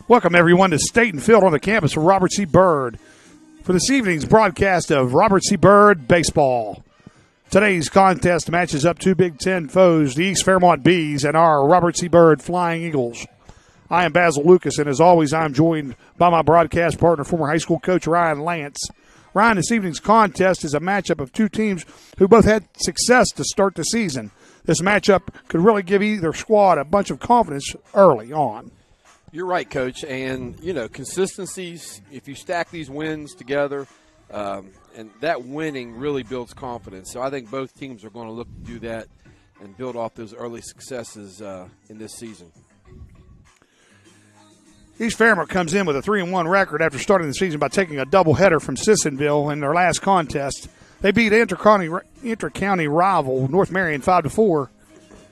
Welcome, everyone, to Staten Field on the campus of Robert C. Byrd for this evening's broadcast of Robert C. Byrd Baseball. Today's contest matches up two Big Ten foes, the East Fairmont Bees and our Robert C. Byrd Flying Eagles. I am Basil Lucas, and as always, I'm joined by my broadcast partner, former high school coach Ryan Lance. Ryan, this evening's contest is a matchup of two teams who both had success to start the season. This matchup could really give either squad a bunch of confidence early on. You're right, Coach, and, consistencies, if you stack these wins together, and that winning really builds confidence. So I think both teams are going to look to do that and build off those early successes in this season. East Fairmont comes in with a 3-1 record after starting the season by taking a doubleheader from Sissonville in their last contest. They beat inter-county rival North Marion 5-4.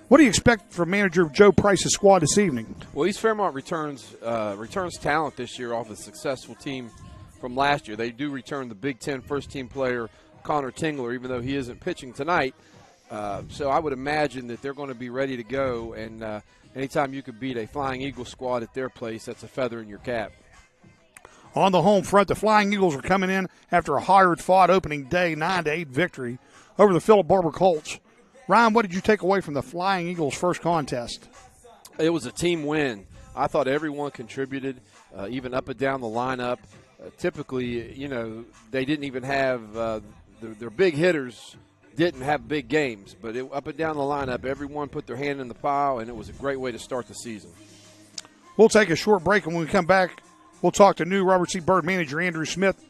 What do you expect from manager Joe Price's squad this evening? Well, East Fairmont returns talent this year off a successful team from last year. They do return the Big Ten first-team player Connor Tingler, even though he isn't pitching tonight. So I would imagine that they're going to be ready to go, and anytime you could beat a Flying Eagles squad at their place, that's a feather in your cap. On the home front, the Flying Eagles are coming in after a hard-fought opening day 9-8 victory over the Philip Barber Colts. Ryan, what did you take away from the Flying Eagles' first contest? It was a team win. I thought everyone contributed, even up and down the lineup. Typically, they didn't even have their big hitters didn't have big games. But up and down the lineup, everyone put their hand in the pile, and it was a great way to start the season. We'll take a short break, and when we come back, we'll talk to new Robert C. Byrd manager Andrew Smith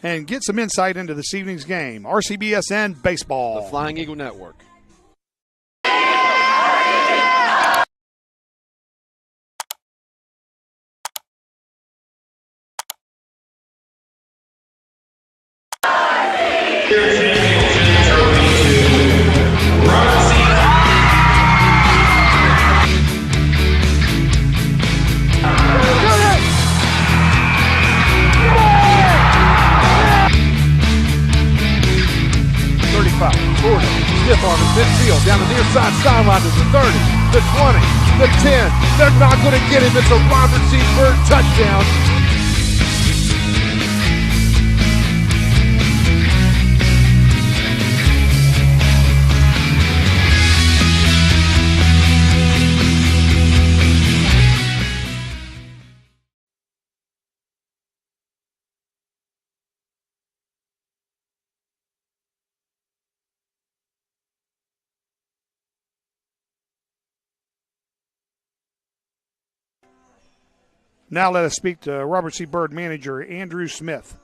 and get some insight into this evening's game. RCBSN Baseball. The Flying Eagle Network. Stiff arm in midfield, down the near side sideline to the 30, the 20, the 10. They're not going to get him. It's a Robert C. Byrd touchdown. Now let us speak to Robert C. Byrd manager Andrew Smith.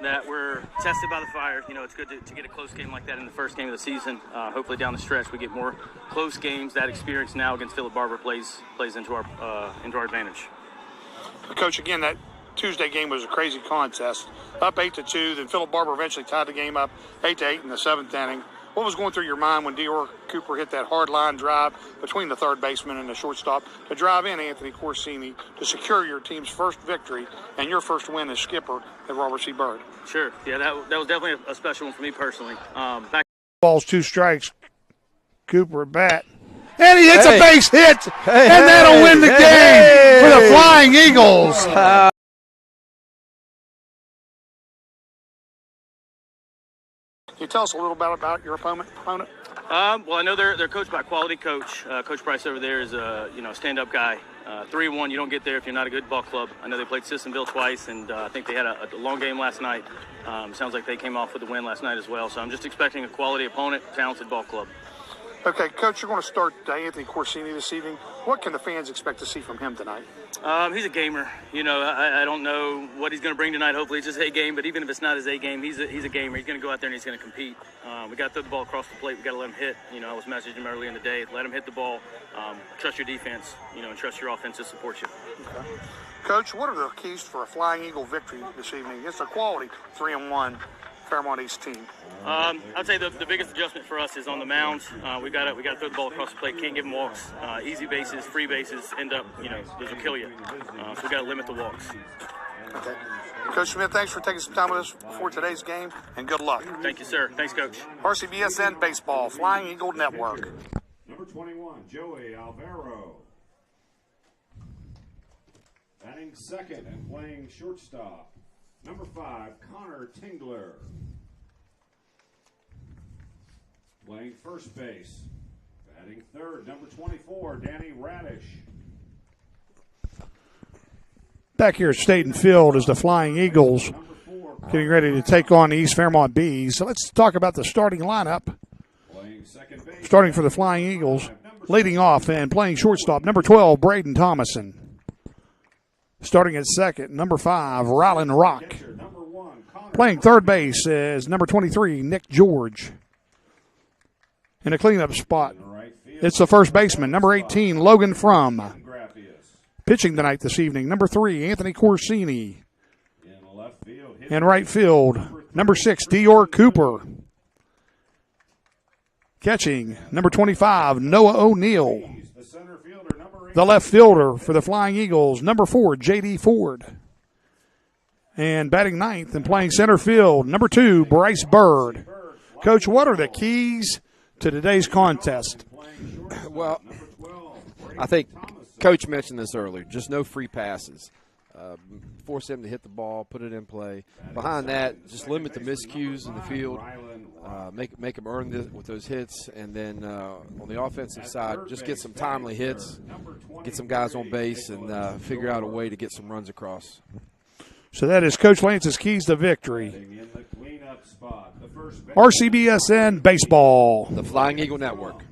That we're tested by the fire. It's good to get a close game like that in the first game of the season. Hopefully down the stretch we get more close games. That experience now against Philip Barber plays into our advantage. Coach, again, that Tuesday game was a crazy contest. Up 8-2, then Philip Barber eventually tied the game up 8-8 in the seventh inning. What was going through your mind when Dior Cooper hit that hard line drive between the third baseman and the shortstop to drive in Anthony Corsini to secure your team's first victory and your first win as skipper at Robert C. Byrd? Sure. Yeah, that was definitely a special one for me personally. Balls, 2 strikes. Cooper at bat. And he hits a base hit, and that'll win the game for the Flying Eagles. Can you tell us a little bit about your opponent? Well, I know they're coached by a quality coach. Coach Price over there is a stand-up guy. 3-1, you don't get there if you're not a good ball club. I know they played Sissonville twice, and I think they had a long game last night. Sounds like they came off with a win last night as well. So I'm just expecting a quality opponent, talented ball club. Okay, Coach, you're going to start Anthony Corsini this evening. What can the fans expect to see from him tonight? He's a gamer. I don't know what he's going to bring tonight. Hopefully it's his A game, but even if it's not his A game, he's a gamer. He's going to go out there and he's going to compete. We got to throw the ball across the plate. We got to let him hit. I was messaging him early in the day. Let him hit the ball. Trust your defense, and trust your offense to support you. Okay. Coach, what are the keys for a Flying Eagle victory this evening? It's a quality 3-1 Fairmont East team. I'd say the biggest adjustment for us is on the mounds. We got to throw the ball across the plate. Can't give them walks. Easy bases, free bases end up, those will kill you. So we got to limit the walks. Okay. Coach Smith, thanks for taking some time with us before today's game, and good luck. Thank you, sir. Thanks, Coach. RCBSN Baseball, Flying Eagle Network. Number 21, Joey Alvaro. Batting second and playing shortstop. Number 5, Connor Tingler. Playing first base. Batting third, number 24, Danny Radish. Back here at Staten Field is the Flying Eagles getting ready to take on the East Fairmont Bees. So let's talk about the starting lineup. Starting for the Flying Eagles, leading off and playing shortstop, number 12, Braden Thomason. Starting at second, number 5, Rylan Rock. Playing third base is number 23, Nick George. In a cleanup spot, it's the first baseman, number 18, Logan Frum. Pitching tonight this evening, number 3, Anthony Corsini. In right field, number 6, Dior Cooper. Catching, number 25, Noah O'Neill. The left fielder for the Flying Eagles, number 4, J.D. Ford. And batting ninth and playing center field, number 2, Bryce Bird. Coach, what are the keys to today's contest? Well, I think Coach mentioned this earlier, just no free passes. Force them to hit the ball, put it in play. Behind that, just limit the miscues in the field, make them earn with those hits, and then on the offensive side, just get some timely hits, get some guys on base, and figure out a way to get some runs across. So that is Coach Lance's keys to victory. RCBSN Baseball. The Flying Eagle Network.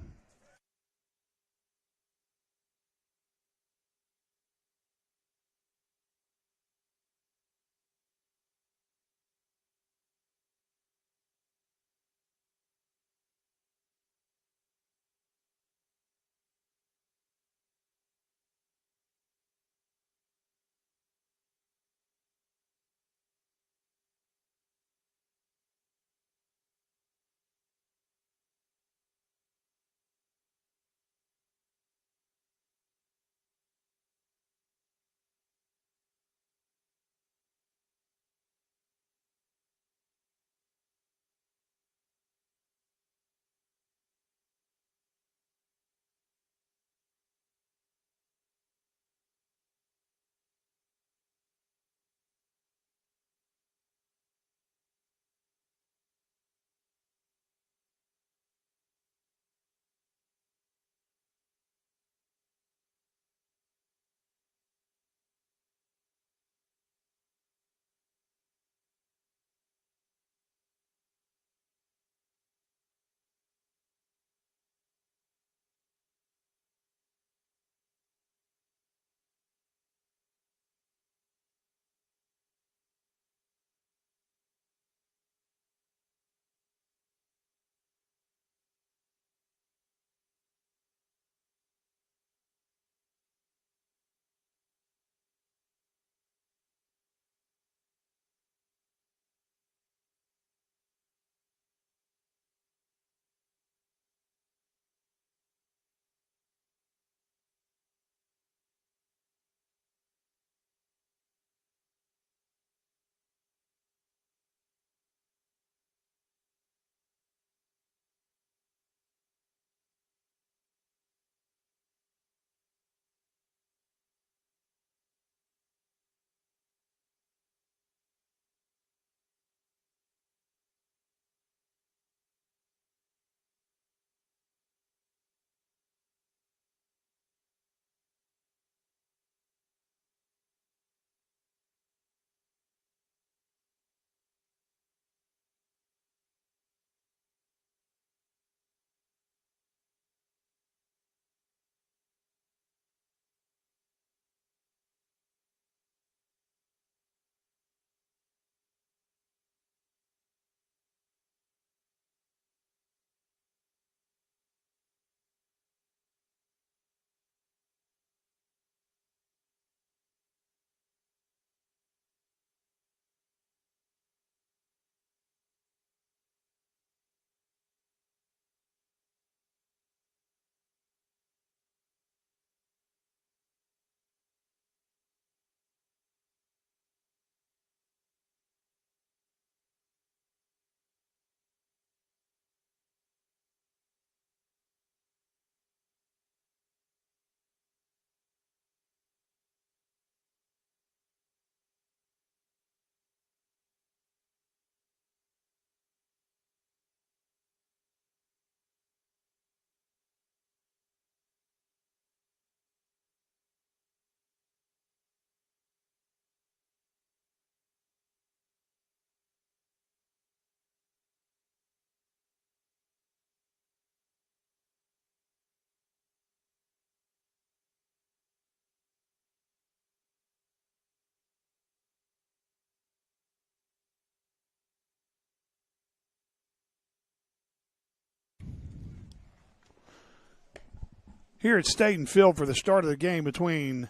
here at Staten Field for the start of the game between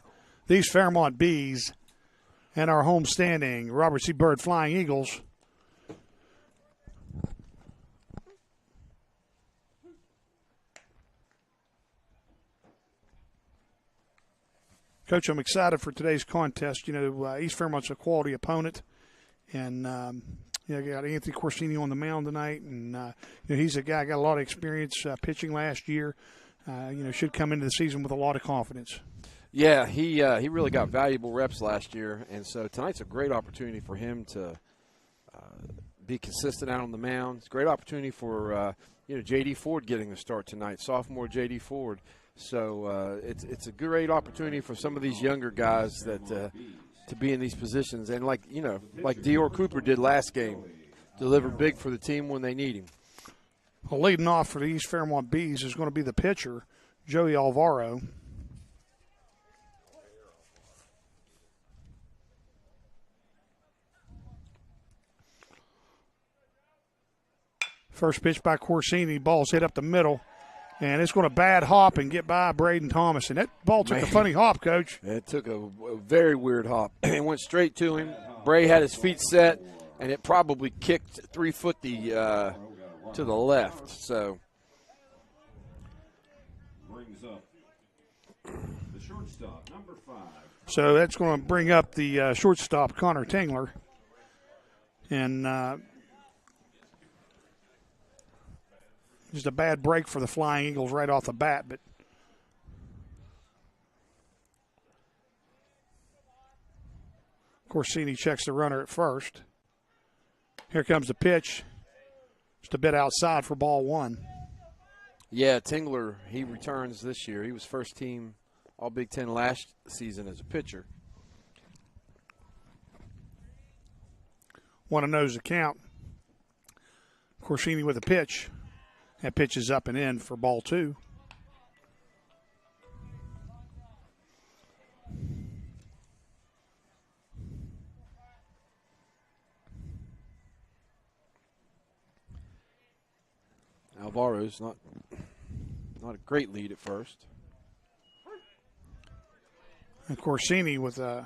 these Fairmont Bees and our homestanding Robert C. Byrd Flying Eagles. Coach, I'm excited for today's contest. You know, East Fairmont's a quality opponent, and you got Anthony Corsini on the mound tonight, and you know, he's a guy got a lot of experience pitching last year. You know, should come into the season with a lot of confidence. Yeah, he really got valuable reps last year, and so tonight's a great opportunity for him to be consistent out on the mound. It's a great opportunity for you know, J.D. Ford getting the start tonight, sophomore J.D. Ford. So it's a great opportunity for some of these younger guys that to be in these positions, and like Dior Cooper did last game, deliver big for the team when they need him. Well, leading off for the East Fairmont Bees is going to be the pitcher, Joey Alvaro. First pitch by Corsini, ball's hit up the middle. And it's going to bad hop and get by Braden Thomas. And that ball took a funny hop, Coach. It took a very weird hop. It went straight to him. Bray had his feet set, and it probably kicked 3 foot to the left. So Brings up the shortstop, number 5. So that's going to bring up the shortstop, Connor Tingler. And just a bad break for the Flying Eagles right off the bat, but Corsini checks the runner at first. Here comes the pitch. Just a bit outside for ball 1. yeah, Tingler, he returns this year. He was first team All Big Ten last season as a pitcher. 1-0 the count. Corsini with a pitch. That pitch is up and in for ball 2. Alvaro's not a great lead at first. And Corsini with a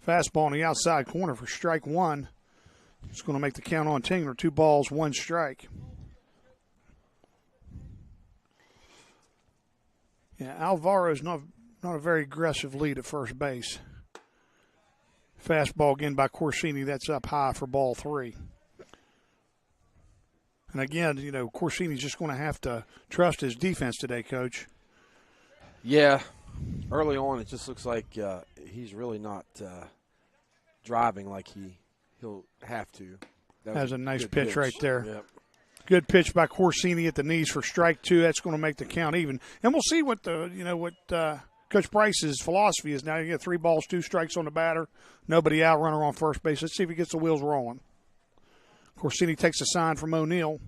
fastball in the outside corner for strike 1. It's going to make the count on Tingler. 2 balls, 1 strike. Yeah, Alvaro's not a very aggressive lead at first base. Fastball again by Corsini. That's up high for ball 3. And again, you know, Corsini's just going to have to trust his defense today, Coach. Yeah, early on it just looks like he's really not driving like he'll have to. That was a nice pitch right there. Yep. Good pitch by Corsini at the knees for strike 2. That's going to make the count even. And we'll see what Coach Price's philosophy is now. You get 3 balls, 2 strikes on the batter, nobody out, runner on first base. Let's see if he gets the wheels rolling. Corsini takes a sign from O'Neill.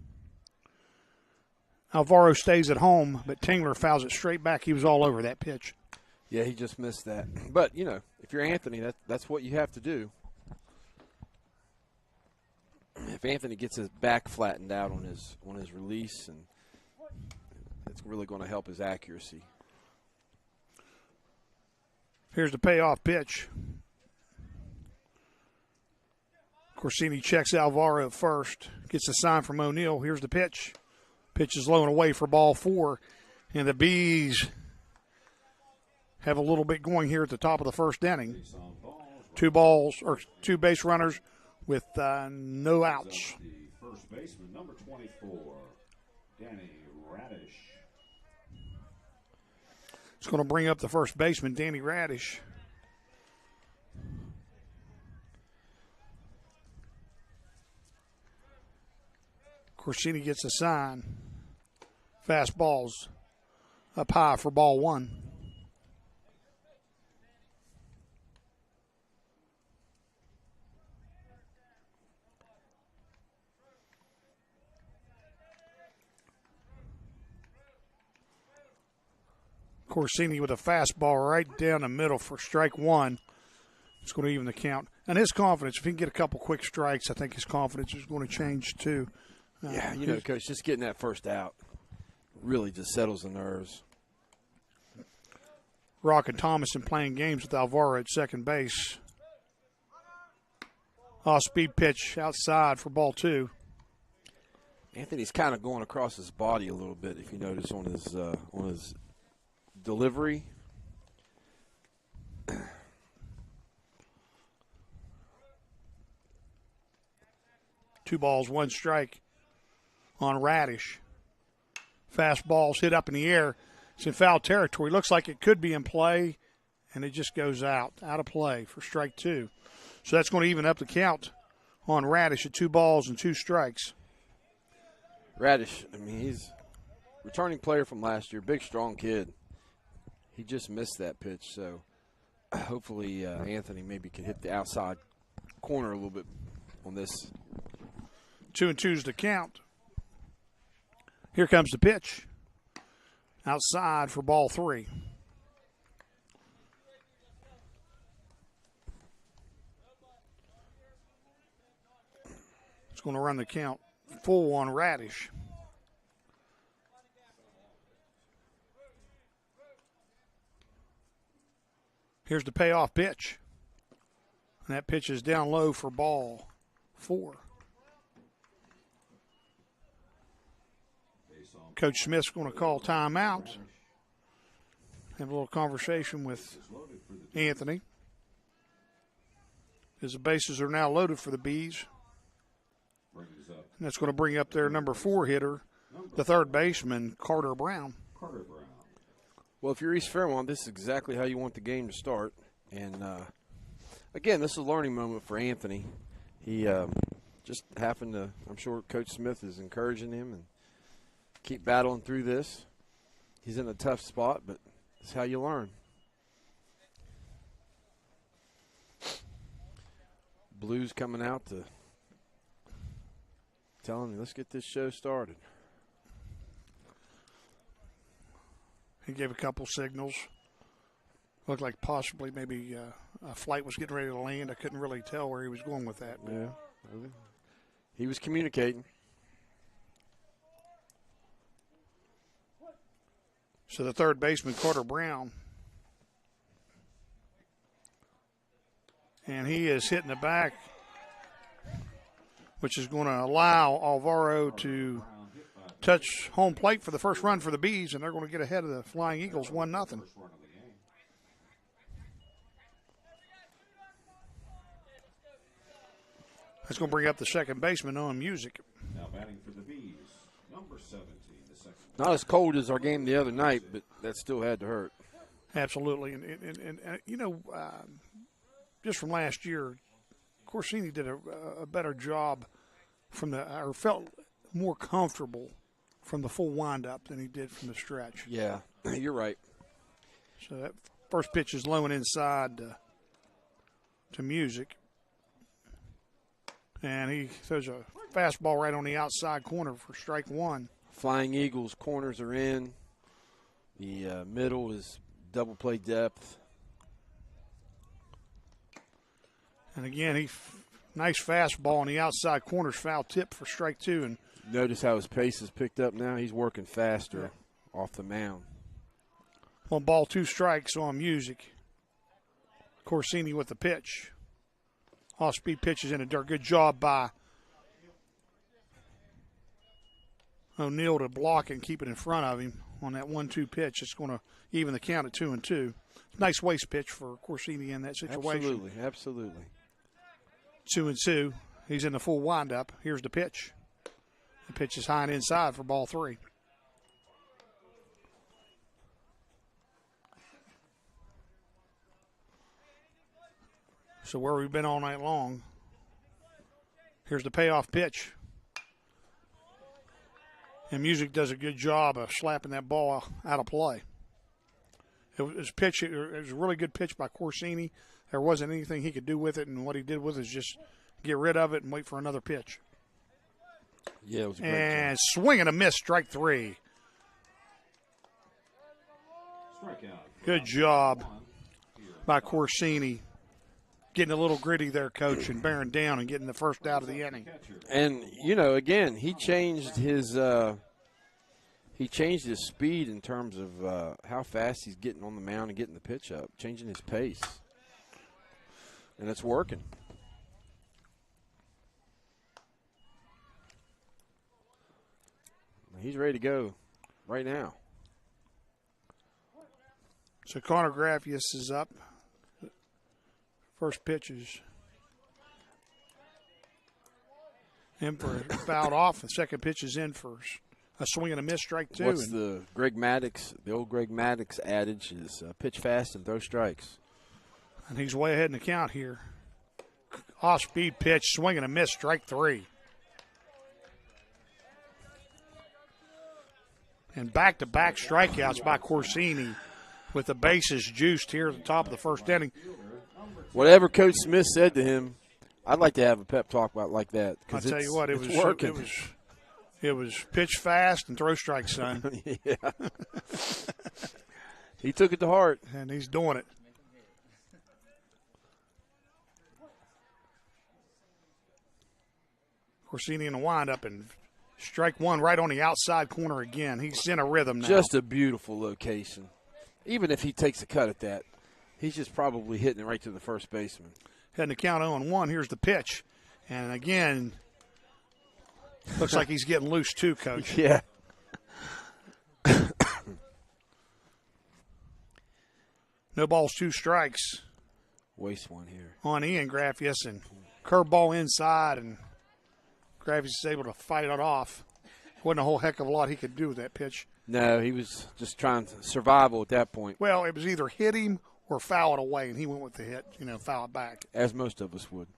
Alvaro stays at home, but Tingler fouls it straight back. He was all over that pitch. Yeah, he just missed that. But, you know, if you're Anthony, that's what you have to do. If Anthony gets his back flattened out on his release, and it's really going to help his accuracy. Here's the payoff pitch. Corsini checks Alvaro at first. Gets a sign from O'Neill. Here's the pitch. Pitch is low and away for ball 4. And the Bees have a little bit going here at the top of the first inning. 2 base runners with no outs. The first baseman, number 24, Danny Radish. It's going to bring up the first baseman, Danny Radish. Corsini gets a sign. Fastballs up high for ball 1. Corsini with a fastball right down the middle for strike 1. It's going to even the count. And his confidence, if he can get a couple quick strikes, I think his confidence is going to change too. Yeah, you know, Coach, just getting that first out really just settles the nerves. Rock and Thomason playing games with Alvaro at second base. Off-speed pitch outside for ball 2. Anthony's kind of going across his body a little bit, if you notice on his delivery. 2 balls, 1 strike on Radish. Fastball's hit up in the air. It's in foul territory. Looks like it could be in play, and it just goes out of play for strike 2. So that's going to even up the count on Radish at 2 balls and 2 strikes. Radish, I mean, he's a returning player from last year, big, strong kid. He just missed that pitch, so hopefully Anthony maybe can hit the outside corner a little bit on this. 2-2's the count. Here comes the pitch. Outside for ball 3. It's going to run the count full on Radish. Here's the payoff pitch. And that pitch is down low for ball 4. Coach Smith's going to call timeout. Have a little conversation with Anthony. As the bases are now loaded for the Bees. And that's going to bring up their number 4 hitter, the third baseman, Carter Brown. Well, if you're East Fairmont, this is exactly how you want the game to start. And, again, this is a learning moment for Anthony. He just happened to, I'm sure Coach Smith is encouraging him and keep battling through this. He's in a tough spot, but it's how you learn. Blues coming out to tell him, let's get this show started. He gave a couple signals. Looked like possibly maybe a flight was getting ready to land. I couldn't really tell where he was going with that. Yeah, he was communicating. So the third baseman, Carter Brown. And he is hitting the back, which is going to allow Alvaro to touch home plate for the first run for the Bees, and they're going to get ahead of the Flying Eagles 1-0. That's going to bring up the second baseman on music. Now batting for the Bees, number 17, the second. Not as cold as our game the other night, but that still had to hurt. Absolutely. And you know, just from last year, Corsini did a better job or felt more comfortable from the full windup than he did from the stretch. Yeah, you're right. So that first pitch is low and inside to music. And he throws a fastball right on the outside corner for strike 1. Flying Eagles corners are in. The middle is double play depth. And again, nice fastball on the outside corner's foul tip for strike 2. And notice how his pace is picked up now. He's working faster off the mound. 1 ball, 2 strikes on music. Corsini with the pitch. Off-speed pitches in a dirt. Good job by O'Neal to block and keep it in front of him on that 1-2 pitch. It's going to even the count at 2-2. Nice waste pitch for Corsini in that situation. Absolutely. 2-2. He's in the full windup. Here's the pitch. The pitch is high and inside for ball 3. So where we've been all night long. Here's the payoff pitch. And Music does a good job of slapping that ball out of play. It was a really good pitch by Corsini. There wasn't anything he could do with it, and what he did with it is just get rid of it and wait for another pitch. Yeah, it was a great and swing and a miss, strike 3. Good job by Corsini. Getting a little gritty there, Coach, and bearing down and getting the first out of the inning. And, you know, again, he changed his He changed his speed in terms of how fast he's getting on the mound and getting the pitch up, changing his pace. And it's working. He's ready to go right now. So Connor Graffius is up. First pitch is in for fouled off. The second pitch is in for a swing and a miss, strike two. What's the old Greg Maddox adage is pitch fast and throw strikes. And he's way ahead in the count here. Off-speed pitch, swing and a miss, strike three. And back-to-back strikeouts by Corsini with the bases juiced here at the top of the first inning. Whatever Coach Smith said to him, I'd like to have a pep talk about like that. I'll tell you what, it was working. It was pitch fast and throw strikes, son. Yeah. He took it to heart. And he's doing it. Corsini in the windup and strike one right on the outside corner again. He's in a rhythm now. Just a beautiful location. Even if he takes a cut at that, he's just probably hitting it right to the first baseman. Heading to count 0-1. Here's the pitch. And again, looks like he's getting loose too, Coach. Yeah. No balls, two strikes. Waste one here. On Ian Graffius, and curveball inside, and Graffius is able to fight it off. Wasn't a whole heck of a lot he could do with that pitch. No, he was just trying to survival at that point. Well, it was either hit him or foul it away, and he went with the hit, foul it back. As most of us would.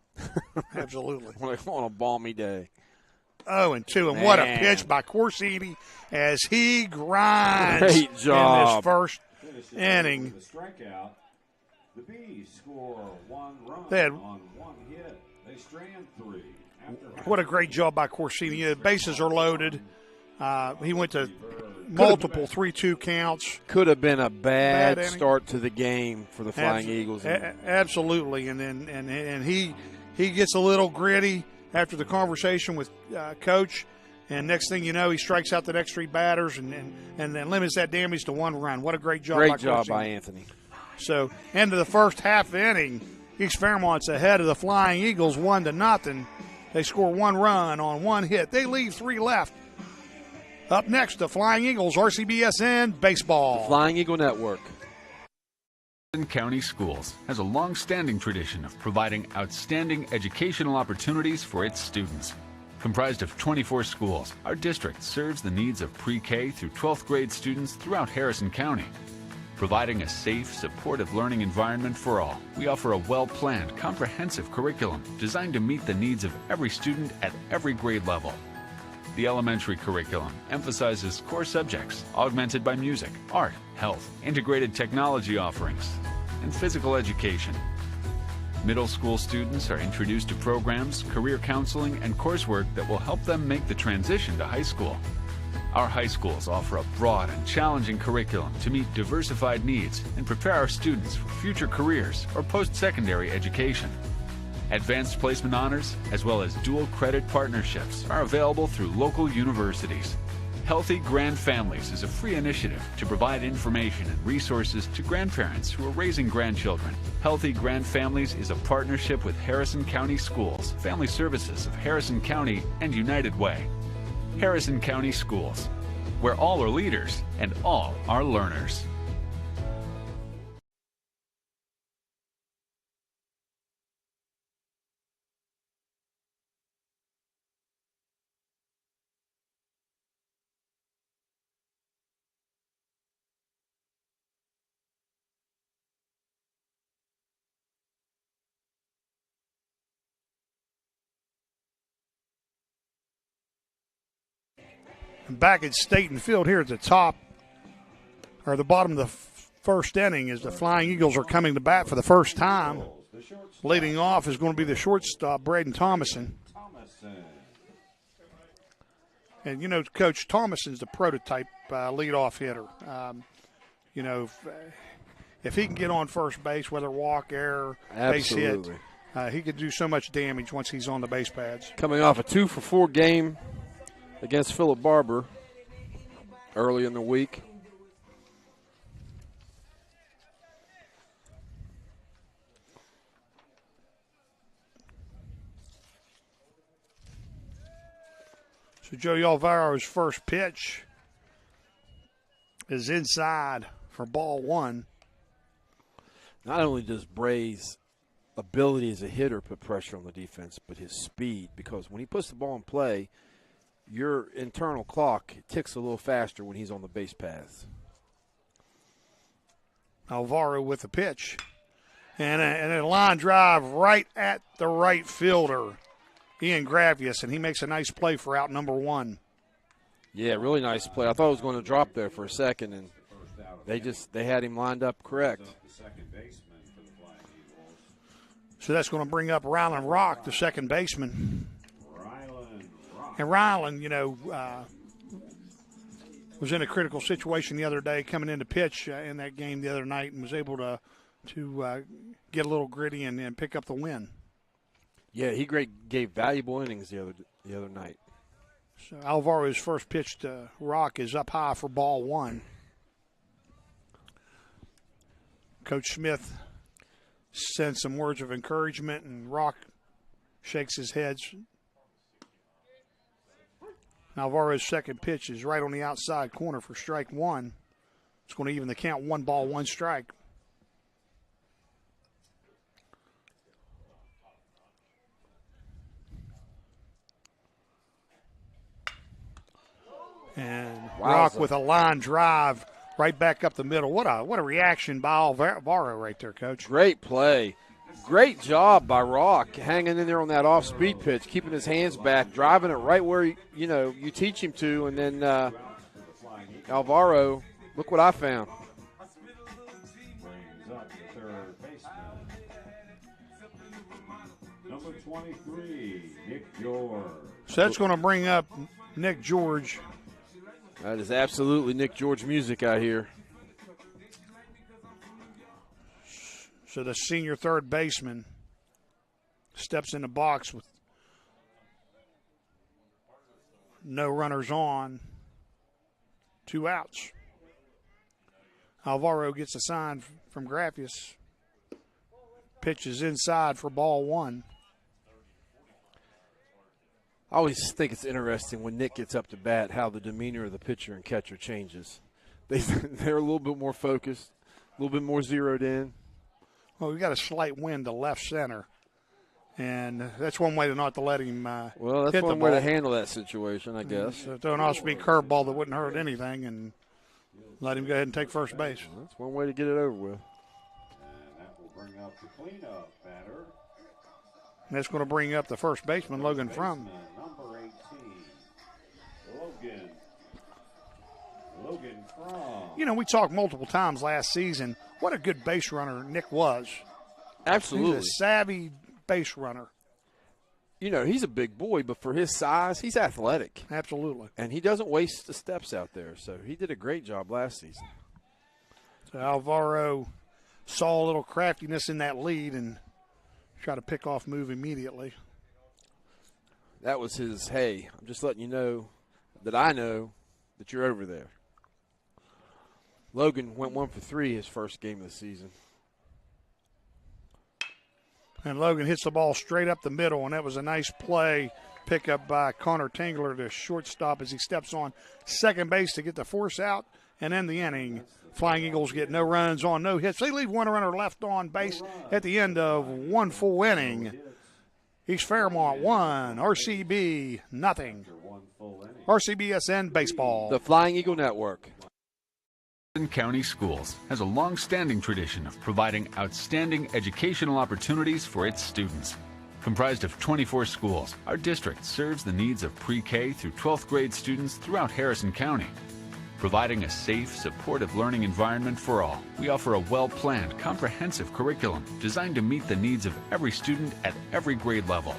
Absolutely. On a balmy day. 0-2, and what a pitch by Corsini as he grinds Great job. in this first inning. The strikeout. The Bees score 1 run They had- on 1 hit. They strand 3. What a great job by Corsini. The bases are loaded. He went to multiple 3-2 counts. Could have been a bad inning. start to the game for the Flying Eagles. Absolutely, and he gets a little gritty after the conversation with Coach, and next thing you know, he strikes out the next 3 batters and then limits that damage to 1 run. What a great job! Great by job Corsini. by Anthony. So, end of the first half inning, East Fairmont's ahead of the Flying Eagles 1-0. They score 1 run on 1 hit. They leave 3 left. Up next, the Flying Eagles, RCBSN Baseball. Flying Eagle Network. Harrison County Schools has a long-standing tradition of providing outstanding educational opportunities for its students. Comprised of 24 schools, our district serves the needs of pre-K through 12th grade students throughout Harrison County. Providing a safe, supportive learning environment for all, we offer a well-planned, comprehensive curriculum designed to meet the needs of every student at every grade level. The elementary curriculum emphasizes core subjects augmented by music, art, health, integrated technology offerings, and physical education. Middle school students are introduced to programs, career counseling, and coursework that will help them make the transition to high school. Our high schools offer a broad and challenging curriculum to meet diversified needs and prepare our students for future careers or post-secondary education. Advanced placement honors, as well as dual credit partnerships, are available through local universities. Healthy Grand Families is a free initiative to provide information and resources to grandparents who are raising grandchildren. Healthy Grand Families is a partnership with Harrison County Schools, Family Services of Harrison County, and United Way. Harrison County Schools, where all are leaders and all are learners. Back at Staten Field here at the top, or the bottom of the first inning, as the Flying Eagles are coming to bat for the first time. Leading off is going to be the shortstop, Braden Thomason. And, Coach Thomason's the prototype leadoff hitter. If he can get on first base, whether walk, error, base hit, he could do so much damage once he's on the base pads. Coming off a 2-for-4 game against Philip Barber. early in the week. So Joey Alvaro's first pitch is inside for ball one. Not only does Bray's ability as a hitter put pressure on the defense, but his speed, because when he puts the ball in play, your internal clock ticks a little faster when he's on the base paths. Alvaro with the pitch. And a line drive right at the right fielder, Ian Gravius, and he makes a nice play for out number one. Yeah, really nice play. I thought it was going to drop there for a second, and they had him lined up correct. So that's going to bring up Rylan Rock, the second baseman. And Rylan, was in a critical situation the other day coming into pitch in that game the other night and was able to get a little gritty and pick up the win. Yeah, he gave valuable innings the other night. So Alvaro's first pitch to Rock is up high for ball one. Coach Smith sends some words of encouragement, and Rock shakes his head. Alvaro's second pitch is right on the outside corner for strike one. It's going to even the count, 1 ball, 1 strike. And Rock with a line drive right back up the middle. What a reaction by Alvaro right there, Coach. Great play. Great job by Rock hanging in there on that off-speed pitch, keeping his hands back, driving it right where, you teach him to. And then Alvaro, look what I found. Brings up the third baseman, number 23, Nick George. So that's going to bring up Nick George. That is absolutely Nick George music out here. So the senior third baseman steps in the box with no runners on, 2 outs. Alvaro gets a sign from Grappius. Pitches inside for ball one. I always think it's interesting when Nick gets up to bat how the demeanor of the pitcher and catcher changes. They're a little bit more focused, a little bit more zeroed in. Well, we got a slight wind to left center, and that's one way to not to let him well, that's hit one the way ball. to handle that situation, I guess. So throw an off-speed curveball that wouldn't hurt anything and let him go ahead and take first base. That's one way to get it over with. And that will bring up the cleanup batter. And that's going to bring up the first baseman, Logan Frum. Number 18, Logan Frum. We talked multiple times last season what a good base runner Nick was. Absolutely. He's a savvy base runner. He's a big boy, but for his size, he's athletic. Absolutely. And he doesn't waste the steps out there, so he did a great job last season. So Alvaro saw a little craftiness in that lead and tried to pick off move immediately. That was his, hey, I'm just letting you know that you're over there. Logan went 1 for 3 his first game of the season. And Logan hits the ball straight up the middle, and that was a nice play pickup by Connor Tingler to shortstop as he steps on second base to get the force out and end the inning. Flying Eagles get no runs on, no hits. They leave one runner left on base at the end of 1 full inning. East Fairmont 1, RCB nothing. RCBSN Baseball. The Flying Eagle Network. County Schools has a long-standing tradition of providing outstanding educational opportunities for its students. Comprised of 24 schools, our district serves the needs of pre-K through 12th grade students throughout Harrison County. Providing a safe, supportive learning environment for all, we offer a well-planned, comprehensive curriculum designed to meet the needs of every student at every grade level.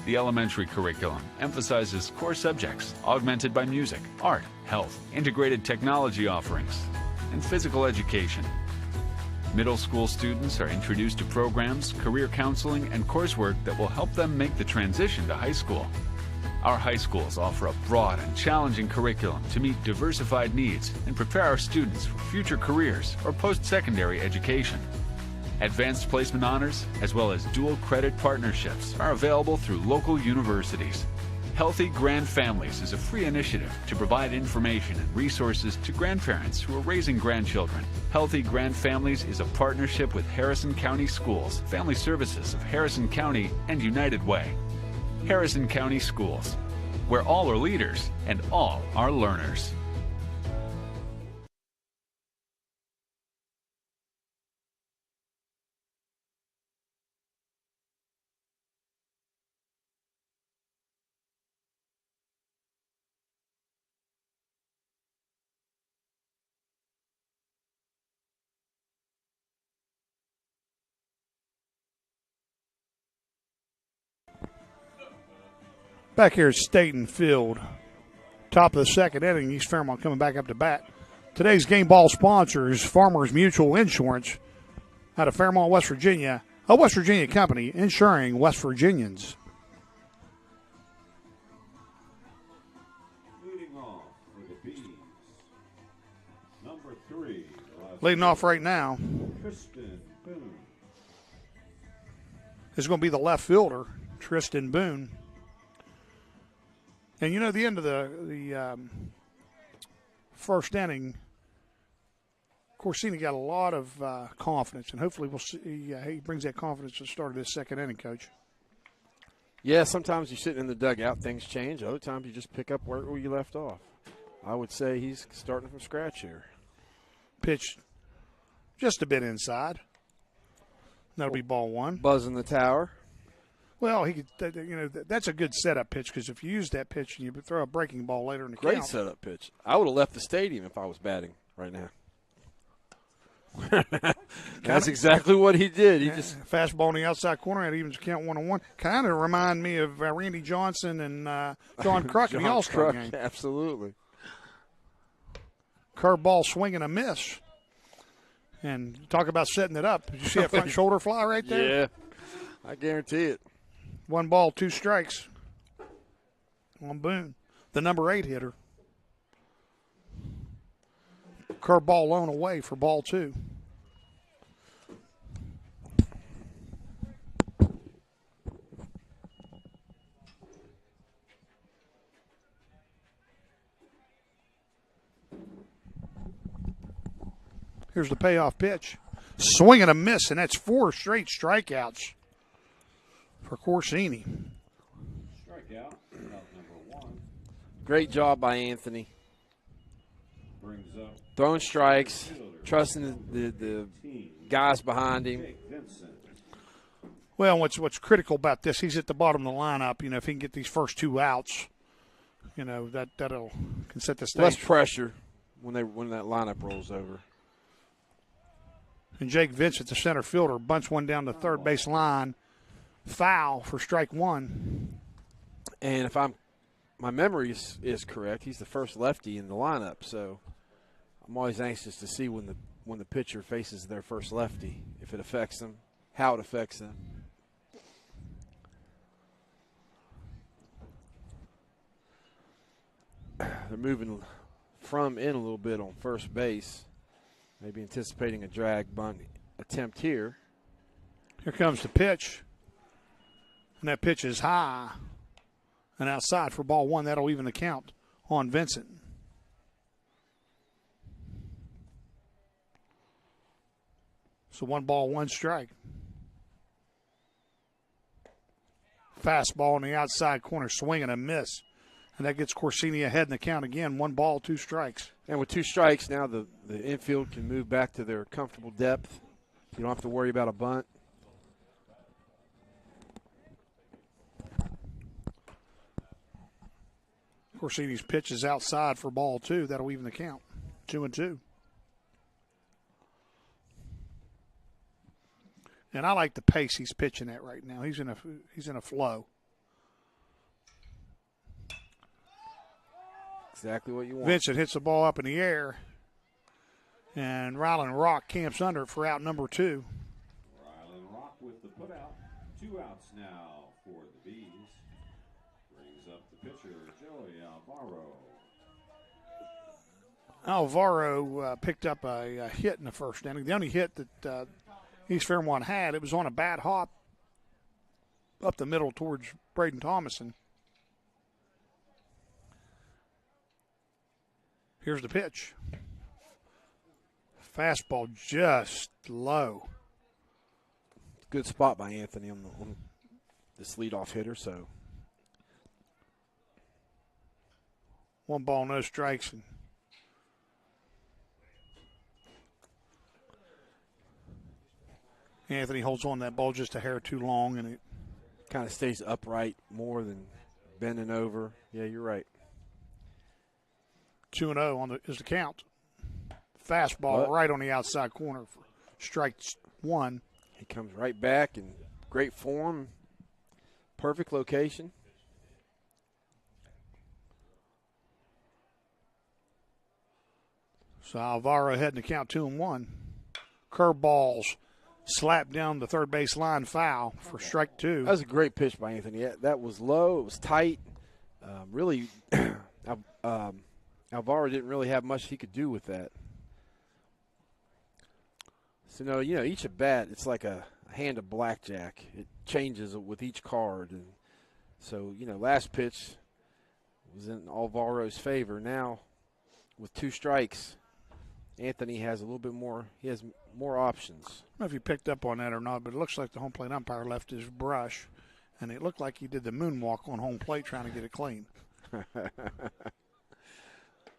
The elementary curriculum emphasizes core subjects augmented by music, art, health, integrated technology offerings, and physical education. Middle school students are introduced to programs, career counseling, and coursework that will help them make the transition to high school. Our high schools offer a broad and challenging curriculum to meet diversified needs and prepare our students for future careers or post-secondary education. Advanced placement honors, as well as dual credit partnerships, are available through local universities. Healthy Grand Families is a free initiative to provide information and resources to grandparents who are raising grandchildren. Healthy Grand Families is a partnership with Harrison County Schools, Family Services of Harrison County, and United Way. Harrison County Schools, where all are leaders and all are learners. Back here at Staten Field, top of the second inning, East Fairmont coming back up to bat. Today's game ball sponsor is Farmers Mutual Insurance out of Fairmont, West Virginia, a West Virginia company insuring West Virginians. Leading off for the Bees, number 3. Leading off right now Tristan Boone. is going to be the left fielder, Tristan Boone. And, you know, the end of the first inning, Corsini got a lot of confidence, and hopefully we'll see he brings that confidence to the start of this second inning, Coach. Yeah, sometimes you're sitting in the dugout, things change. Other times you just pick up where you left off. I would say he's starting from scratch here. Pitch just a bit inside. That'll be ball one. Buzzing the tower. Well, he could, you know, that's a good setup pitch because if you use that pitch and you throw a breaking ball later in the Great count. setup pitch. I would have left the stadium if I was batting right now. That's exactly what he did. He just fastball in the outside corner at evens count 1-1. Kind of remind me of Randy Johnson and John Kruk in the All-Star game. Absolutely. Curveball swing and a miss. And talk about setting it up. Did you see that front shoulder fly right there? Yeah, I guarantee it. 1 ball, 2 strikes on Boone, the number 8 hitter. Curveball blown away for ball 2. Here's the payoff pitch. Swing and a miss, and that's 4 straight strikeouts for Corsini. Strikeout, out number 1. Great job by Anthony. Brings up Throwing strikes, trusting the guys behind him. Jake Vincent. Well, what's critical about this, he's at the bottom of the lineup. You know, if he can get these first 2 outs, you know, that'll can set the stage. Less pressure when that lineup rolls over. And Jake Vincent, the center fielder, bunts one down the third base line. Foul for strike 1. And if my memory is correct, he's the first lefty in the lineup. So I'm always anxious to see when the pitcher faces their first lefty, if it affects them, how it affects them. They're moving from in a little bit on first base, maybe anticipating a drag bunt attempt here. Here comes the pitch. And that pitch is high and outside for ball 1. That'll even the count on Vincent. So 1 ball, 1 strike. Fastball in the outside corner, swing and a miss. And that gets Corsini ahead in the count again. 1 ball, 2 strikes. And with 2 strikes, now the infield can move back to their comfortable depth. You don't have to worry about a bunt. Corsini's pitch is outside for ball 2. That'll even the count. 2-2. And I like the pace he's pitching at right now. He's in a flow. Exactly what you want. Vincent hits the ball up in the air, and Ryland Rock camps under it for out number 2. Ryland Rock with the putout. 2 outs now for the Bees. Brings up the pitcher. Alvaro picked up a hit in the first inning. The only hit that East Fairmont had, it was on a bad hop up the middle towards Braden Thomason. Here's the pitch. Fastball just low. Good spot by Anthony on this leadoff hitter. So 1 ball, no strikes. And Anthony holds on that ball just a hair too long, and it kind of stays upright more than bending over. Yeah, you're right. 2-0 is the count. Fastball right on the outside corner for strike 1. He comes right back in great form. Perfect location. So Alvaro heading to count 2-1. Curveballs slapped down the third base line, foul for strike 2. That was a great pitch by Anthony. That was low. It was tight. Really, Alvaro didn't really have much he could do with that. So, each at bat, it's like a hand of blackjack. It changes with each card. And so, last pitch was in Alvaro's favor. Now, with 2 strikes, Anthony has a little bit more. He has more options. I don't know if you picked up on that or not, but it looks like the home plate umpire left his brush, and it looked like he did the moonwalk on home plate trying to get it clean.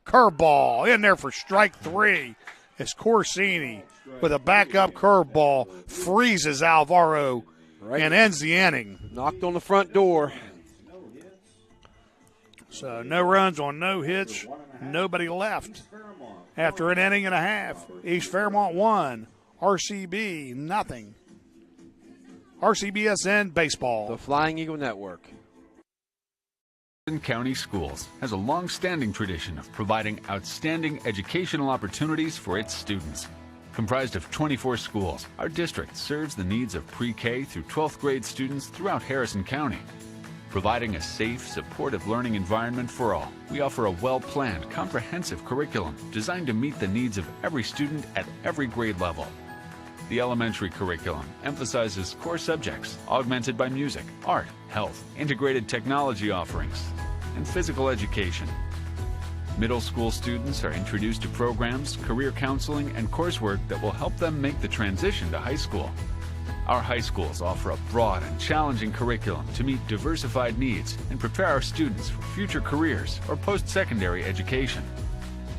Curveball in there for strike 3. It's Corsini with a backup curveball, freezes Alvaro and ends the inning. Knocked on the front door. So no runs on no hits, nobody left. After an inning and a half, East Fairmont 1, RCB nothing. RCBSN Baseball. The Flying Eagle Network. Harrison County Schools has a long-standing tradition of providing outstanding educational opportunities for its students. Comprised of 24 schools, our district serves the needs of pre-K through 12th grade students throughout Harrison County. Providing a safe, supportive learning environment for all, we offer a well-planned, comprehensive curriculum designed to meet the needs of every student at every grade level. The elementary curriculum emphasizes core subjects augmented by music, art, health, integrated technology offerings, and physical education. Middle school students are introduced to programs, career counseling, and coursework that will help them make the transition to high school. Our high schools offer a broad and challenging curriculum to meet diversified needs and prepare our students for future careers or post-secondary education.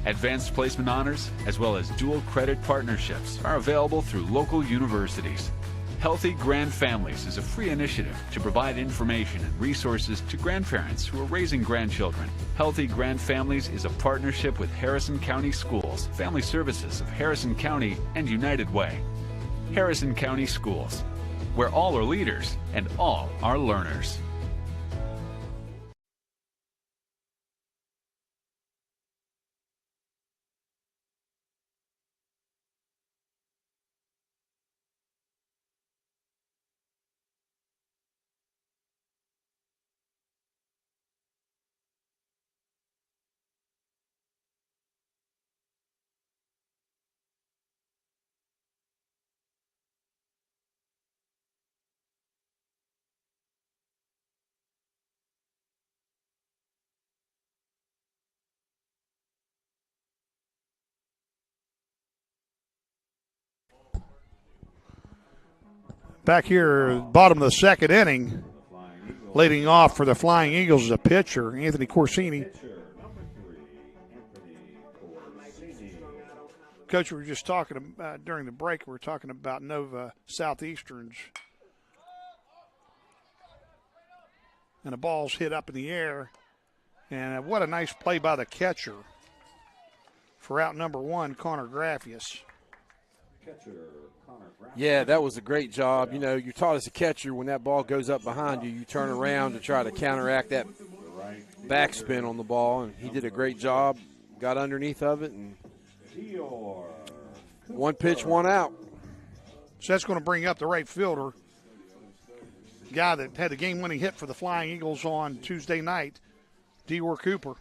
Advanced placement honors, as well as dual credit partnerships, are available through local universities. Healthy Grand Families is a free initiative to provide information and resources to grandparents who are raising grandchildren. Healthy Grand Families is a partnership with Harrison County Schools, Family Services of Harrison County, and United Way. Harrison County Schools, where all are leaders and all are learners. Back here, bottom of the second inning, leading off for the Flying Eagles is a pitcher, Anthony Corsini. Coach, we were just talking about, during the break, we were talking about Nova Southeastern's. And the ball's hit up in the air. And what a nice play by the catcher for out number 1, Connor Graffius. Yeah, that was a great job. You taught as a catcher when that ball goes up behind you, you turn around to try to counteract that backspin on the ball, and he did a great job, got underneath of it, and 1 pitch, 1 out. So that's going to bring up the right fielder, guy that had the game-winning hit for the Flying Eagles on Tuesday night, Dior Cooper.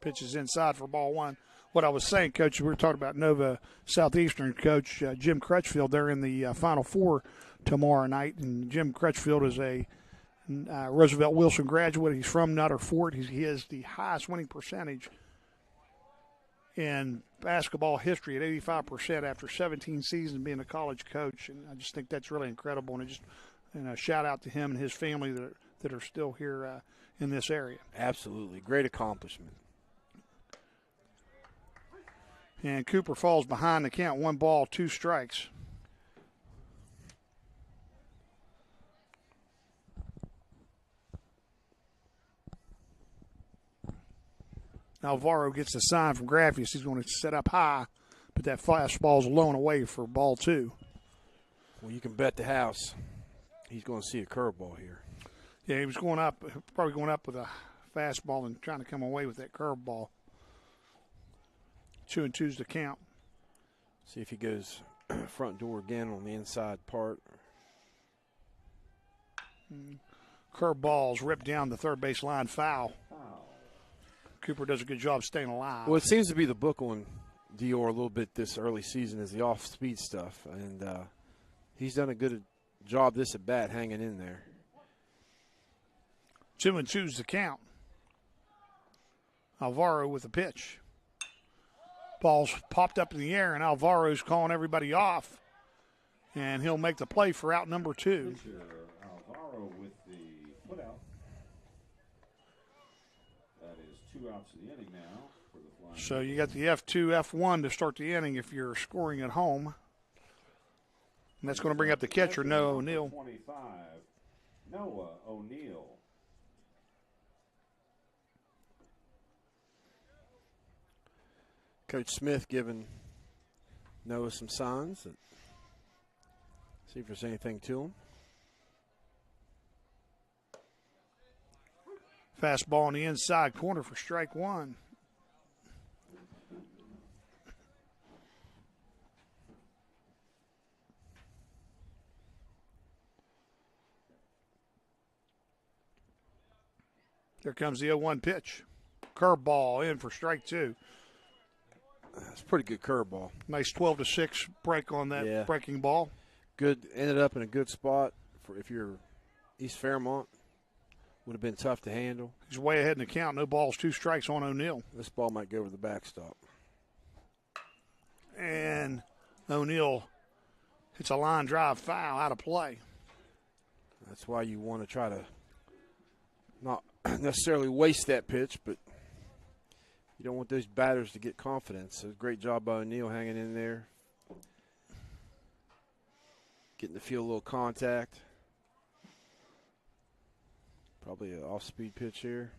Pitches inside for ball one. What I was saying, Coach, we were talking about Nova Southeastern Coach Jim Crutchfield. They're in the Final Four tomorrow night, and Jim Crutchfield is a Roosevelt Wilson graduate. He's from Nutter Fort. He has the highest winning percentage in basketball history at 85% after 17 seasons being a college coach, and I just think that's really incredible. And a shout out to him and his family that are still here in this area. Absolutely, great accomplishment. And Cooper falls behind the count, 1 ball, 2 strikes. Alvaro gets the sign from Graffius. He's going to set up high, but that fastball's low and away for ball 2. Well, you can bet the house he's going to see a curveball here. Yeah, he was probably going up with a fastball and trying to come away with that curveball. 2-2's the count. See if he goes front door again on the inside part. Curveball's ripped down the third base line, foul. Cooper does a good job staying alive. Well, it seems to be the book on Dior a little bit this early season is the off-speed stuff, and he's done a good job this at bat hanging in there. 2-2's the count. Alvaro with a pitch. Ball's popped up in the air, and Alvaro's calling everybody off. And he'll make the play for out number 2. Alvaro with the put out. That is 2 outs in the inning now for the Flying. So you got the F2, F1 to start the inning if you're scoring at home. And that's going to bring up the catcher, Noah O'Neill. 25, Noah O'Neill. Coach Smith giving Noah some signs. See if there's anything to him. Fastball in the inside corner for strike 1. Here comes the 0-1 pitch. Curveball in for strike 2. It's a pretty good curveball. Nice 12-6 break on that breaking ball. Good, ended up in a good spot for if you're East Fairmont. Would have been tough to handle. He's way ahead in the count. No balls, 2 strikes on O'Neill. This ball might go over the backstop. And O'Neill hits a line drive foul out of play. That's why you want to try to not necessarily waste that pitch, but you don't want those batters to get confidence. So great job by O'Neill hanging in there. Getting to feel a little contact. Probably an off-speed pitch here.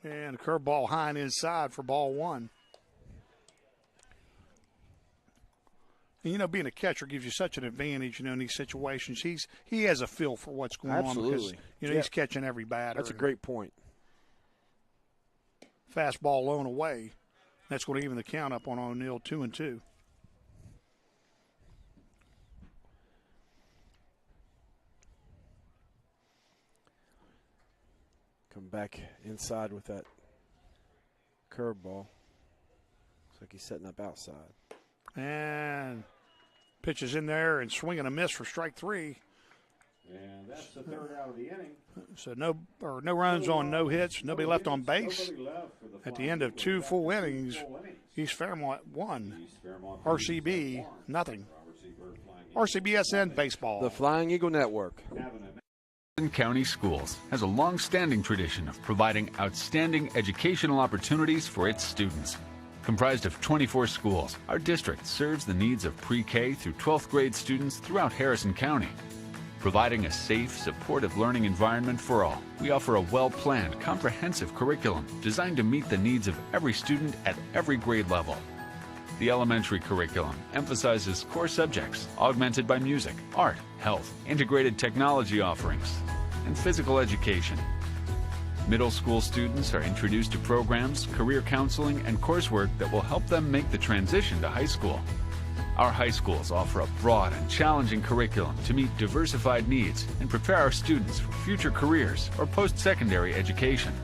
And a curveball high and inside for ball 1. And, being a catcher gives you such an advantage, in these situations. He has a feel for what's going on because, he's catching every batter. That's a great point. Fastball low and away. That's going to even the count up on O'Neill, 2-2. Come back inside with that curveball. Looks like he's setting up outside. And pitches in there and swing and a miss for strike 3. And that's the 3rd out of the inning. So no runs on no hits, nobody left on base. At the end of 2 full innings, East Fairmont won. RCB, nothing. RCBSN Baseball. The Flying Eagle Network. County Schools has a long-standing tradition of providing outstanding educational opportunities for its students. Comprised of 24 schools, our district serves the needs of pre-K through 12th grade students throughout Harrison County. Providing a safe, supportive learning environment for all, we offer a well-planned, comprehensive curriculum designed to meet the needs of every student at every grade level. The elementary curriculum emphasizes core subjects augmented by music, art, health, integrated technology offerings, and physical education. Middle school students are introduced to programs, career counseling, and coursework that will help them make the transition to high school. Our high schools offer a broad and challenging curriculum to meet diversified needs and prepare our students for future careers or post-secondary education.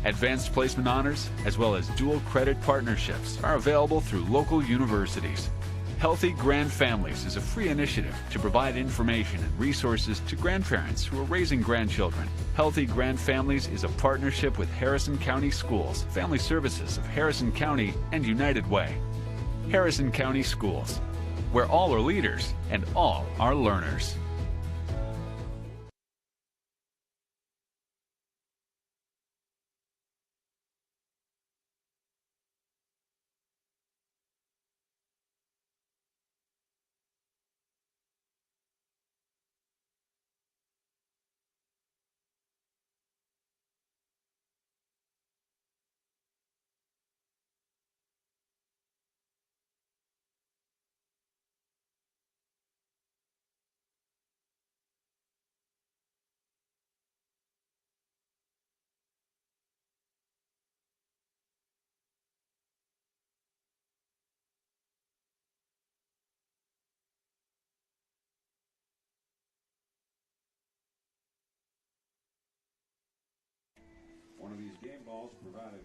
Advanced placement honors, as well as dual credit partnerships, are available through local universities. Healthy Grand Families is a free initiative to provide information and resources to grandparents who are raising grandchildren. Healthy Grand Families is a partnership with Harrison County Schools, Family Services of Harrison County, and United Way. Harrison County Schools, where all are leaders and all are learners.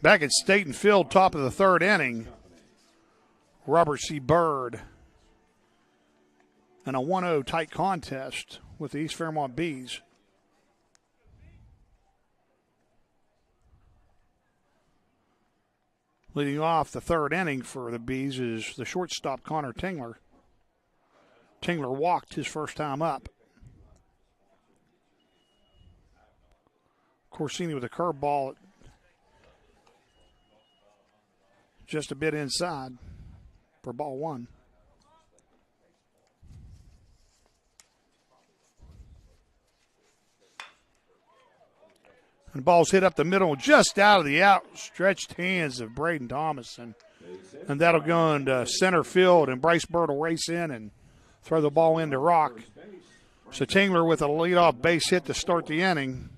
Back at Staten Field, top of the third inning, Robert C. Byrd in a 1-0 tight contest with the East Fairmont Bees. Leading off the third inning for the Bees is the shortstop, Connor Tingler. Tingler walked his first time up. Corsini with a curveball just a bit inside for ball one. And the ball's hit up the middle, just out of the outstretched hands of Braden Thomason. And that'll go into center field, and Bryce Bird will race in and throw the ball into Rock. So Tingler with a leadoff base hit to start the inning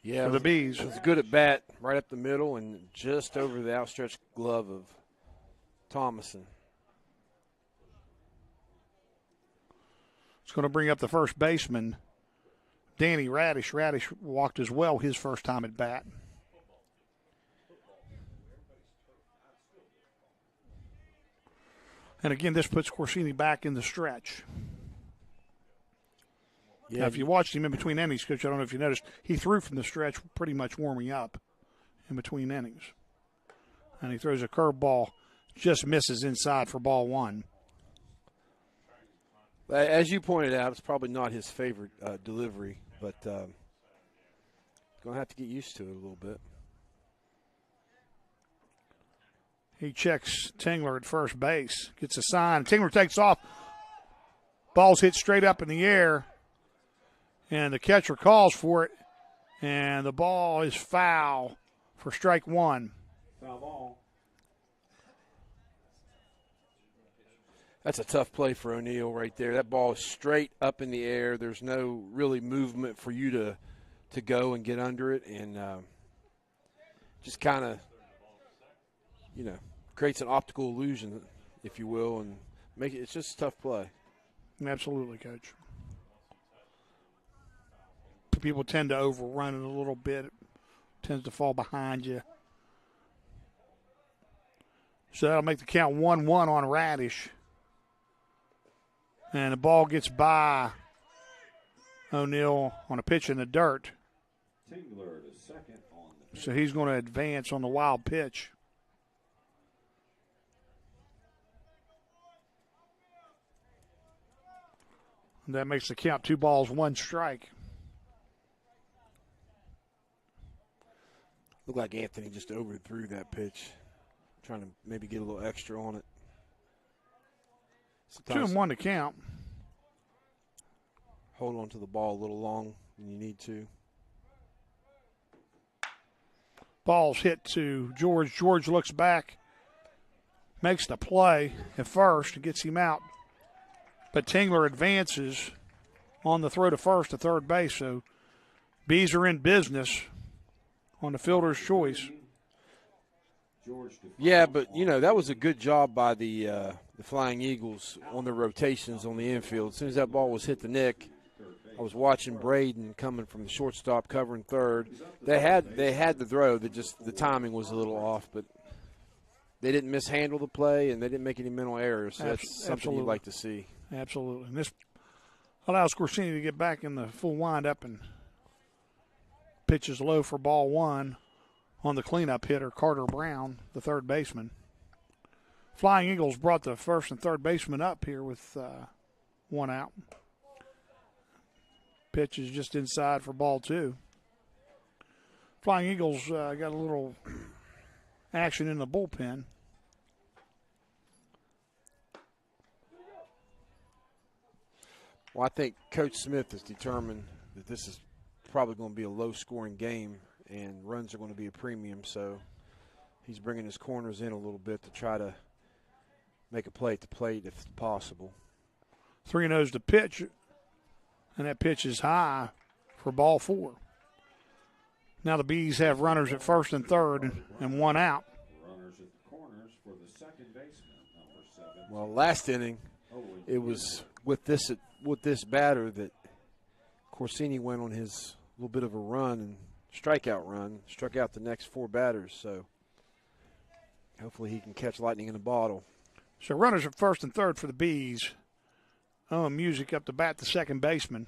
for the Bees. It was good at bat, right up the middle and just over the outstretched glove of Thomason. It's going to bring up the first baseman, Danny Radish. Radish walked as well his first time at bat. And again, this puts Corsini back in the stretch. Yeah. Now, if you watched him in between innings, Coach, I don't know if you noticed, he threw from the stretch pretty much warming up in between innings. And he throws a curveball, just misses inside for ball one. As you pointed out, it's probably not his favorite delivery, but going to have to get used to it a little bit. He checks Tingler at first base, gets a sign. Tingler takes off. Ball's hit straight up in the air, and the catcher calls for it, and the ball is foul for strike one. Foul ball. That's a tough play for O'Neill right there. That ball is straight up in the air. There's no really movement for you to go and get under it, and just kind of, creates an optical illusion, if you will, and it's just a tough play. Absolutely, Coach. People tend to overrun it a little bit. It tends to fall behind you. So that'll make the count 1-1 on Radish. And the ball gets by O'Neill on a pitch in the dirt. Tingler to second on the So he's going to advance on the wild pitch. And that makes the count 2 balls, 1 strike. Looked like Anthony just overthrew that pitch, trying to maybe get a little extra on it. Sometimes 2-1 to count. Hold on to the ball a little long when you need to. Ball's hit to George. George looks back, makes the play at first and gets him out. But Tingler advances on the throw to first to third base. So Bees are in business on the fielder's choice. Yeah, but, that was a good job by the Flying Eagles on the rotations on the infield. As soon as that ball was hit the nick, I was watching Braden coming from the shortstop covering third. They had the throw, the timing was a little off, but they didn't mishandle the play and they didn't make any mental errors. So that's something you'd like to see. Absolutely. And this allows Corsini to get back in the full windup and pitches low for ball one on the cleanup hitter, Carter Brown, the third baseman. Flying Eagles brought the first and third baseman up here with one out. Pitch is just inside for ball two. Flying Eagles got a little action in the bullpen. Well, I think Coach Smith is determined that this is probably going to be a low-scoring game and runs are going to be a premium, so he's bringing his corners in a little bit to try to make a play at the plate if possible. 3-0's the pitch, and that pitch is high for ball four. Now the Bees have runners at first and third and one out. Runners at the corners for the second baseman, number 7. Well, last inning, it was with this batter that Corsini went on his little bit of a run and strikeout run, struck out the next four batters, so hopefully he can catch lightning in a bottle. So runners at first and third for the Bees. Oh, Music up to bat, the second baseman.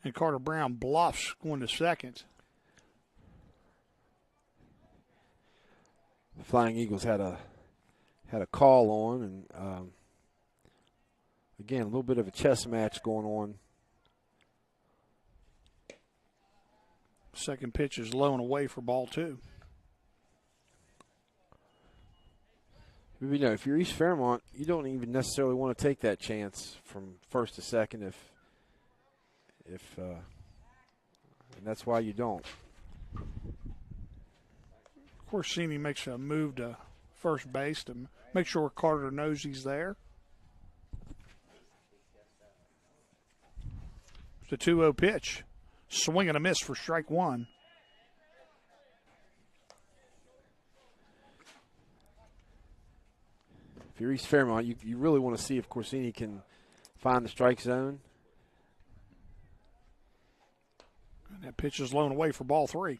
And Carter Brown bluffs going to second. The Flying Eagles had a call on, and again, a little bit of a chess match going on. Second pitch is low and away for ball two. If you're East Fairmont, you don't even necessarily want to take that chance from first to second if and that's why you don't. Corsini makes a move to first base to make sure Carter knows he's there. It's a 2-0 pitch. Swing and a miss for strike one. If you're East Fairmont, you really want to see if Corsini can find the strike zone. And that pitch is low and away for ball three.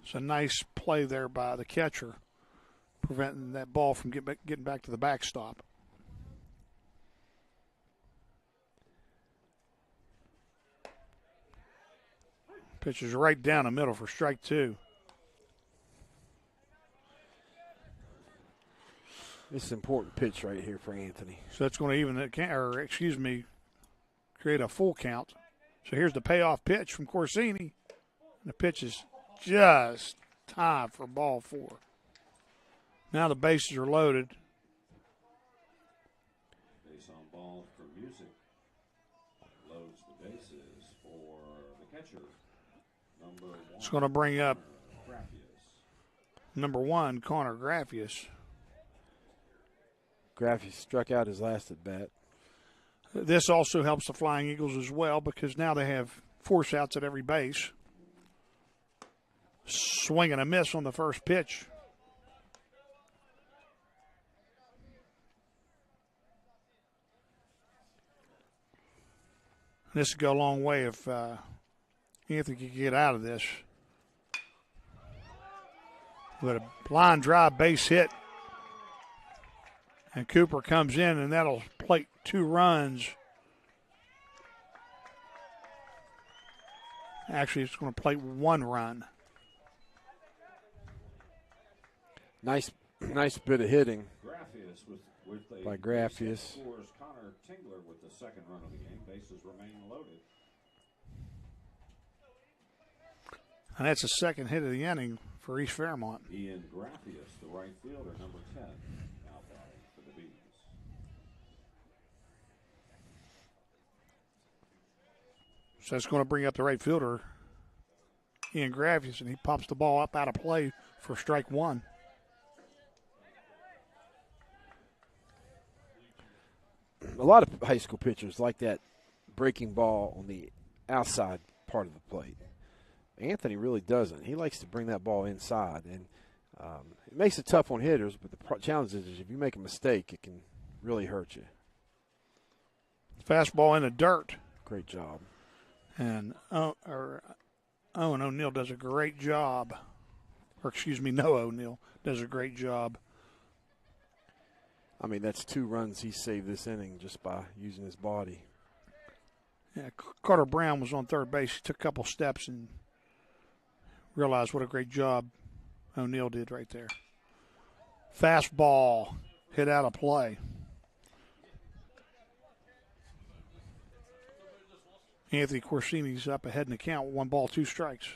It's a nice play there by the catcher, preventing that ball from getting back to the backstop. Pitch is right down the middle for strike two. This is an important pitch right here for Anthony. So that's going to create a full count. So here's the payoff pitch from Corsini. And the pitch is just tied for ball four. Now the bases are loaded. Base on ball for Music. Loads the bases for the catcher. Number 1. It's going to bring up Graffius. number 1, Connor Graffius. Graffius struck out his last at bat. This also helps the Flying Eagles as well because now they have force outs at every base. Swing and a miss on the first pitch. This would go a long way if Anthony could get out of this. With a line drive base hit. And Cooper comes in, and that'll plate 2 runs. Actually, it's going to plate 1 run. Nice bit of hitting Graffius by Graffius. Scores Connor Tingler with the second run of the game. Bases remain loaded. And that's the second hit of the inning for East Fairmont. Ian Graffius, the right fielder, number 10, now batting for the Bees. So that's going to bring up the right fielder, Ian Graffius, and he pops the ball up out of play for strike 1. a lot of high school pitchers like that breaking ball on the outside part of the plate. Anthony really doesn't. He likes to bring that ball inside, and it makes it tough on hitters, but the challenge is if you make a mistake, it can really hurt you. Fastball in the dirt. Great job. And Owen O'Neill does a great job. Or excuse me, Noah O'Neill does a great job. I mean, that's 2 runs he saved this inning just by using his body. Yeah, Carter Brown was on third base. He took a couple steps and realized what a great job O'Neill did right there. Fastball hit out of play. Anthony Corsini's up ahead in the count. 1 ball, 2 strikes.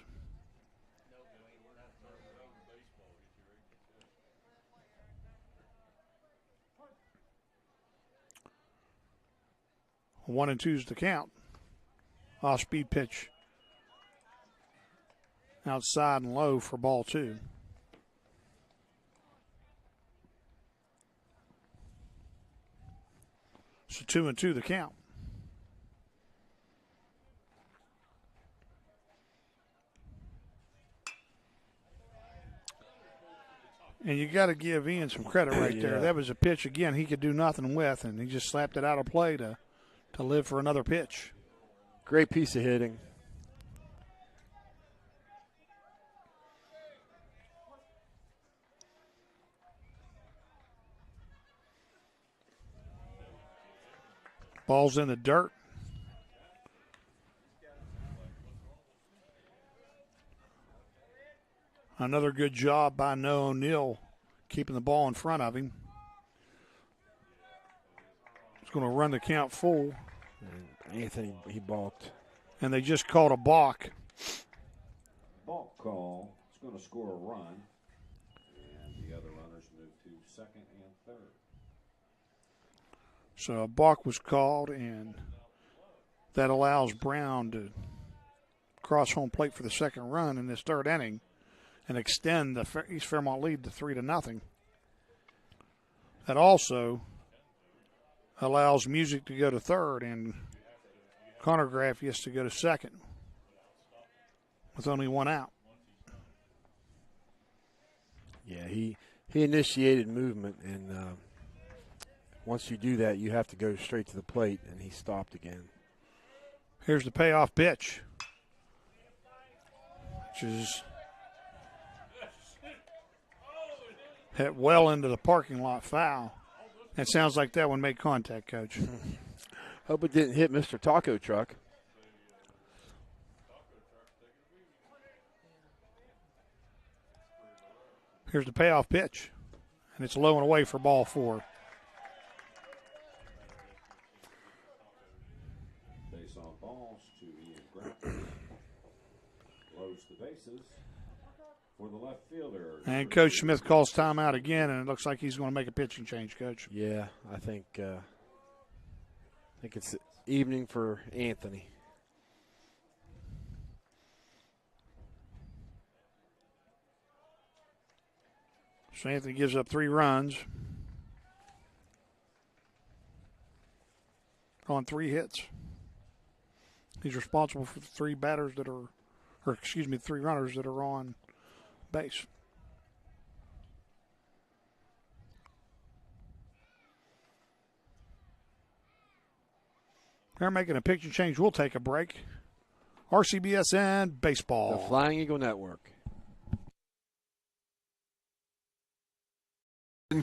One and two's the count. Off-speed pitch. Outside and low for ball 2. So 2 and 2 the count. And you got to give Ian some credit right there. That was a pitch, again, he could do nothing with, and he just slapped it out of play to live for another pitch. Great piece of hitting. Ball's in the dirt. Another good job by Noah O'Neill keeping the ball in front of him. He's going to run the count full. And Anthony, he balked. And they just called a balk. Balk call. It's going to score a run. And the other runners move to second and third. So a balk was called, and that allows Brown to cross home plate for the second run in this third inning and extend the East Fairmont lead to 3-0. That also allows Music to go to third and Connor Graffius to go to second with only 1 out. Yeah, he initiated movement, and once you do that, you have to go straight to the plate, and he stopped again. Here's the payoff pitch, which is hit well into the parking lot, foul. It sounds like that one made contact, Coach. Hope it didn't hit Mr. Taco Truck. Here's the payoff pitch, and it's low and away for ball 4. Base on balls to Ian Grant. Loads the bases for the left fielder. And Coach Smith calls timeout again, and it looks like he's going to make a pitching change, Coach. Yeah, I think it's evening for Anthony. So Anthony gives up 3 runs on 3 hits. He's responsible for the 3 batters that are, 3 runners that are on base. They're making a pitching change. We'll take a break. RCBSN Baseball. The Flying Eagle Network.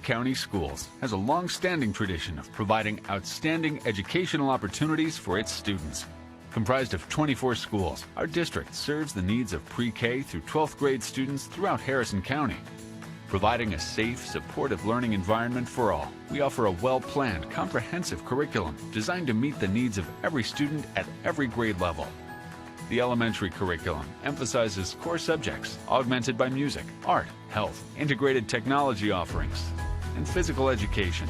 County Schools has a long-standing tradition of providing outstanding educational opportunities for its students. Comprised of 24 schools, our district serves the needs of pre-K through 12th grade students throughout Harrison County. Providing a safe, supportive learning environment for all, we offer a well-planned, comprehensive curriculum designed to meet the needs of every student at every grade level. The elementary curriculum emphasizes core subjects augmented by music, art, health, integrated technology offerings, and physical education.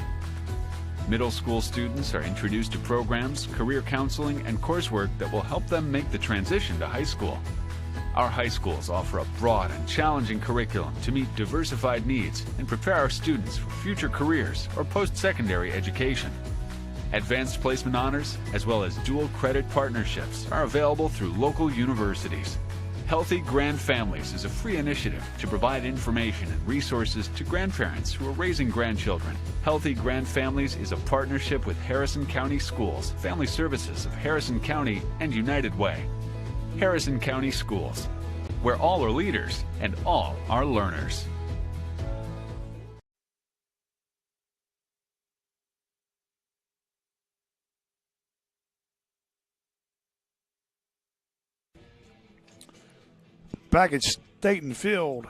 Middle school students are introduced to programs, career counseling, and coursework that will help them make the transition to high school. Our high schools offer a broad and challenging curriculum to meet diversified needs and prepare our students for future careers or post-secondary education. Advanced placement honors, as well as dual credit partnerships, are available through local universities. Healthy Grand Families is a free initiative to provide information and resources to grandparents who are raising grandchildren. Healthy Grand Families is a partnership with Harrison County Schools, Family Services of Harrison County, and United Way. Harrison County Schools, where all are leaders and all are learners. Back at Staten Field,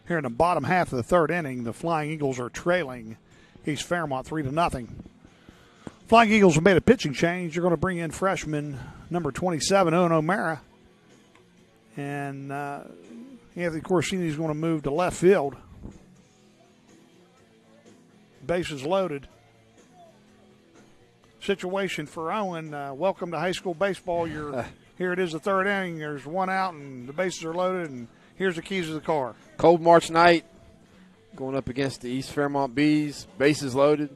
here in the bottom half of the third inning, the Flying Eagles are trailing East Fairmont 3-0. Flying Eagles have made a pitching change. They're going to bring in freshman number 27, Owen O'Mara. And Anthony Corsini is going to move to left field. Bases loaded. Situation for Owen. Welcome to high school baseball. Here it is, the third inning. There's one out, and the bases are loaded, and here's the keys to the car. Cold March night, going up against the East Fairmont Bees. Bases loaded.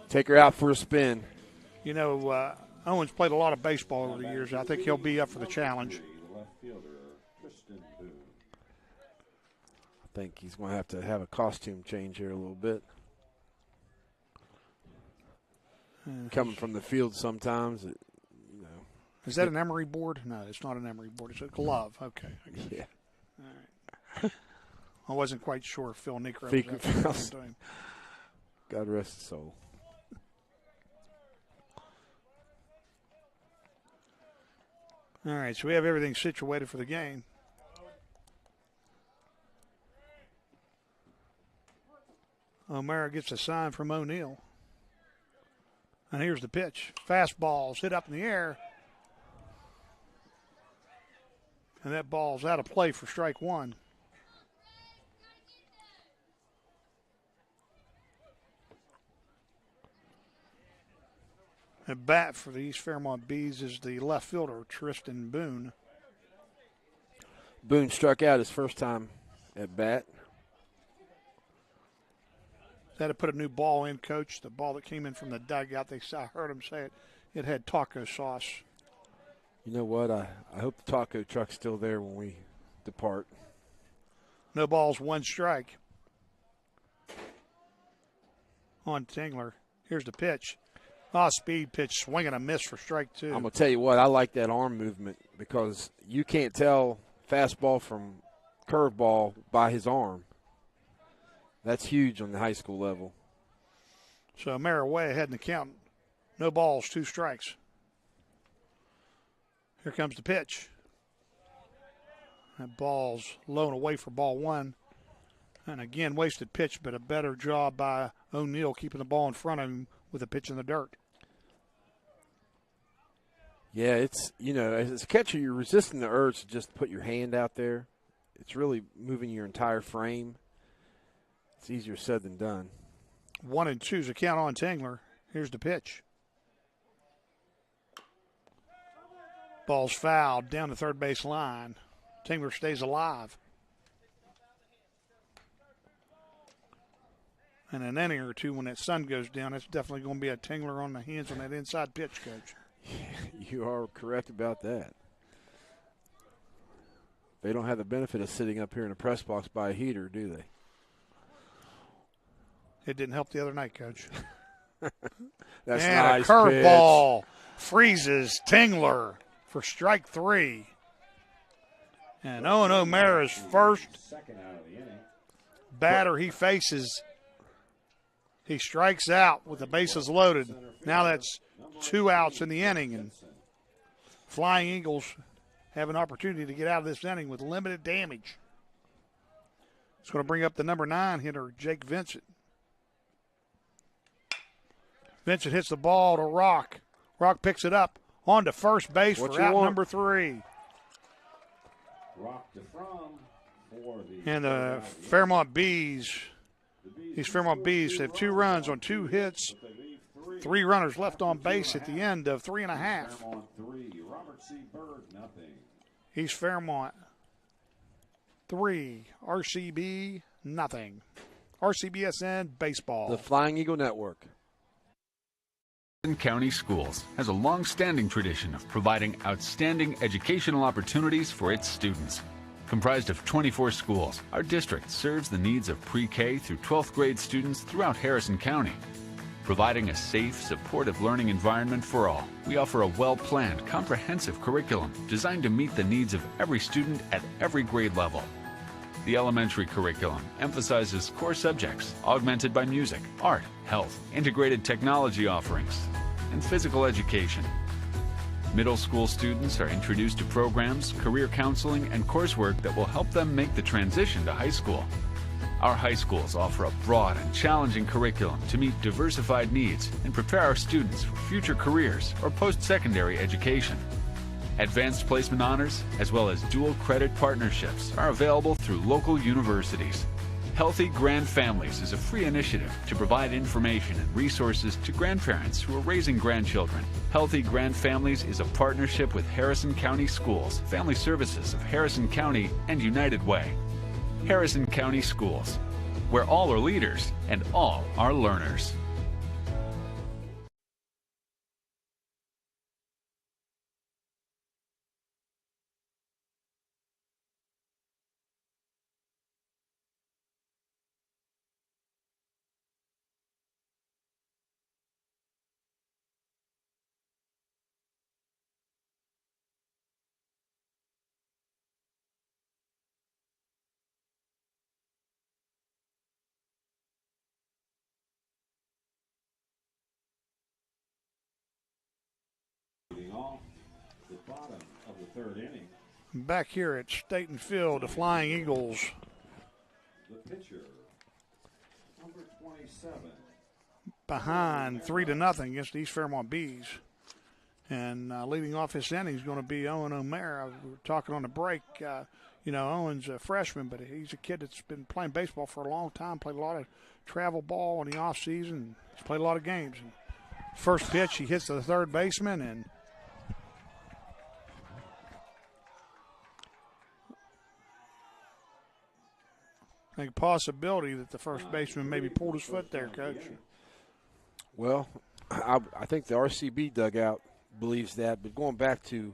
Take her out for a spin. You know, Owen's played a lot of baseball over the years. I think he'll be up for the challenge. I think he's going to have a costume change here a little bit. Coming from the field sometimes, Is that an emery board? No, it's not an emery board. It's a glove. Okay. Yeah. All right. I wasn't quite sure if Phil Negro was doing. God rest his soul. All right, so we have everything situated for the game. O'Mara gets a sign from O'Neill. And here's the pitch. Fastball's hit up in the air. And that ball's out of play for strike one. At bat for the East Fairmont Bees is the left fielder, Tristan Boone. Boone struck out his first time at bat. They had to put a new ball in, Coach. The ball that came in from the dugout, I heard him say it had taco sauce. You know what? I hope the taco truck's still there when we depart. No balls, one strike. On Tingler. Here's the pitch. Speed pitch, swing and a miss for strike two. I'm going to tell you what, I like that arm movement because you can't tell fastball from curveball by his arm. That's huge on the high school level. So O'Mara way ahead in the count. No balls, two strikes. Here comes the pitch. That ball's low and away for ball one. And again, wasted pitch, but a better job by O'Neill keeping the ball in front of him with a pitch in the dirt. Yeah, it's, as a catcher, you're resisting the urge to just put your hand out there. It's really moving your entire frame. It's easier said than done. 1-2 is a count on Tingler. Here's the pitch. Ball's fouled down the third base line. Tingler stays alive. And an inning or two when that sun goes down, it's definitely going to be a Tingler on the hands on that inside pitch, Coach. You are correct about that. They don't have the benefit of sitting up here in a press box by a heater, do they? It didn't help the other night, Coach. That's and nice a curveball freezes Tingler for strike three. And Owen O'Mara's first batter he faces. He strikes out with the bases loaded. Now that's 2 outs in the inning, and Flying Eagles have an opportunity to get out of this inning with limited damage. It's going to bring up the number 9 hitter, Jake Vincent. Vincent hits the ball to Rock. Rock picks it up on to first base for out number 3. Rock to from for the and the Fairmont Bees. These Fairmont Bees have 2 runs on 2 hits. 3 runners left on base at the end of 3 1/2. Fairmont 3, Robert C. Bird, nothing. East Fairmont 3, RCB nothing. RCBSN baseball. The Flying Eagle Network. Harrison County Schools has a long-standing tradition of providing outstanding educational opportunities for its students. Comprised of 24 schools, our district serves the needs of pre-K through 12th grade students throughout Harrison County. Providing a safe, supportive learning environment for all, we offer a well-planned, comprehensive curriculum designed to meet the needs of every student at every grade level. The elementary curriculum emphasizes core subjects augmented by music, art, health, integrated technology offerings, and physical education. Middle school students are introduced to programs, career counseling, and coursework that will help them make the transition to high school. Our high schools offer a broad and challenging curriculum to meet diversified needs and prepare our students for future careers or post-secondary education. Advanced placement honors, as well as dual credit partnerships, are available through local universities. Healthy Grand Families is a free initiative to provide information and resources to grandparents who are raising grandchildren. Healthy Grand Families is a partnership with Harrison County Schools, Family Services of Harrison County, and United Way. Harrison County Schools, where all are leaders and all are learners. Leading off the bottom of the third inning, Back here at Staten Field, the Flying Eagles. the pitcher, number 27. Behind 3-0 against the East Fairmont Bees. And leading off this inning is going to be Owen O'Mara. We were talking on the break. Owen's a freshman, but he's a kid that's been playing baseball for a long time, played a lot of travel ball in the offseason. He's played a lot of games. And first pitch, he hits the third baseman, and I think a possibility that the first baseman maybe pulled his foot there, Coach. Well, I think the RCB dugout believes that, but going back to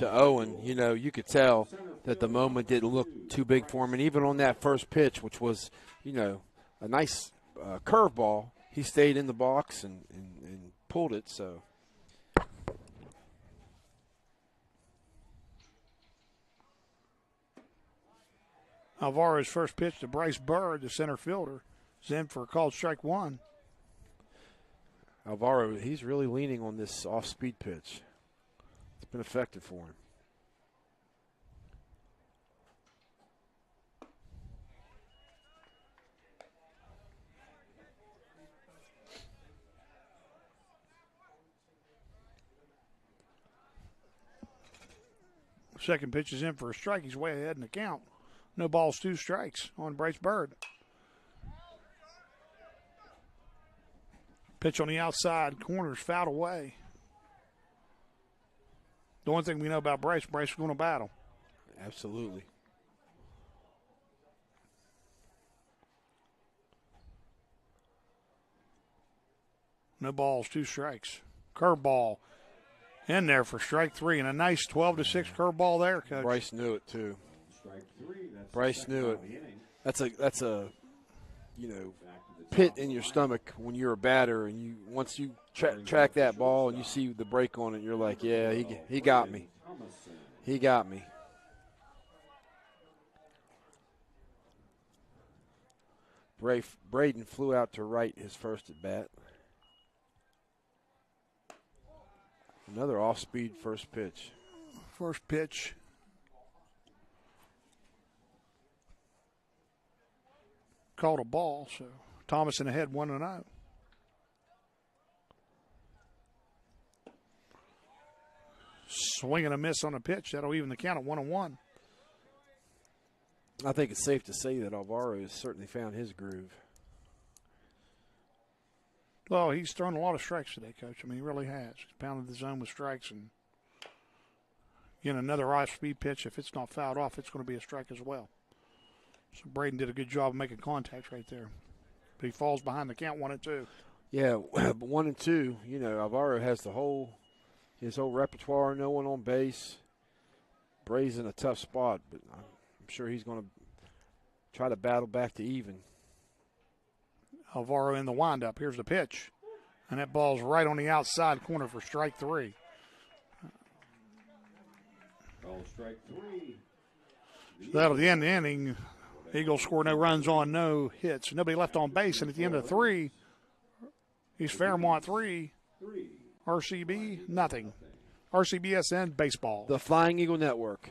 Owen, you could tell that the moment didn't look too big for him, and even on that first pitch, which was, a nice curveball, he stayed in the box and pulled it. So Alvaro's first pitch to Bryce Bird, the center fielder, is in for a called strike one. Alvaro, he's really leaning on this off-speed pitch. It's been effective for him. Second pitch is in for a strike. He's way ahead in the count. No balls, 2 strikes on Bryce Bird. Pitch on the outside corner is fouled away. The one thing we know about Bryce is going to battle. Absolutely. No balls, 2 strikes. Curveball in there for strike 3, and a nice 12-6 curveball there, Coach. Bryce knew it too. Strike 3. That's Bryce the knew second it. of the inning. That's a Back to the pit top in your line. stomach when you're a batter, and once you track that ball and you see the break on it, you're like, yeah, he got me. Thomason. He got me. Braden flew out to right his first at bat. Another off-speed first pitch. First pitch. Called a ball, so Thomason ahead 1-0. Swing and a miss on a pitch. That'll even the count at 1-1. I think it's safe to say that Alvaro has certainly found his groove. Well, he's thrown a lot of strikes today, Coach. I mean, he really has. He's pounded the zone with strikes. And, again, another off-speed pitch. If it's not fouled off, it's going to be a strike as well. So Braden did a good job of making contact right there. But he falls behind the count 1-2. Yeah, but 1 and 2, you know, Alvaro has his whole repertoire, no one on base. Bray's in a tough spot, but I'm sure he's going to try to battle back to even. Alvaro in the windup. Here's the pitch. And that ball's right on the outside corner for strike 3. Call strike 3. So that'll end the inning. Eagles score no runs on, no hits. Nobody left on base. And at the end of 3, he's Fairmont 3, RCB nothing. RCBSN baseball. The Flying Eagle Network.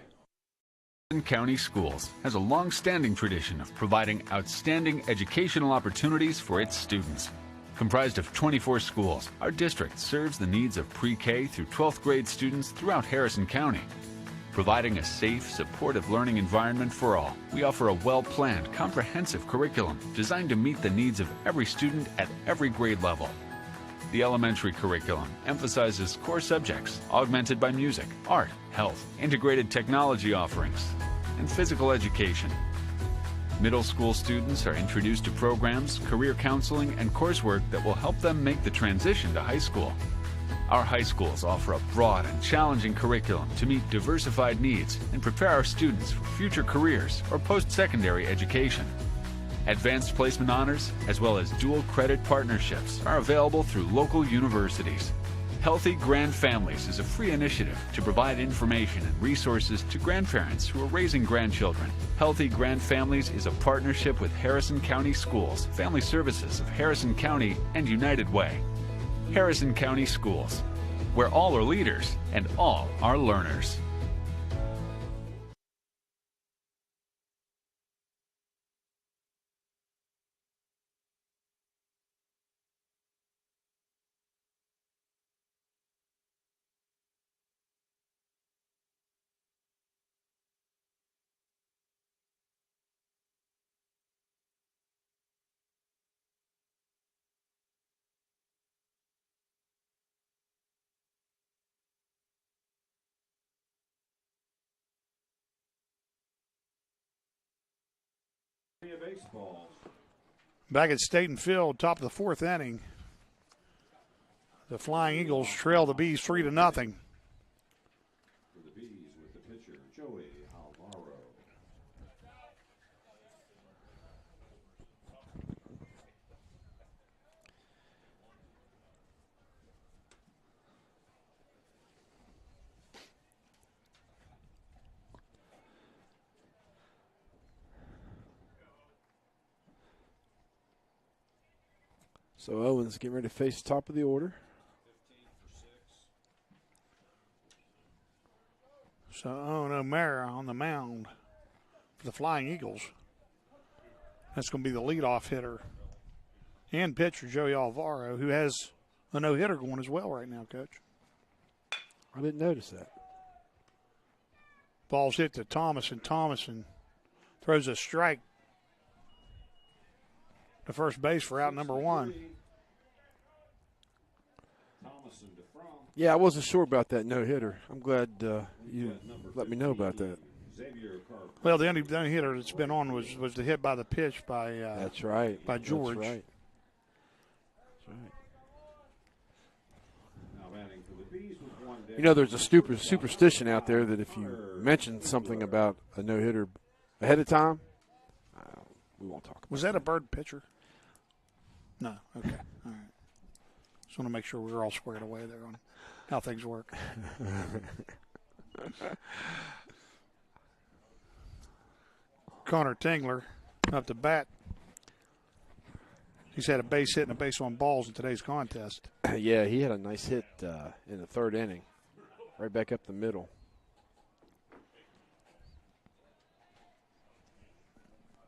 Harrison County Schools has a long-standing tradition of providing outstanding educational opportunities for its students. Comprised of 24 schools, our district serves the needs of pre-K through 12th grade students throughout Harrison County. Providing a safe, supportive learning environment for all, we offer a well-planned, comprehensive curriculum designed to meet the needs of every student at every grade level. The elementary curriculum emphasizes core subjects augmented by music, art, health, integrated technology offerings, and physical education. Middle school students are introduced to programs, career counseling, and coursework that will help them make the transition to high school. Our high schools offer a broad and challenging curriculum to meet diversified needs and prepare our students for future careers or post-secondary education. Advanced placement honors, as well as dual credit partnerships, are available through local universities. Healthy Grand Families is a free initiative to provide information and resources to grandparents who are raising grandchildren. Healthy Grand Families is a partnership with Harrison County Schools, Family Services of Harrison County, and United Way. Harrison County Schools, where all are leaders and all are learners. Baseball. Back at Staten Field, top of the 4th inning. The Flying Eagles trail the Bees 3-0. For the Bees with the pitcher, Joey Alvaro. So Owens getting ready to face the top of the order. So O'Mara on the mound for the Flying Eagles. That's going to be the leadoff hitter and pitcher, Joey Alvaro, who has a no-hitter going as well right now, Coach. I didn't notice that. Ball's hit to Thomason. Thomason throws a strike to first base for out number 1. Yeah, I wasn't sure about that no-hitter. I'm glad you let me know about that. Well, the only hitter that's been on was the hit by the pitch by That's right. by George. That's right. That's right. You know, there's a stupid superstition out there that if you mention something about a no-hitter ahead of time, we won't talk about it. Was that a Bird pitcher? No. Okay. All right. Just want to make sure we're all squared away there on how things work. Connor Tingler up to bat. He's had a base hit and a base on balls in today's contest. Yeah, he had a nice hit in the 3rd inning, right back up the middle.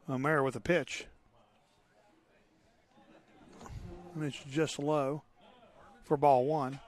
O'Mara with a pitch. And it's just low for ball 1.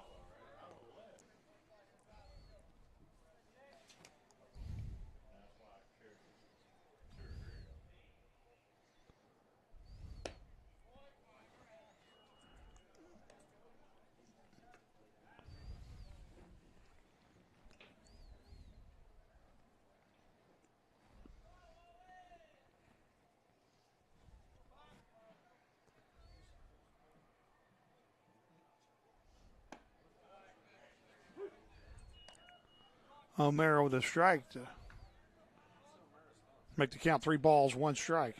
O'Mara with a strike to make the count 3 balls, 1 strike.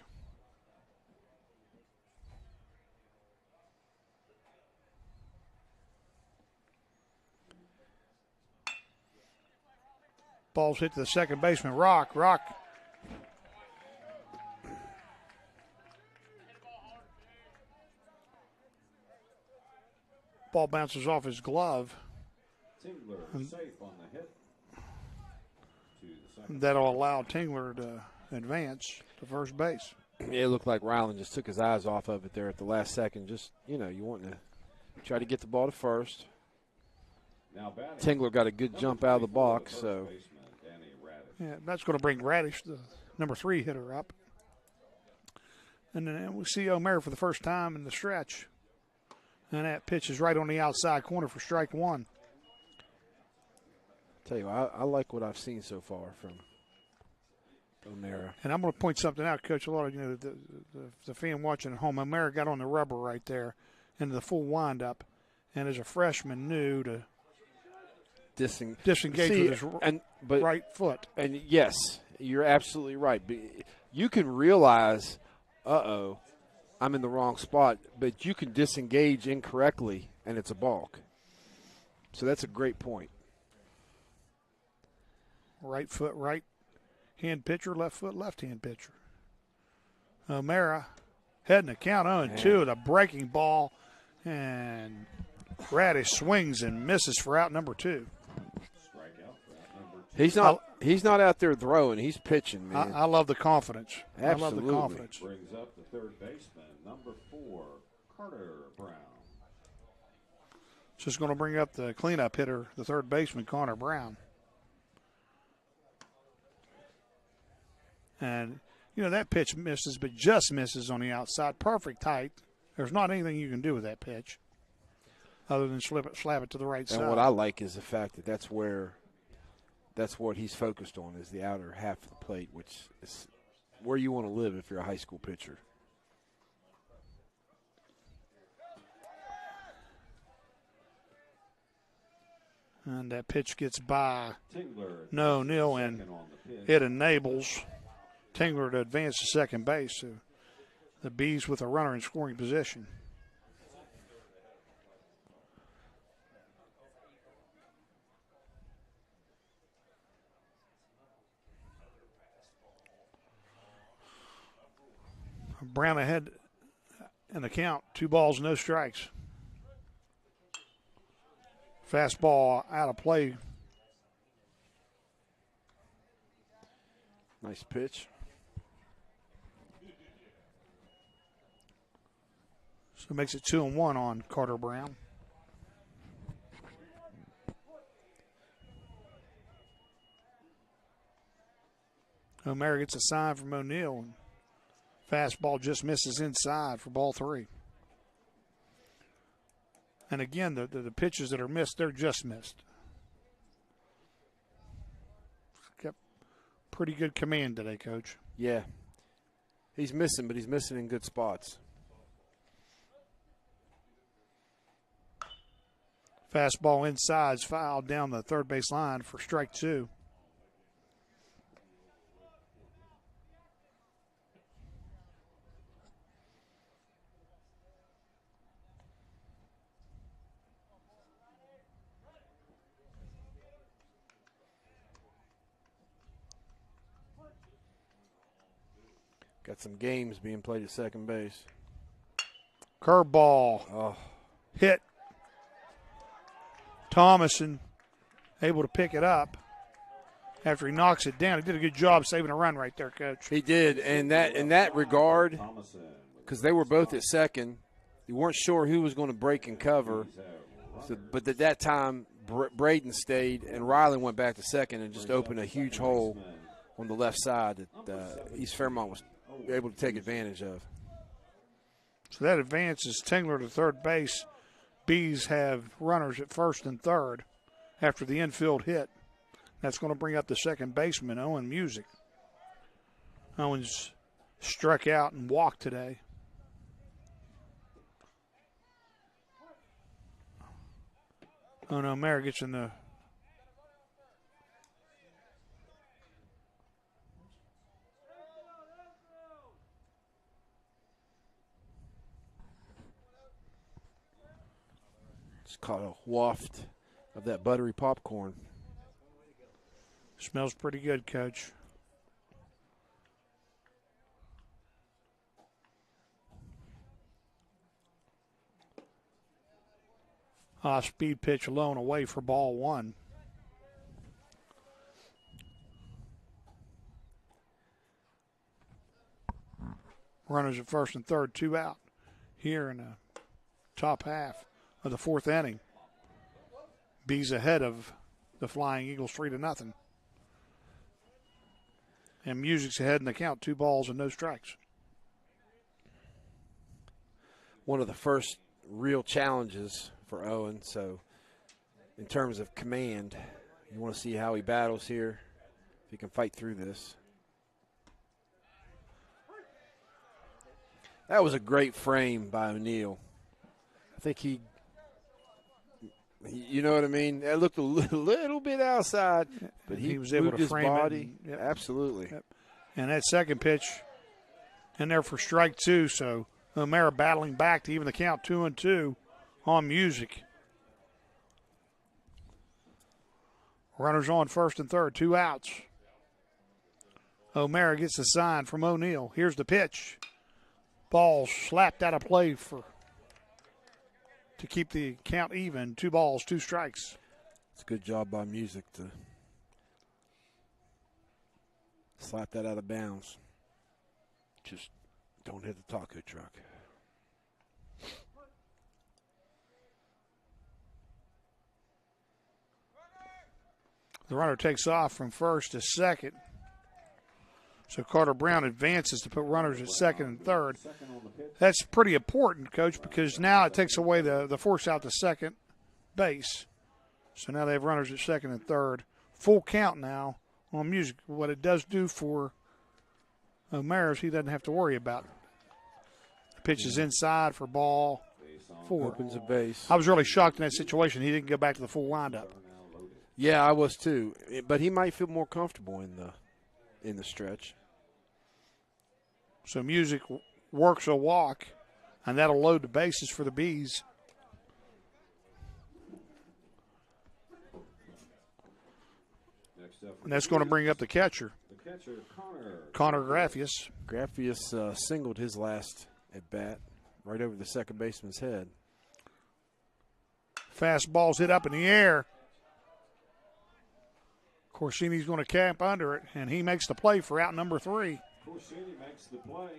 Ball's hit to the second baseman, Rock. Ball bounces off his glove. Tingler safe on the hit. To the second. That'll allow Tingler to advance to first base. Yeah, it looked like Ryland just took his eyes off of it there at the last second. Just, you want to try to get the ball to first. Now batting. Tingler got a good jump out of the box, so. Yeah, that's going to bring Radish, the number 3 hitter, up. And then we see O'Mara for the first time in the stretch. And that pitch is right on the outside corner for strike 1. Tell you, I like what I've seen so far from O'Mara. And I'm going to point something out, Coach. A lot of the fan watching at home, O'Mara got on the rubber right there into the full windup, and as a freshman knew to disengage with his right foot. And yes, you're absolutely right. You can realize, I'm in the wrong spot, but you can disengage incorrectly, and it's a balk. So that's a great point. Right foot, right hand pitcher, left foot, left hand pitcher. O'Mara heading the count 0-2 with a breaking ball, and Radish swings and misses for out number 2. He's not out there throwing. He's pitching, man. I love the confidence. Absolutely. I love the confidence. Brings up the third baseman, number 4, Carter Brown. Just going to bring up the cleanup hitter, the third baseman, Connor Brown. And, that pitch misses, but just misses on the outside. Perfect height. There's not anything you can do with that pitch other than slap it to the right side. And what I like is the fact that that's what he's focused on, is the outer half of the plate, which is where you want to live if you're a high school pitcher. And that pitch gets by Tingler, O'Neill, and it enables Tingler to advance to second base. So the Bees with a runner in scoring position. Brown ahead in the count. 2 balls, no strikes. Fastball out of play. Nice pitch. So it makes it 2-1 on Carter Brown. O'Mara gets a sign from O'Neill. Fastball just misses inside for ball 3. And again, the pitches that are missed, they're just missed. Got pretty good command today, Coach. Yeah. He's missing, but he's missing in good spots. Fastball inside is fouled down the third base line for strike 2. Got some games being played at second base. Curveball. Hit. Thomason able to pick it up after he knocks it down. He did a good job saving a run right there, Coach. He did, and that in that regard, because they were both at second, you weren't sure who was going to break and cover. So, but at that time, Braden stayed, and Riley went back to second and just opened a huge hole on the left side that East Fairmont was able to take advantage of. So that advances Tingler to third base. Bees have runners at first and third after the infield hit. That's going to bring up the second baseman, Owen Music. Owens struck out and walked today. Oh no, O'Mara gets in the Just caught a waft of that buttery popcorn. Smells pretty good, Coach. Off-speed pitch alone away for ball one. Runners at first and third, 2 out here in the top half of the fourth inning. Bees ahead of the Flying Eagles 3-0. And Music's ahead in the count, 2 balls and no strikes. One of the first real challenges for Owen, so in terms of command, you want to see how he battles here, if he can fight through this. That was a great frame by O'Neal. I think he, you know what I mean? That looked a little bit outside, but he was able moved to his frame body. it. Yep. Absolutely. Yep. And that second pitch in there for strike 2, so O'Mara battling back to even the count, 2-2 on Music. Runners on first and third, 2 outs. O'Mara gets the sign from O'Neal. Here's the pitch. Ball slapped out of play to keep the count even. 2 balls, 2 strikes. It's a good job by Music to slap that out of bounds. Just don't hit the taco truck. The runner takes off from first to second. So Carter Brown advances to put runners at second and third. That's pretty important, Coach, because now it takes away the force out to second base. So now they have runners at second and third. Full count now on Music. What it does do for O'Mara is he doesn't have to worry about it. The pitch is inside for ball 4. Opens a base. I was really shocked in that situation. He didn't go back to the full windup. Yeah, I was too. But he might feel more comfortable in the stretch. So Music works a walk, and that'll load the bases for the Bees. And that's going to bring up the catcher. The catcher, Connor Graffius. Graffius singled his last at bat right over the second baseman's head. Fastball's hit up in the air. Corsini's going to camp under it, and he makes the play for out number 3. Corsini makes the play.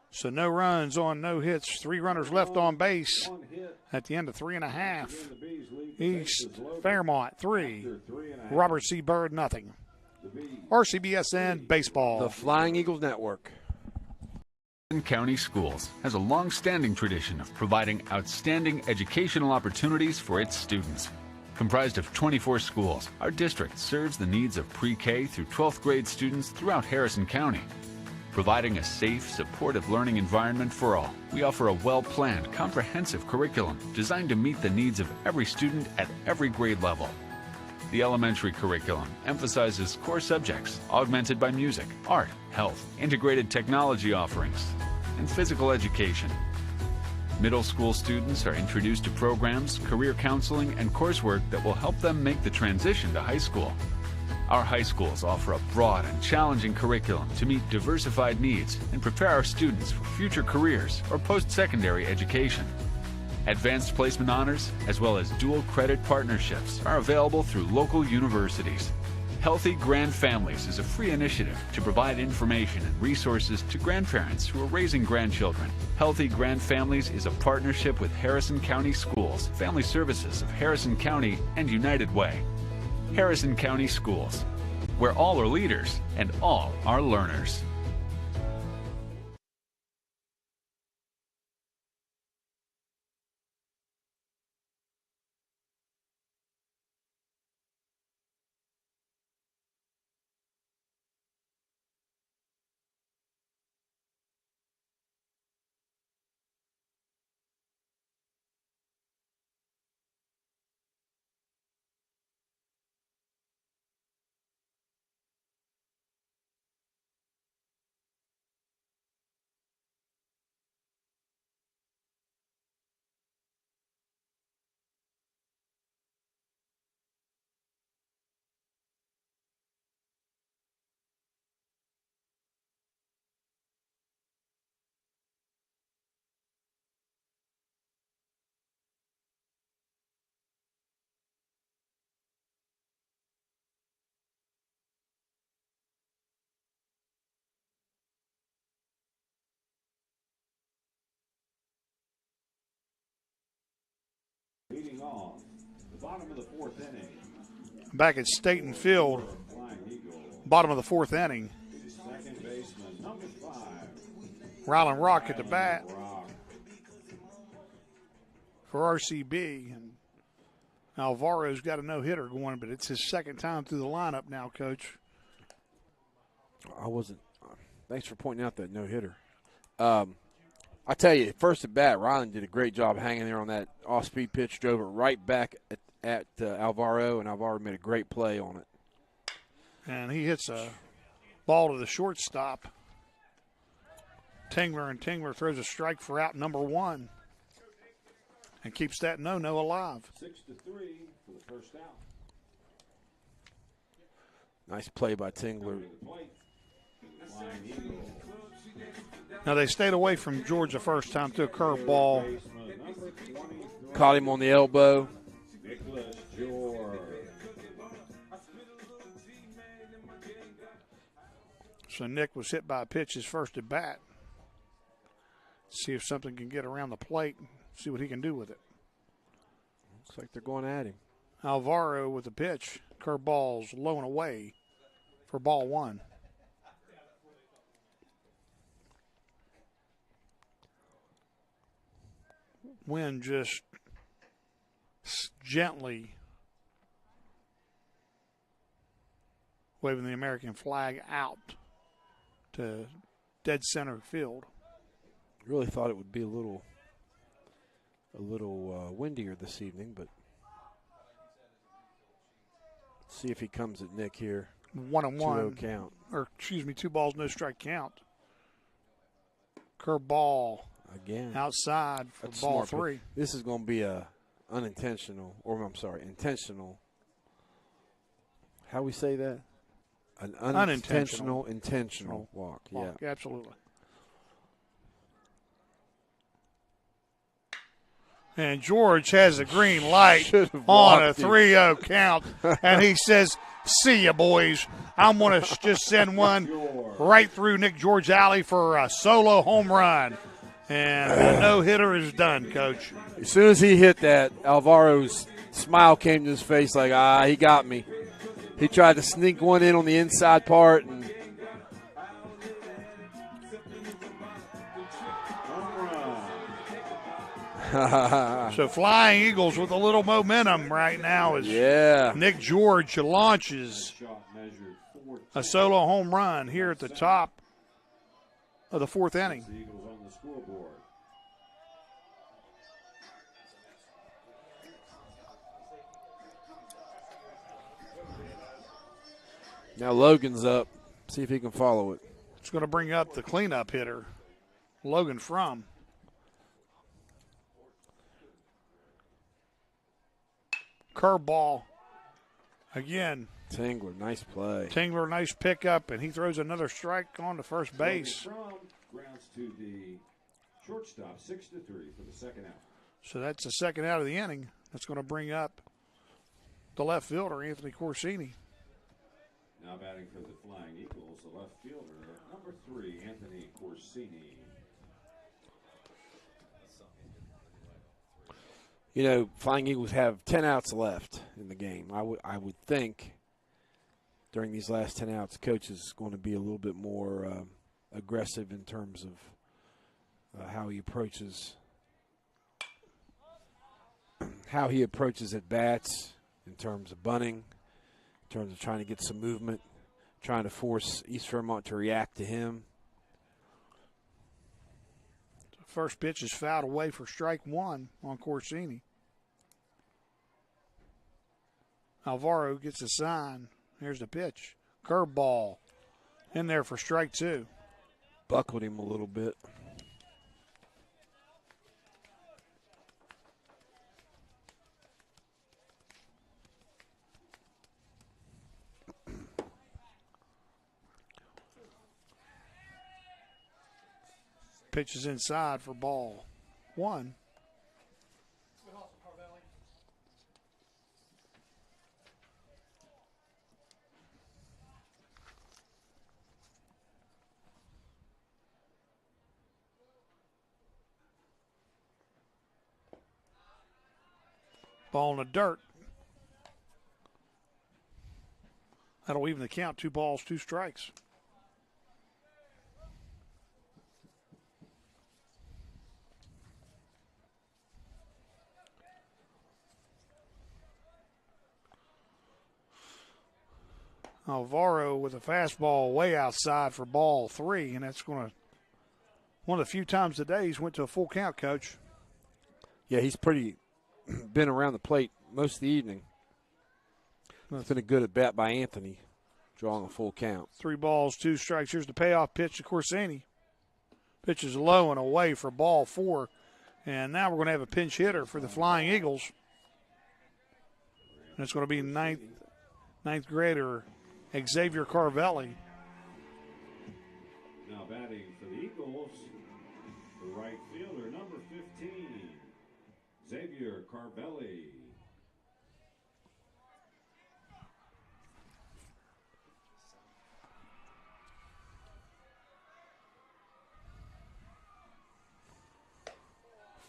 So no runs on no hits. 3 runners left on base One hit. at the end of 3.5. The Bees lead the East bases loaded. Fairmont 3. After 3.5. Robert C. Byrd nothing. The Bees. RCBSN Baseball. The Flying Eagles Network. Harrison County Schools has a long-standing tradition of providing outstanding educational opportunities for its students. Comprised of 24 schools, our district serves the needs of pre-K through 12th grade students throughout Harrison County. Providing a safe, supportive learning environment for all, we offer a well-planned, comprehensive curriculum designed to meet the needs of every student at every grade level. The elementary curriculum emphasizes core subjects augmented by music, art, health, integrated technology offerings, and physical education. Middle school students are introduced to programs, career counseling, and coursework that will help them make the transition to high school. Our high schools offer a broad and challenging curriculum to meet diversified needs and prepare our students for future careers or post-secondary education. Advanced placement honors, as well as dual credit partnerships, are available through local universities. Healthy Grand Families is a free initiative to provide information and resources to grandparents who are raising grandchildren. Healthy Grand Families is a partnership with Harrison County Schools, Family Services of Harrison County, and United Way. Harrison County Schools, where all are leaders and all are learners. Leading off, the bottom of the fourth inning. Back at Staten Field, Flying Eagle. bottom of the fourth inning. Second baseman, number 5. Ryland Rock at the bat Rock. for RCB. And Alvaro's got a no-hitter going, but it's his second time through the lineup now, Coach. I wasn't. Thanks for pointing out that no-hitter. I tell you, first at bat, Ryland did a great job hanging there on that off-speed pitch, drove it right back at Alvaro, and Alvaro made a great play on it. And he hits a ball to the shortstop. Tingler throws a strike for out number 1 and keeps that no-no alive. 6-3 for the first out. Nice play by Tingler. Flying Eagle. Now, they stayed away from George the first time to a curveball. Baseman, number 23. Caught him on the elbow. Nicholas George. So Nick was hit by a pitch his first at bat. See if something can get around the plate, see what he can do with it. Looks like they're going at him. Alvaro with the pitch. Curveball's low and away for ball 1. Wind just gently waving the American flag out to dead center field. Really thought it would be a little windier this evening, but let's see if he comes at Nick here. 1-1. 2-0 count. Or, excuse me, 2 balls, no strike count. Curveball Again. outside for That's ball smart, but 3. This is going to be intentional. How we say that? An unintentional, intentional walk. Yeah. Absolutely. And George has a green light on a 3-0 count, and he says, "See ya, boys. I'm going to just send one right through Nick George Alley for a solo home run." And the no-hitter is done, Coach. As soon as he hit that, Alvaro's smile came to his face like, he got me. He tried to sneak one in on the inside part, and So Flying Eagles with a little momentum right now as Nick George launches a solo home run here at the top of the 4th inning. The Eagles on the scoreboard. now Logan's up. See if he can follow it. It's going to bring up the cleanup hitter, Logan Fromm. Curveball. Again, Tingler, nice play. Tingler, nice pickup, and he throws another strike on to first base. Grounds to the shortstop, 6-3 for the second out. So that's the second out of the inning. That's going to bring up the left fielder, Anthony Corsini. Now batting for the Flying Eagles, the left fielder, number 3, Anthony Corsini. You know, Flying Eagles have 10 outs left in the game. I would think during these last 10 outs, coach is going to be a little bit more aggressive in terms of how he approaches at bats, in terms of bunting, in terms of trying to get some movement, trying to force East Fairmont to react to him. First pitch is fouled away for strike 1 on Corsini. Alvaro gets a sign. Here's the pitch. Curveball in there for strike 2. Buckled him a little bit. Pitch is inside for ball 1. Ball in the dirt. That'll even the count. 2 balls, 2 strikes. Alvaro with a fastball way outside for ball 3, and that's going to one of the few times today he's went to a full count, Coach. Yeah, he's pretty been around the plate most of the evening. It's been a good at bat by Anthony, drawing a full count. 3 balls, 2 strikes. Here's the payoff pitch to Corsini. Pitch is low and away for ball 4, and now we're going to have a pinch hitter for the Flying Eagles. And it's going to be ninth grader Xavier Carvelli. Now batting for the Eagles, the right fielder, number 15, Xavier Carvelli.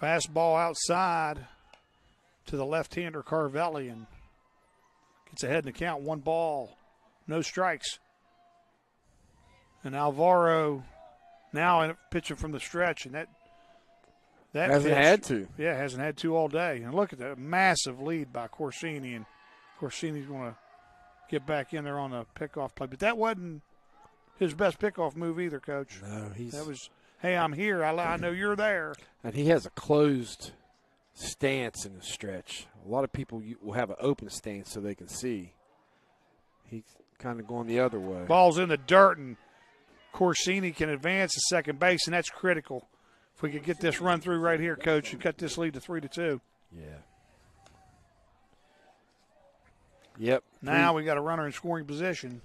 Fastball outside to the left-hander Carvelli, and gets ahead in the count. 1 ball, no strikes. And Alvaro now pitching from the stretch, and that hasn't pitch, had to. Yeah, hasn't had to all day. And look at that massive lead by Corsini, and Corsini's going to get back in there on the pickoff play. But that wasn't his best pickoff move either, Coach. No, that was, hey, I'm here. I know you're there. And he has a closed stance in the stretch. A lot of people will have an open stance so they can see. He's kind of going the other way. Ball's in the dirt, and Corsini can advance to second base, and that's critical. If we could get this run through right here, Coach, and cut this lead to 3-2. Yeah. Yep. Now we got a runner in scoring position.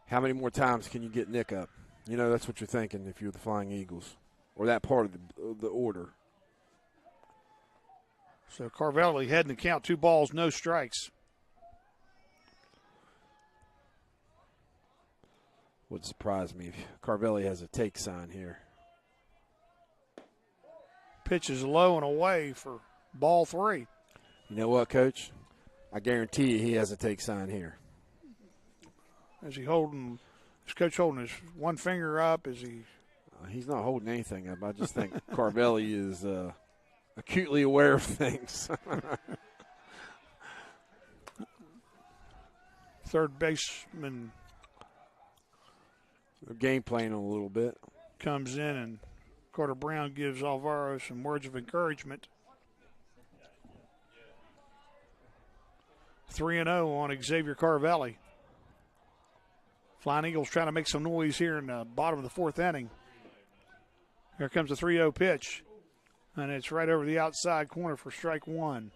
How many more times can you get Nick up? You know, that's what you're thinking if you're the Flying Eagles, or that part of the order. So Carvelli heading the count, 2 balls, no strikes. Would surprise me if Carvelli has a take sign here. Pitch is low and away for ball 3. You know what, Coach? I guarantee you he has a take sign here. Is Coach holding his one finger up? Is he? He's not holding anything up. I just think Carvelli is acutely aware of things. Third baseman game playing a little bit. Comes in, and Carter Brown gives Alvaro some words of encouragement. 3-0 on Xavier Carvelli. Flying Eagles trying to make some noise here in the bottom of the 4th inning. Here comes the 3-0 pitch, and it's right over the outside corner for strike 1.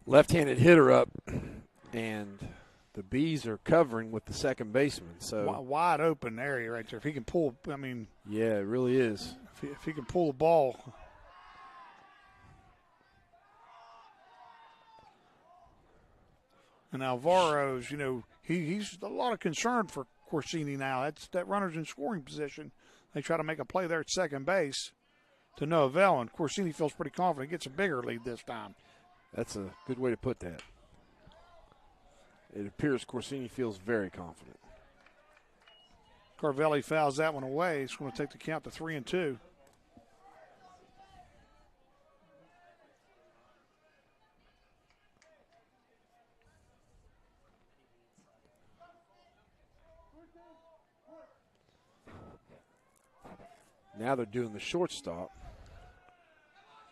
Left-handed hitter up, and the Bees are covering with the second baseman. So wide open area right there. If he can pull, yeah, it really is. If he can pull the ball. And Alvaro's, he's a lot of concern for Corsini now. That runner's in scoring position. They try to make a play there at second base to no avail, and Corsini feels pretty confident. Gets a bigger lead this time. That's a good way to put that. It appears Corsini feels very confident. Carvelli fouls that one away. He's going to take the count to 3-2. Now they're doing the shortstop.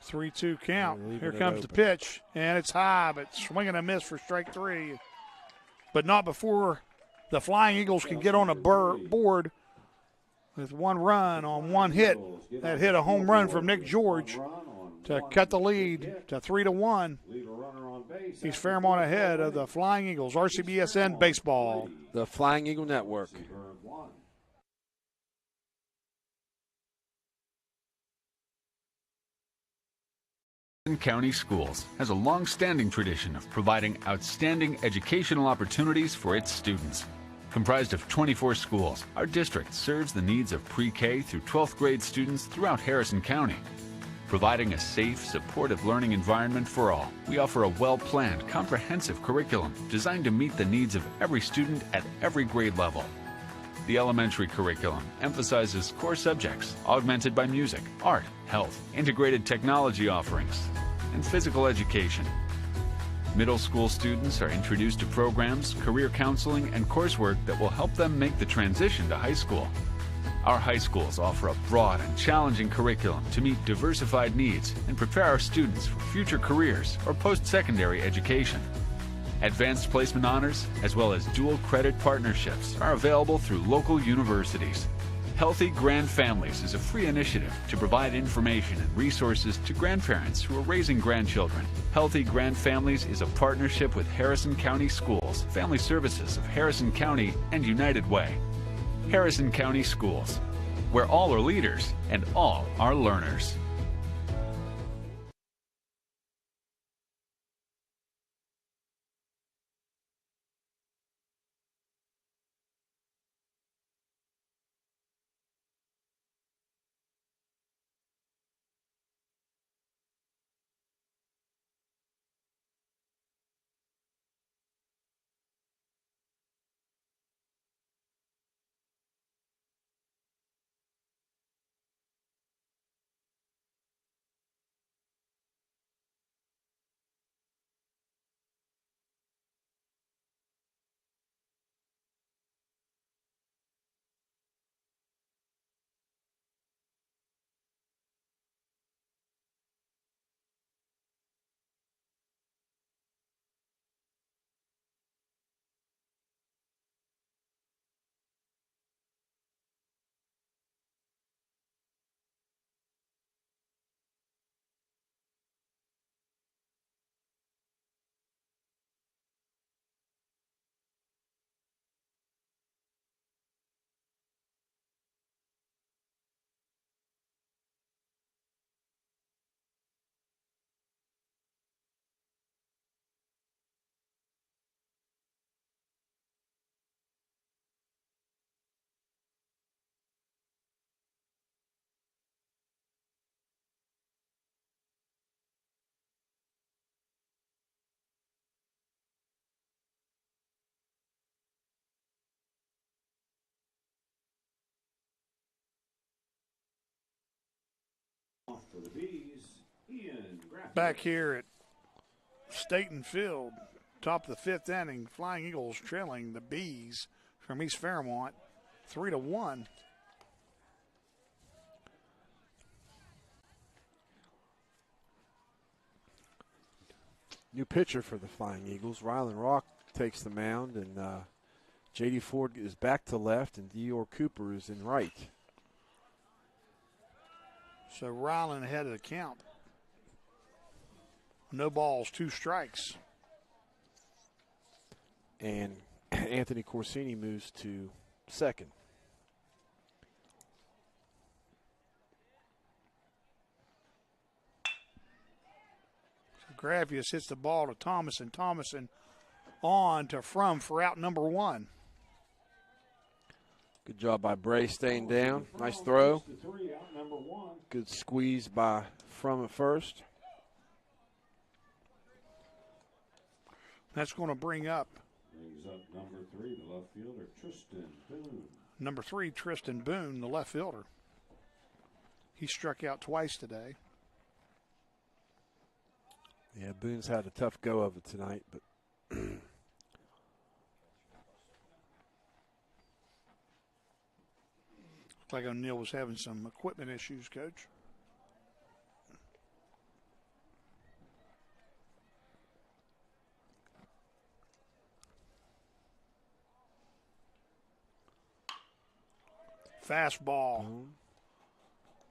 3-2 count. Here comes the pitch, and it's high, but swing and a miss for strike 3. But not before the Flying Eagles can get on a board with 1 run on 1 hit. That hit a home run from Nick George to cut the lead to 3-1. He's Fairmont ahead of the Flying Eagles. RCBSN Baseball. The Flying Eagle Network. County Schools has a long-standing tradition of providing outstanding educational opportunities for its students. Comprised of 24 schools, our district serves the needs of pre-K through 12th grade students throughout Harrison County. Providing a safe, supportive learning environment for all, we offer a well-planned, comprehensive curriculum designed to meet the needs of every student at every grade level. The elementary curriculum emphasizes core subjects augmented by music, art, health, integrated technology offerings, and physical education. Middle school students are introduced to programs, career counseling, and coursework that will help them make the transition to high school. Our high schools offer a broad and challenging curriculum to meet diversified needs and prepare our students for future careers or post-secondary education. Advanced placement honors, as well as dual credit partnerships, are available through local universities. Healthy Grand Families is a free initiative to provide information and resources to grandparents who are raising grandchildren. Healthy Grand Families is a partnership with Harrison County Schools, Family Services of Harrison County, and United Way. Harrison County Schools, where all are leaders and all are learners. For the Bees, Ian Graff. Back here at Staten Field, top of the fifth inning, Flying Eagles trailing the Bees from East Fairmont 3-1. New pitcher for the Flying Eagles. Rylan Rock takes the mound, and J.D. Ford is back to left, and Dior Cooper is in right. So Ryland ahead of the count. No balls, 2 strikes. And Anthony Corsini moves to second. So Gravius hits the ball to Thomason. Thomason on to Frum for out number 1. Good job by Bray staying down. Nice throw. Good squeeze by Frum at first. That's going to bring up Brings up number 3, the left fielder, Tristan Boone. number 3, Tristan Boone, the left fielder. He struck out twice today. Yeah, Boone's had a tough go of it tonight, but Looks like O'Neill was having some equipment issues, Coach. Fastball.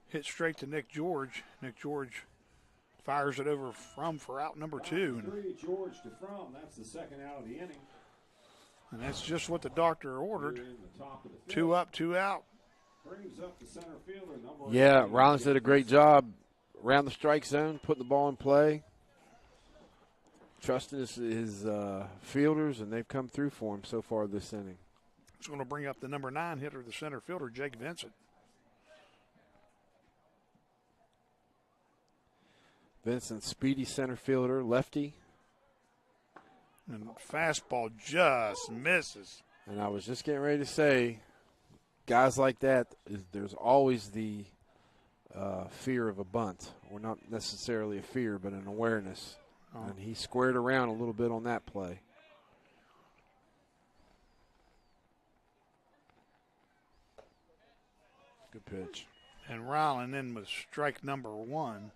Hit straight to Nick George. Nick George fires it over Frum for out number 2. 3, George to Frum. That's the second out of the inning. And that's just what the doctor ordered. Here in the top of the 2 fifth. up, 2 out. Brings up the center fielder, number yeah, 8. Rollins did a great job around the strike zone, putting the ball in play, trusting his fielders, and they've come through for him so far this inning. It's going to bring up the number 9 hitter, the center fielder, Jake Vincent. Vincent, speedy center fielder, lefty. And fastball just misses. And I was just getting ready to say, guys like that, there's always the fear of a bunt. Or not necessarily a fear, but an awareness. Oh. And he squared around a little bit on that play. Good pitch. And Ryland in with strike number 1.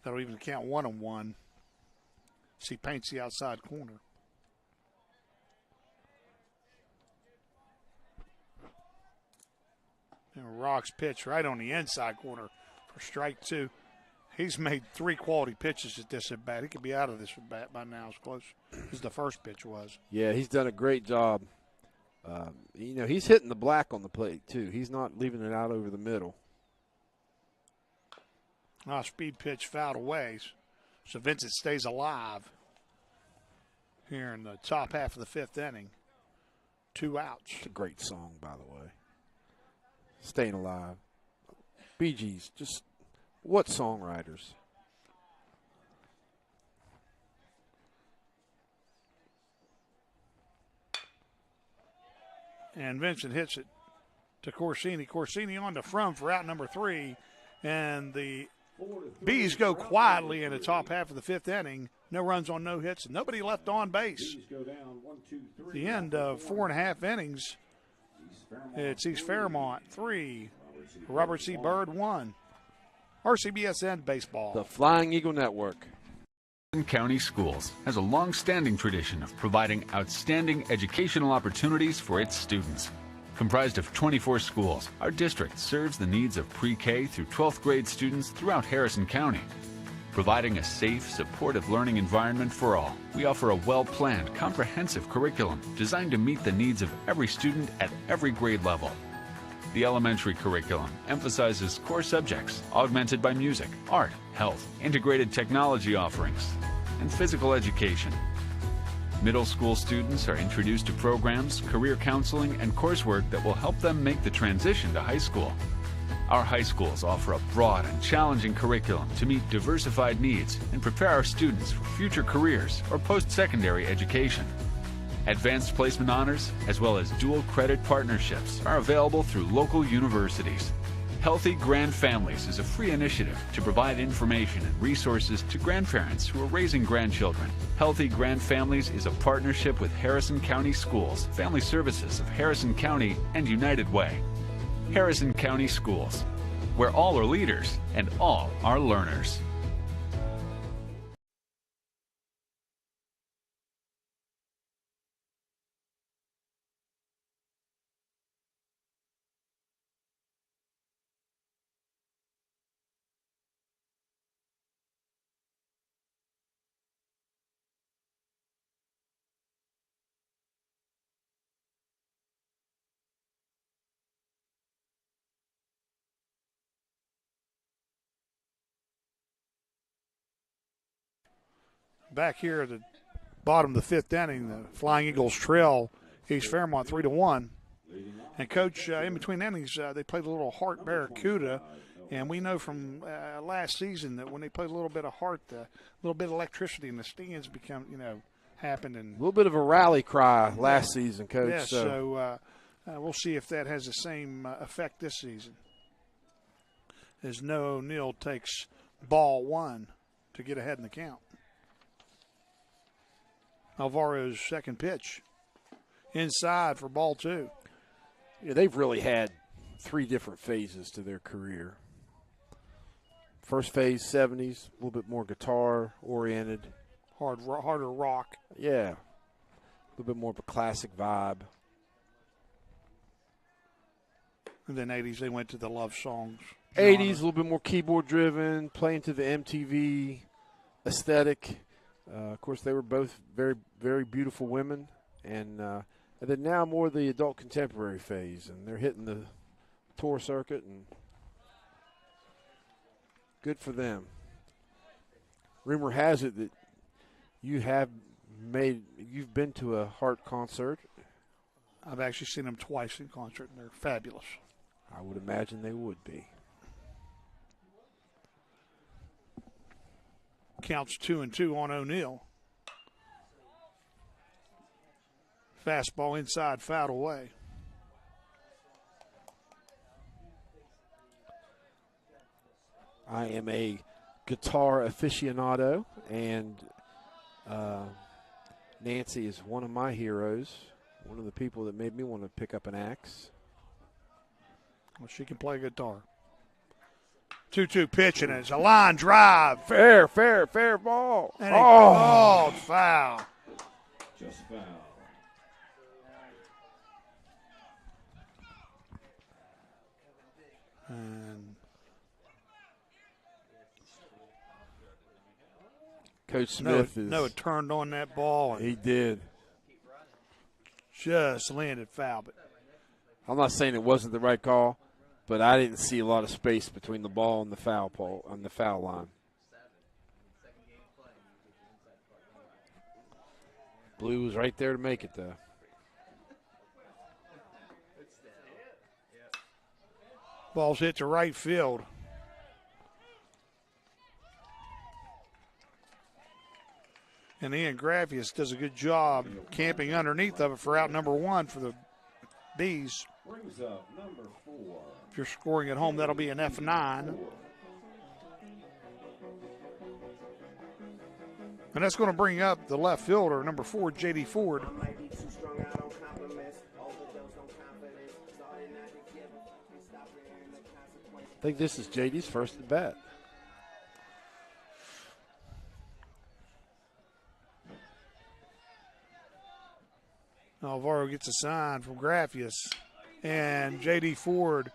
That'll even count 1-1. He paints the outside corner. And Rock's pitch right on the inside corner for strike 2. He's made 3 quality pitches at this at bat. He could be out of this at bat by now, as close as the first pitch was. Yeah, he's done a great job. He's hitting the black on the plate, too. He's not leaving it out over the middle. Speed pitch fouled away. So Vincent stays alive here in the top half of the 5th inning. 2 outs. It's a great song, by the way. Staying Alive. Bee Gees, just what songwriters. And Vincent hits it to Corsini. Corsini on the front for out number 3. And the Bees go quietly in the top half of the 5th inning. No runs on no hits. Nobody left on base. The end of 4.5 innings. It's East Fairmont 3, Robert C. Byrd 1. RCBSN Baseball. The Flying Eagle Network. Harrison County Schools has a long-standing tradition of providing outstanding educational opportunities for its students. Comprised of 24 schools, our district serves the needs of pre-K through 12th grade students throughout Harrison County. Providing a safe, supportive learning environment for all, we offer a well-planned, comprehensive curriculum designed to meet the needs of every student at every grade level. The elementary curriculum emphasizes core subjects augmented by music, art, health, integrated technology offerings, and physical education. Middle school students are introduced to programs, career counseling, and coursework that will help them make the transition to high school. Our high schools offer a broad and challenging curriculum to meet diversified needs and prepare our students for future careers or post-secondary education. Advanced placement honors, as well as dual credit partnerships, are available through local universities. Healthy Grand Families is a free initiative to provide information and resources to grandparents who are raising grandchildren. Healthy Grand Families is a partnership with Harrison County Schools, Family Services of Harrison County, and United Way. Harrison County Schools, where all are leaders and all are learners. Back here at the bottom of the 5th inning, the Flying Eagles trail East Fairmont 3-1. And Coach, in between innings, they played a little Heart Barracuda. And we know from last season that when they played a little bit of Heart, a little bit of electricity in the stands happened. And a little bit of a rally cry last season, Coach. Yeah, so we'll see if that has the same effect this season. As Noah O'Neill takes ball 1 to get ahead in the count. Alvaro's second pitch. Inside for ball 2. Yeah, they've really had 3 different phases to their career. First phase, 70s, a little bit more guitar-oriented. Harder rock. Yeah, a little bit more of a classic vibe. And then 80s, they went to the love songs. 80s, a little bit more keyboard-driven, playing to the MTV aesthetic. Of course, they were both very, very beautiful women. And then now more the adult contemporary phase. And they're hitting the tour circuit. And good for them. Rumor has it that you've been to a Heart concert. I've actually seen them twice in concert, and they're fabulous. I would imagine they would be. Counts 2-2 on O'Neal. Fastball inside, fouled away. I am a guitar aficionado, and Nancy is one of my heroes, one of the people that made me want to pick up an axe. Well, she can play guitar. 2-2 pitch, and it's a line drive. Fair ball. And a called foul. Just foul. And Coach Smith Noah turned on that ball and he did. just landed foul. But I'm not saying it wasn't the right call, but I didn't see a lot of space between the ball and the foul pole on the foul line. Blue was right there to make it, though. ball's hit to right field. And Ian Graffius does a good job camping underneath of it for out number one for the Bees. Brings up number 4. If you're scoring at home, that'll be an F9. And that's going to bring up the left fielder, number 4, J.D. Ford. I think this is JD's first at bat. Alvaro gets a sign from Graffius. And J.D. Ford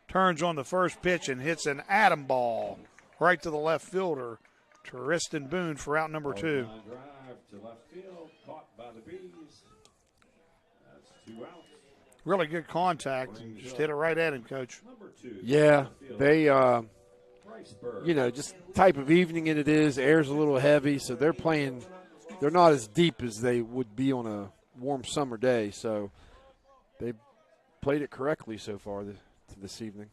turns on the first pitch and hits an atom ball right to the left fielder, Tristan Boone, for out number 2. Line drive to left field, caught by the Bees. That's 2 outs. Really good contact and just hit it right at him, Coach. Number 2. Yeah, they, Clarksburg. you know, just type of evening it is. Air's a little heavy, so they're playing. They're not as deep as they would be on a warm summer day, so they played it correctly so far this evening.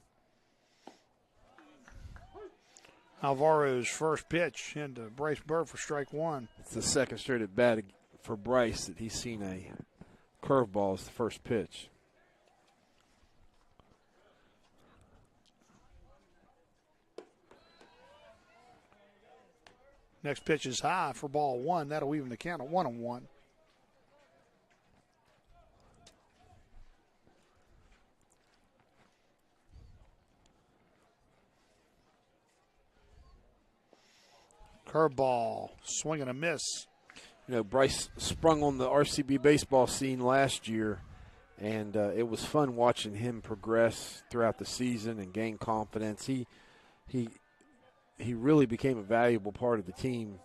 Alvaro's first pitch into Bryce Bird for strike 1. It's the second straight at bat for Bryce that he's seen a curveball as the first pitch. Next pitch is high for ball 1. That'll even the count at 1-1. Curveball, swing and a miss. You know, Bryce sprung on the RCB baseball scene last year, and it was fun watching him progress throughout the season and gain confidence. He really became a valuable part of the team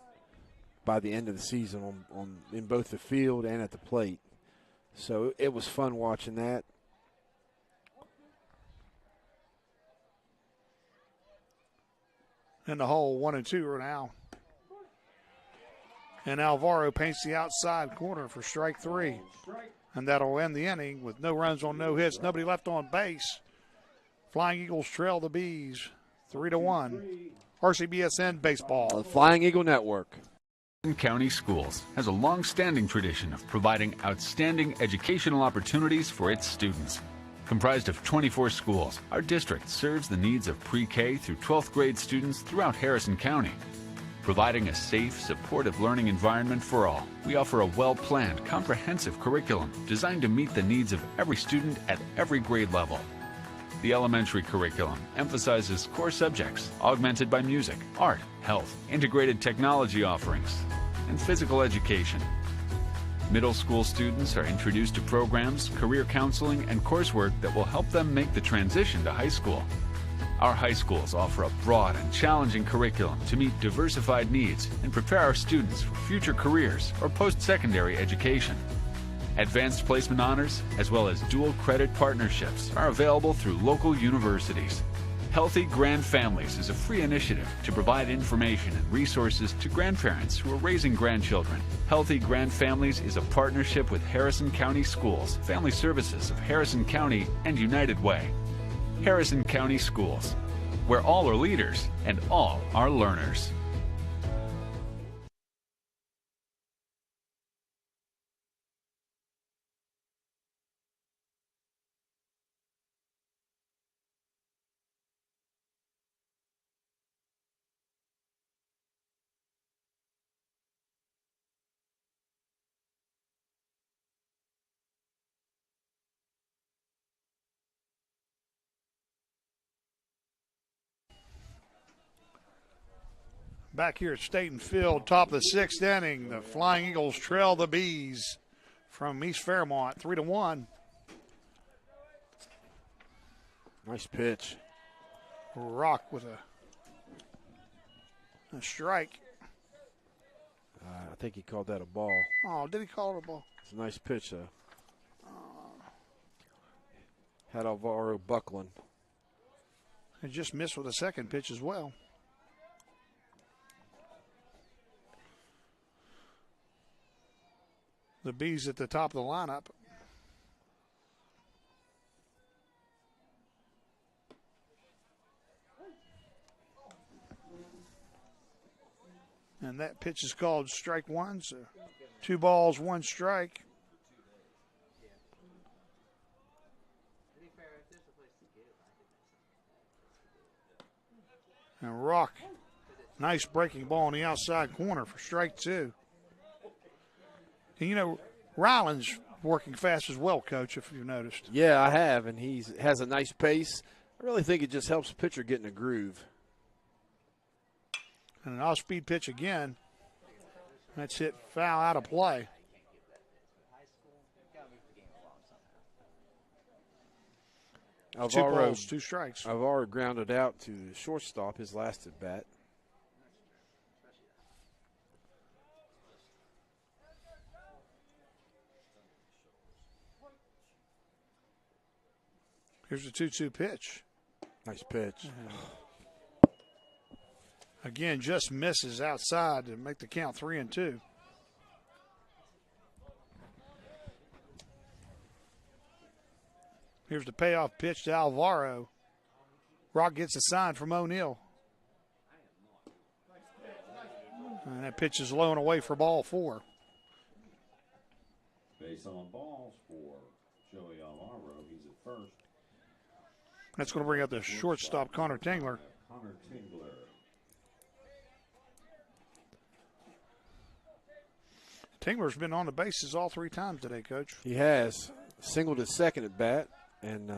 by the end of the season in both the field and at the plate. So it was fun watching that. In the hole, 1-2 right now. And Alvaro paints the outside corner for strike 3. And that'll end the inning with no runs on no hits, nobody left on base. Flying Eagles trail the Bees 3-1. RCBSN Baseball. The Flying Eagle Network. County Schools has a long-standing tradition of providing outstanding educational opportunities for its students. Comprised of 24 schools, our district serves the needs of pre-K through 12th grade students throughout Harrison County. Providing a safe, supportive learning environment for all, we offer a well-planned, comprehensive curriculum designed to meet the needs of every student at every grade level. The elementary curriculum emphasizes core subjects augmented by music, art, health, integrated technology offerings, and physical education. Middle school students are introduced to programs, career counseling, and coursework that will help them make the transition to high school. Our high schools offer a broad and challenging curriculum to meet diversified needs and prepare our students for future careers or post-secondary education. Advanced placement honors, as well as dual credit partnerships, are available through local universities. Healthy Grand Families is a free initiative to provide information and resources to grandparents who are raising grandchildren. Healthy Grand Families is a partnership with Harrison County Schools, Family Services of Harrison County, and United Way. Harrison County Schools, where all are leaders and all are learners. Back here at Staten Field, top of the sixth inning, the Flying Eagles trail the Bees from East Fairmont, 3-1. Nice pitch. Rock with a strike. I think he called that a ball. Oh, did he call it a ball? It's a nice pitch, though. Had Alvaro buckling. He just missed with a second pitch as well. The Bees at the top of the lineup. And that pitch is called strike one, so 2 balls, 1 strike. And Rock, nice breaking ball in the outside corner for strike 2. And, you know, Ryland's working fast as well, Coach, if you've noticed. Yeah, I have, and he has a nice pace. I really think it just helps the pitcher get in a groove. And an off-speed pitch again. That's hit foul out of play. Alvaro, 2 balls, 2 strikes. Alvaro grounded out to the shortstop his last at bat. Here's a 2-2 pitch. Nice pitch. Again, just misses outside to make the count 3-2. Here's the payoff pitch to Alvaro. Rock gets a sign from O'Neill. And that pitch is low and away for ball 4. Base on balls for Joey Alvaro. He's at first. That's going to bring up the shortstop, Connor Tingler. Connor Tingler. Tingler's been on the bases all 3 times today, Coach. He has. Singled his second at bat, and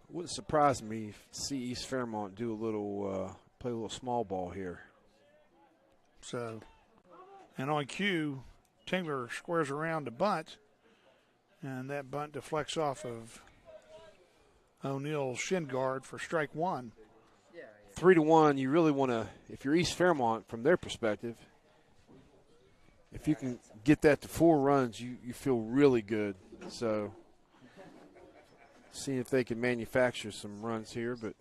wouldn't surprise me if see East Fairmont do a little, play a little small ball here. So, and on cue, Tingler squares around to bunt, and that bunt deflects off of O'Neill's shin guard for strike 1. 3-1, you really want to, if you're East Fairmont, from their perspective, if you can get that to 4 runs, you feel really good. So, see if they can manufacture some runs here, but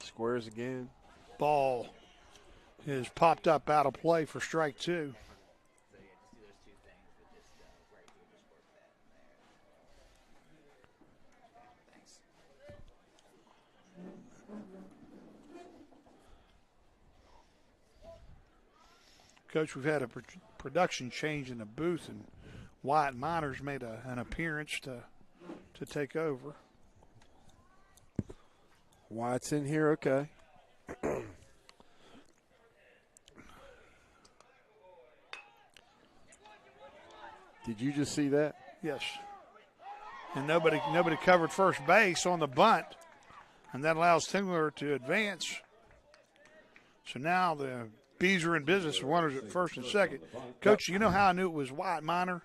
squares again. Ball is popped up out of play for strike 2. Coach, we've had a production change in the booth, and Wyatt Miners made an appearance to take over. Wyatt's in here, okay. Did you just see that? Yes. And nobody covered first base on the bunt, and that allows Tingler to advance. So now the Bees are in business with runners at first and second. Coach, you know how I knew it was Wyatt Miner?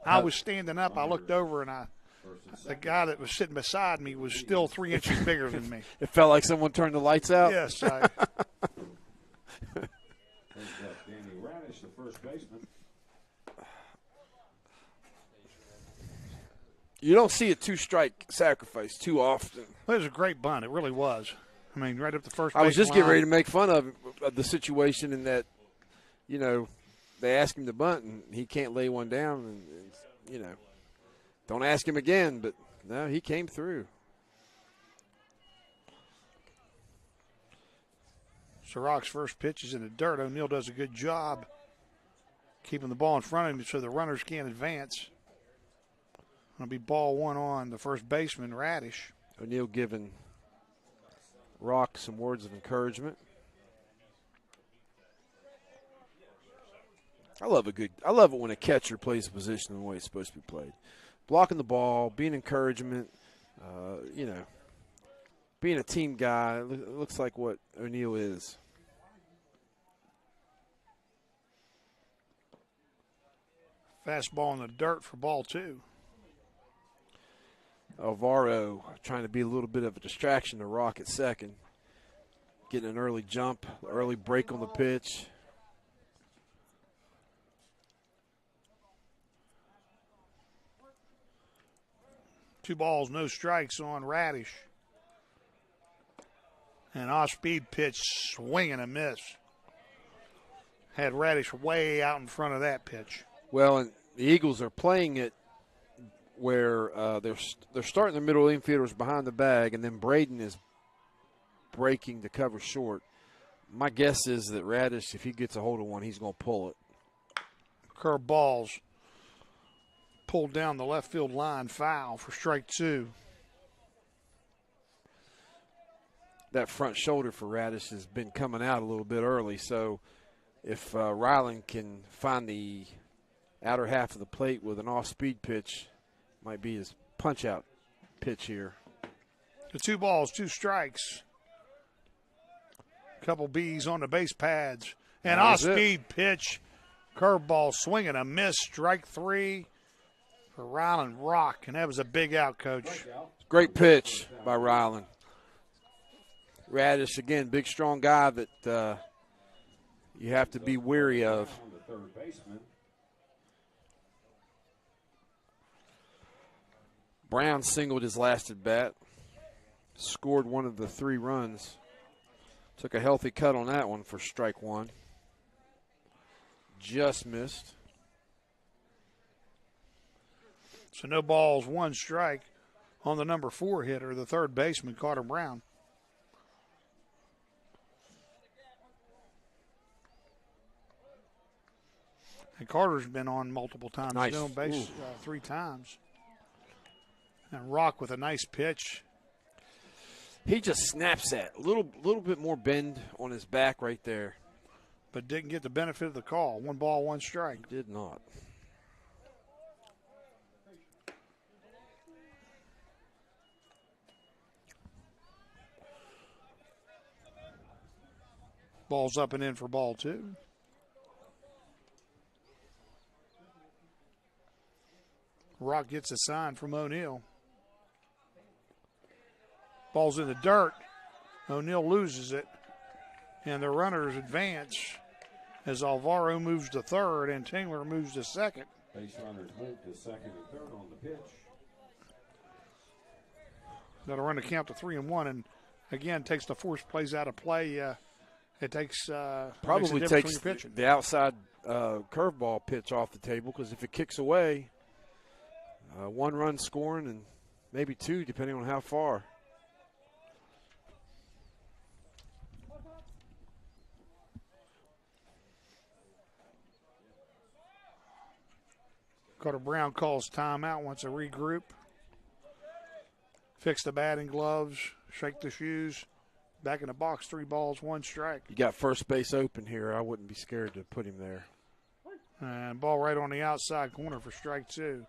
I was standing up. I looked over, and the guy that was sitting beside me was still 3 inches bigger than me. It felt like someone turned the lights out? Yes. Danny Radish, the first baseman. You don't see a two-strike sacrifice too often. Well, it was a great bunt. It really was. I mean, right up the first. I was just baseline. getting ready to make fun of the situation in that, you know, they ask him to bunt and he can't lay one down, and you know, don't ask him again. But no, he came through. Sirach's first pitch is in the dirt. O'Neill does a good job keeping the ball in front of him so the runners can't advance. It'll be ball one on the first baseman, Radish. O'Neill giving Rock some words of encouragement. I love it when a catcher plays a position the way it's supposed to be played. Blocking the ball, being encouragement, you know, being a team guy. It looks like what O'Neill is. Fastball in the dirt for ball two. Alvaro trying to be a little bit of a distraction to Rock at second. Getting an early jump, early break on the pitch. Two balls, no strikes on Radish. An off-speed pitch, swing and a miss. Had Radish way out in front of that pitch. Well, and the Eagles are playing it where they're starting the middle infielders behind the bag, and then Braden is breaking to cover short. My guess is that Radish, if he gets a hold of one, he's going to pull it. Curve balls pulled down the left field line, foul for strike two. That front shoulder for Radish has been coming out a little bit early, so if Ryland can find the outer half of the plate with an off-speed pitch, might be his punch-out pitch here. The 2 balls, 2 strikes. Couple B's on the base pads. An off-speed pitch. Curveball swing and a miss. Strike 3 for Ryland Rock, and that was a big out, Coach. Great pitch by Ryland. Radish, again, big, strong guy that you have to be wary of. Brown singled his last at bat, scored one of the 3 runs. Took a healthy cut on that one for strike 1. Just missed. So no balls, 1 strike on the number 4 hitter, the third baseman, Carter Brown. And Carter's been on multiple times. Nice. He's been on base 3 times. And Rock with a nice pitch. He just snaps that. A little bit more bend on his back right there. But didn't get the benefit of the call. 1 ball, 1 strike. Did not. Ball's up and in for ball 2. Rock gets a sign from O'Neill. Ball's in the dirt. O'Neill loses it. And the runners advance as Alvaro moves to third and Tingler moves to second. Base runners move to second and third on the pitch. That'll run the count to 3-1, and again takes the force plays out of play. It takes probably makes takes pitching. the outside curveball pitch off the table, because if it kicks away, 1 run scoring and maybe 2 depending on how far. Carter Brown calls timeout, wants to regroup. Fix the batting gloves, shake the shoes. Back in the box, 3 balls, 1 strike. You got first base open here. I wouldn't be scared to put him there. And ball right on the outside corner for strike 2.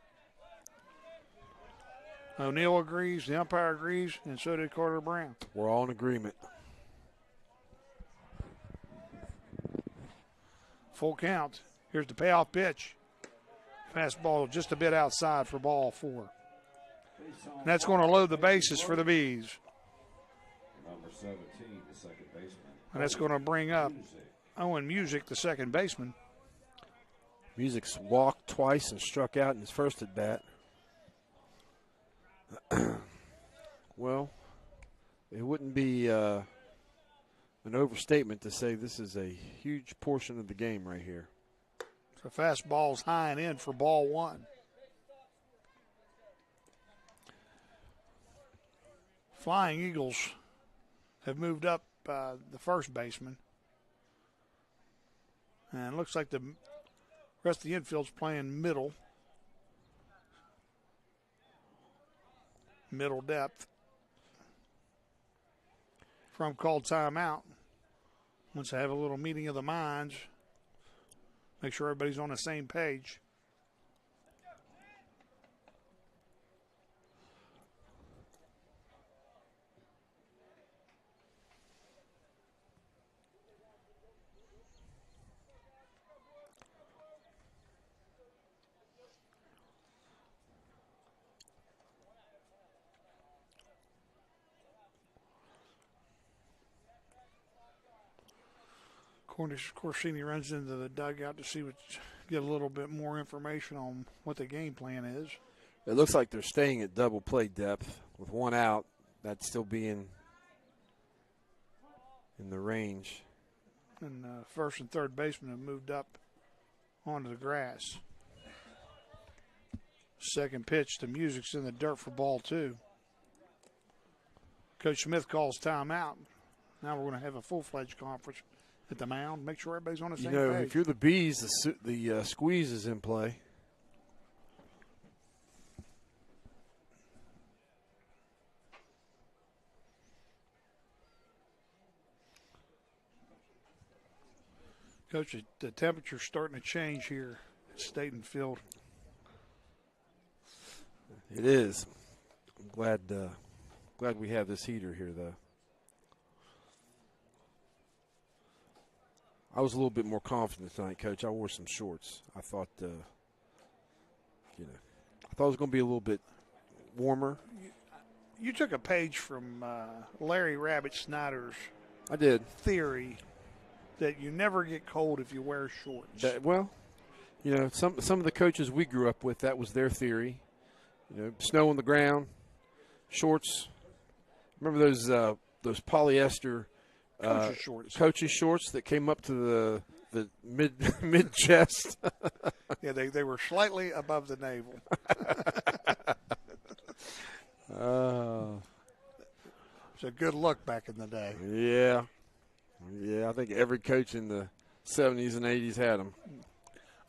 O'Neill agrees, the umpire agrees, and so did Carter Brown. We're all in agreement. Full count. Here's the payoff pitch. Fastball just a bit outside for ball 4. And that's going to load the bases for the Bees. Number 17, the second baseman. And that's going to bring up Owen Music, the second baseman. Music's walked twice and struck out in his first at bat. Well, it wouldn't be an overstatement to say this is a huge portion of the game right here. So fastball's high and in for ball one. Flying Eagles have moved up the first baseman. And it looks like the rest of the infield's playing middle. Middle depth. From called timeout. Wants to have a little meeting of the minds. Make sure everybody's on the same page. Corsini runs into the dugout to get a little bit more information on what the game plan is. It looks like they're staying at double play depth with one out. That's still being in the range. And first and third baseman have moved up onto the grass. Second pitch, the music's in the dirt for ball two. Coach Smith calls timeout. Now we're going to have a full-fledged conference at the mound. Make sure everybody's on the same page. If you're the Bees, the squeeze is in play. Coach, the temperature's starting to change here at Staten Field. It is. I'm glad we have this heater here, though. I was a little bit more confident tonight, Coach. I wore some shorts. I thought, I thought it was going to be a little bit warmer. You took a page from Larry Rabbit Snyder's I did. theory that you never get cold if you wear shorts. Some of the coaches we grew up with, that was their theory. Snow on the ground, shorts. Remember those polyester coaches shorts that came up to the mid chest. Yeah, they were slightly above the navel. It's a good look back in the day. Yeah. I think every coach in the 70s and 80s had them.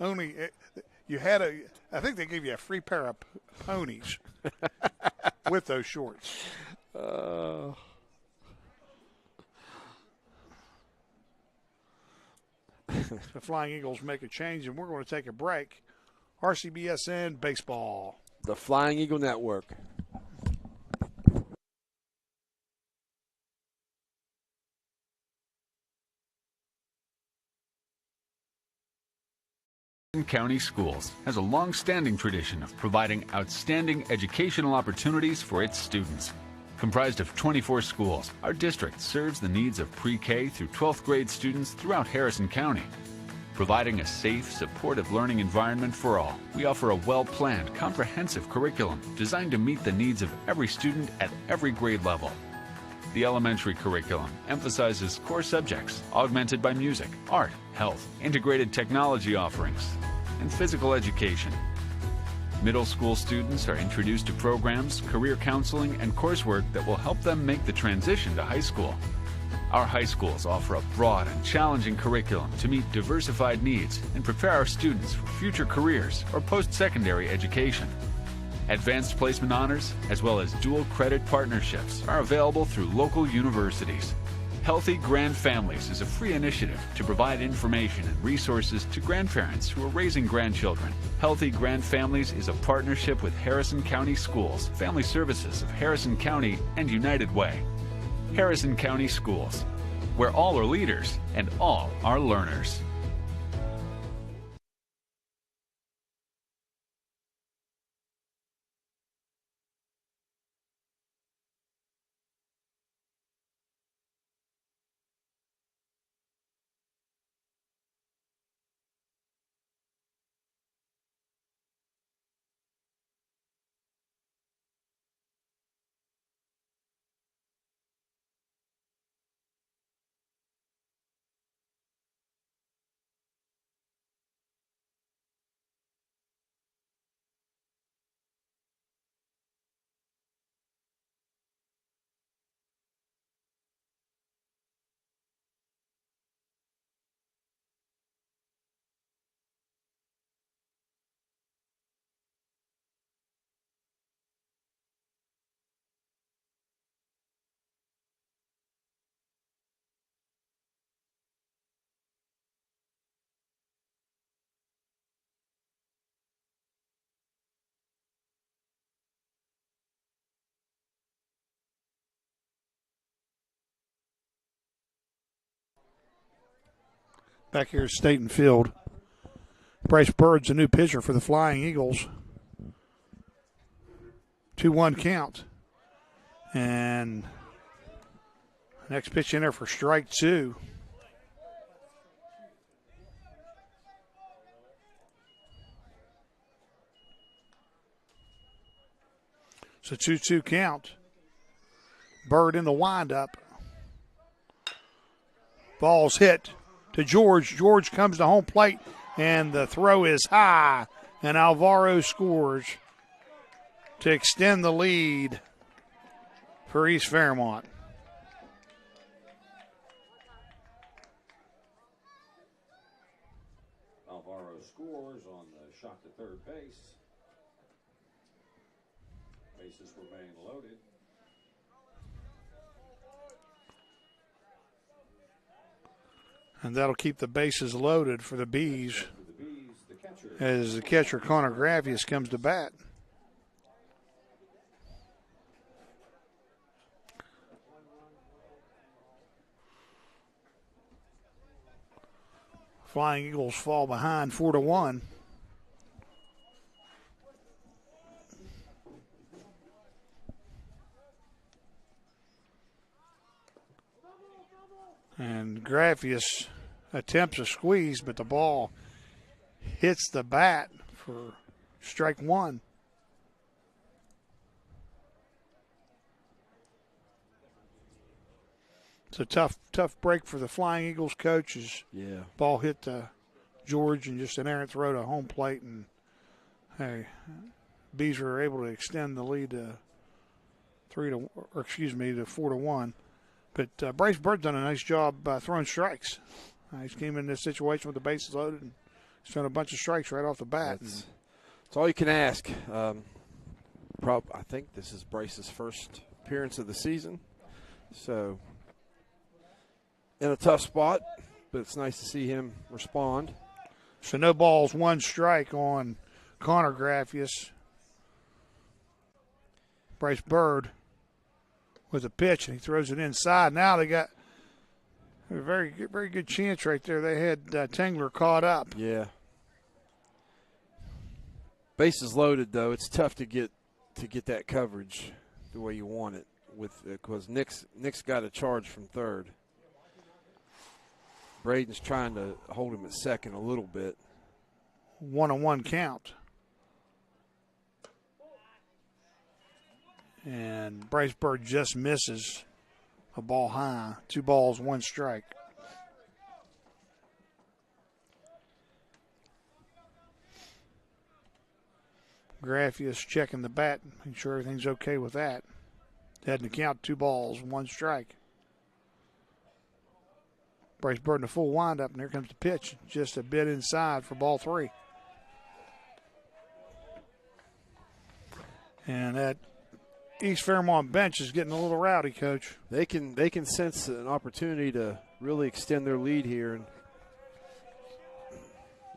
Only I think they gave you a free pair of ponies with those shorts. The Flying Eagles make a change, and we're going to take a break. RCBSN Baseball. The Flying Eagle Network. County Schools has a long-standing tradition of providing outstanding educational opportunities for its students. Comprised of 24 schools, our district serves the needs of pre-K through 12th grade students throughout Harrison County. Providing a safe, supportive learning environment for all, we offer a well-planned, comprehensive curriculum designed to meet the needs of every student at every grade level. The elementary curriculum emphasizes core subjects augmented by music, art, health, integrated technology offerings, and physical education. Middle school students are introduced to programs, career counseling, and coursework that will help them make the transition to high school. Our high schools offer a broad and challenging curriculum to meet diversified needs and prepare our students for future careers or post-secondary education. Advanced placement honors, as well as dual credit partnerships, are available through local universities. Healthy Grand Families is a free initiative to provide information and resources to grandparents who are raising grandchildren. Healthy Grand Families is a partnership with Harrison County Schools, Family Services of Harrison County, and United Way. Harrison County Schools, where all are leaders and all are learners. back here at Staten Field. Bryce Bird's a new pitcher for the Flying Eagles. 2-1 count. And next pitch in there for strike 2. It's a 2-2 count. Bird in the windup. Ball's hit to George. George comes to home plate, and the throw is high, and Alvaro scores to extend the lead for East Fairmont. Alvaro scores on the shot to third base. Bases remain loaded. And that'll keep the bases loaded for the Bees as the catcher, Connor Gravius, comes to bat. Flying Eagles fall behind 4-1. And Gravius attempts a squeeze, but the ball hits the bat for strike 1. It's a tough break for the Flying Eagles coaches. Yeah. Ball hit George and just an errant throw to home plate, and hey, Bees were able to extend the lead to 4-1. But Bryce Bird's done a nice job throwing strikes. He came in this situation with the bases loaded and he's thrown a bunch of strikes right off the bat. That's all you can ask. I think this is Bryce's first appearance of the season. So, in a tough spot, but it's nice to see him respond. So no balls, 1 strike on Connor Grafius. Bryce Bird with a pitch, and he throws it inside. Now they got a very good chance right there. They had Tengler caught up. Yeah. Bases loaded, though. It's tough to get that coverage the way you want it, because Nick's got a charge from third. Braden's trying to hold him at second a little bit. 1-1 count. And Bryce Bird just misses a ball high. 2 balls, 1 strike. Grafius checking the bat, making sure everything's okay with that. Heading to count, 2 balls, 1 strike. Bryce Bird in a full windup, and here comes the pitch. Just a bit inside for ball 3. And that East Fairmont bench is getting a little rowdy, Coach. They can sense an opportunity to really extend their lead here, and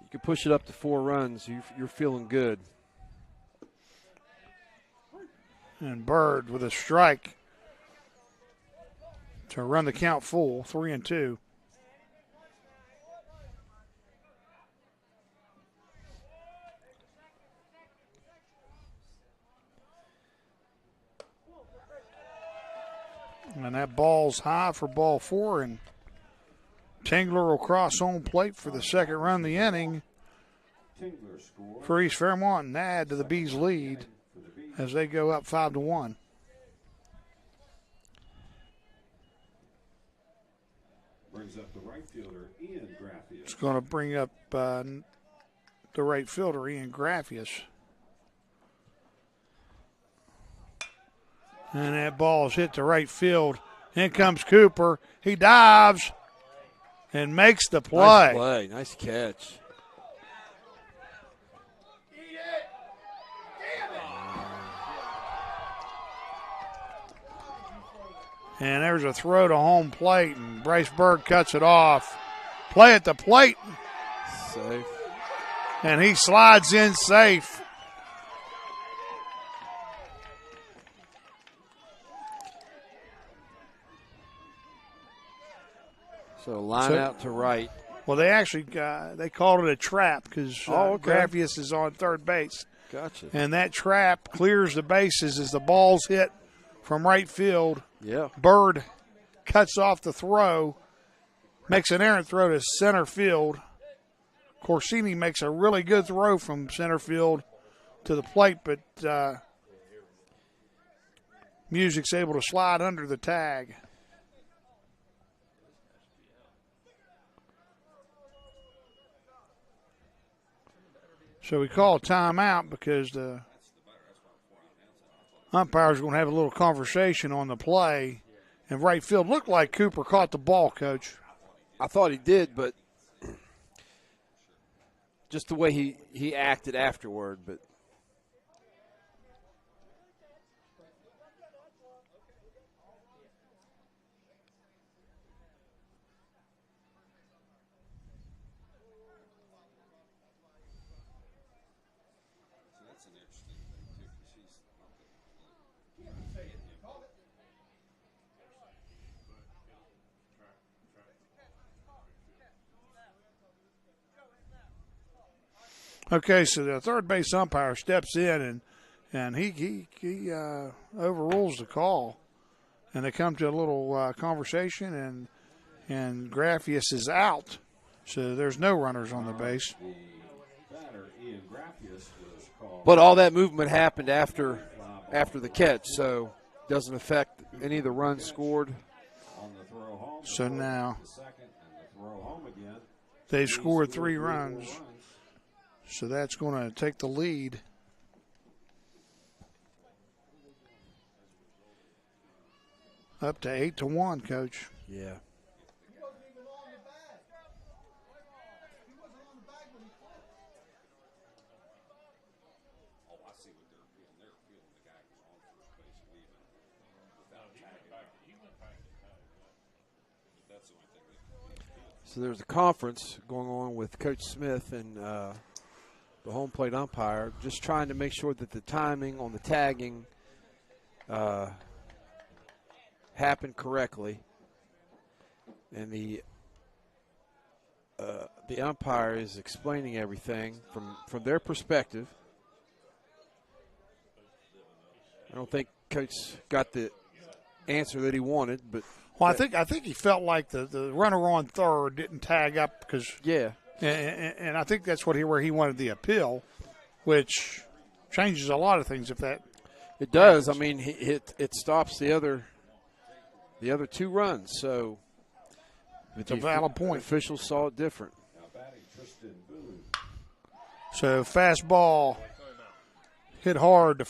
you can push it up to 4 runs. You're feeling good. And Bird with a strike to run the count full, 3-2. And that ball's high for ball 4, and Tingler will cross home plate for the second run of the inning for East Fairmont and add to the Bees' lead as they go up 5-1. Brings up the right fielder, Ian Graffius. It's going to bring up the right fielder, Ian Graffius. And that ball's hit to right field. In comes Cooper. He dives and makes the play. Nice play. Nice catch. And there's a throw to home plate, and Bryce Bird cuts it off. Play at the plate. Safe. And he slides in safe. So line out to right. Well, they actually they called it a trap because Graffius is on third base. Gotcha. And that trap clears the bases as the ball's hit from right field. Yeah. Bird cuts off the throw, makes an errant throw to center field. Corsini makes a really good throw from center field to the plate, but Music's able to slide under the tag. So we call timeout because the umpire's going to have a little conversation on the play. And right field looked like Cooper caught the ball, Coach. I thought he did, but just the way he acted afterward. But Okay, so the third base umpire steps in and he overrules the call, and they come to a little conversation, and Graffius is out, so there's no runners on the base. But all that movement happened after the catch, so doesn't affect any of the runs scored. So now they've scored 3 runs. So that's going to take the lead. Up to 8-1, Coach. Yeah. So there's a conference going on with Coach Smith and the home plate umpire, just trying to make sure that the timing on the tagging happened correctly, and the umpire is explaining everything from their perspective. I don't think Coach got the answer that he wanted, but well, I think he felt like the runner on third didn't tag up because yeah. And I think that's where he wanted the appeal, which changes a lot of things if that. It does. Happens. I mean, it stops the other 2 runs. So it's a valid point. Officials saw it different. So fastball hit hard to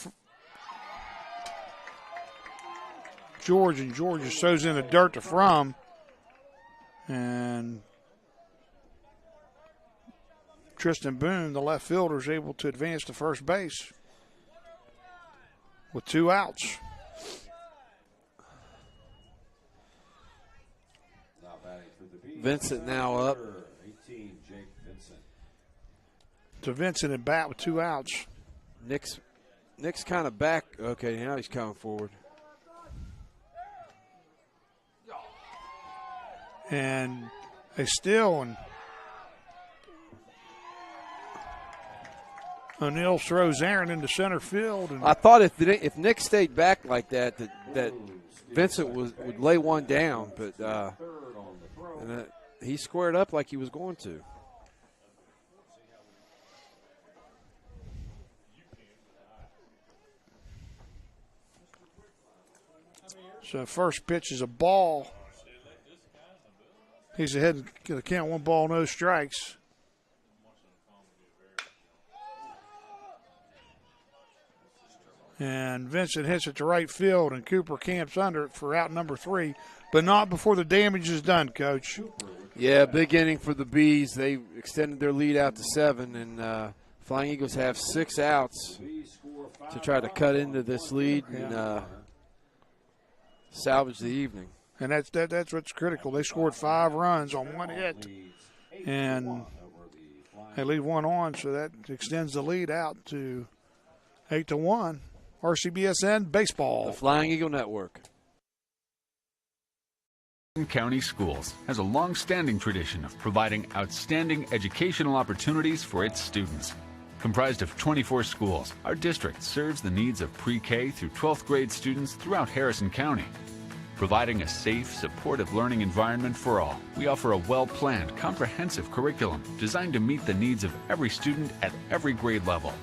George, and George just throws in the dirt to Fromm, and Tristan Boone, the left fielder, is able to advance to first base with 2 outs. Vincent now up. To Vincent at bat with 2 outs. Nick's kind of back. Okay, now he's coming forward. And they still, and O'Neill throws Aaron into center field. And I thought if Nick stayed back like that Vincent would lay one down, but he squared up like he was going to. So first pitch is a ball. He's ahead and going to count 1 ball, no strikes. And Vincent hits it to right field, and Cooper camps under it for out number 3, but not before the damage is done, Coach. Yeah, big inning for the Bees. They extended their lead out to 7, and Flying Eagles have 6 outs to try to cut into this lead and salvage the evening. And that's what's critical. They scored 5 runs on 1 hit, and they leave 1 on, so that extends the lead out to 8-1. RCBSN Baseball. The Flying Eagle Network. County Schools has a long-standing tradition of providing outstanding educational opportunities for its students. Comprised of 24 schools, our district serves the needs of pre-K through 12th grade students throughout Harrison County. Providing a safe, supportive learning environment for all, we offer a well-planned, comprehensive curriculum designed to meet the needs of every student at every grade level.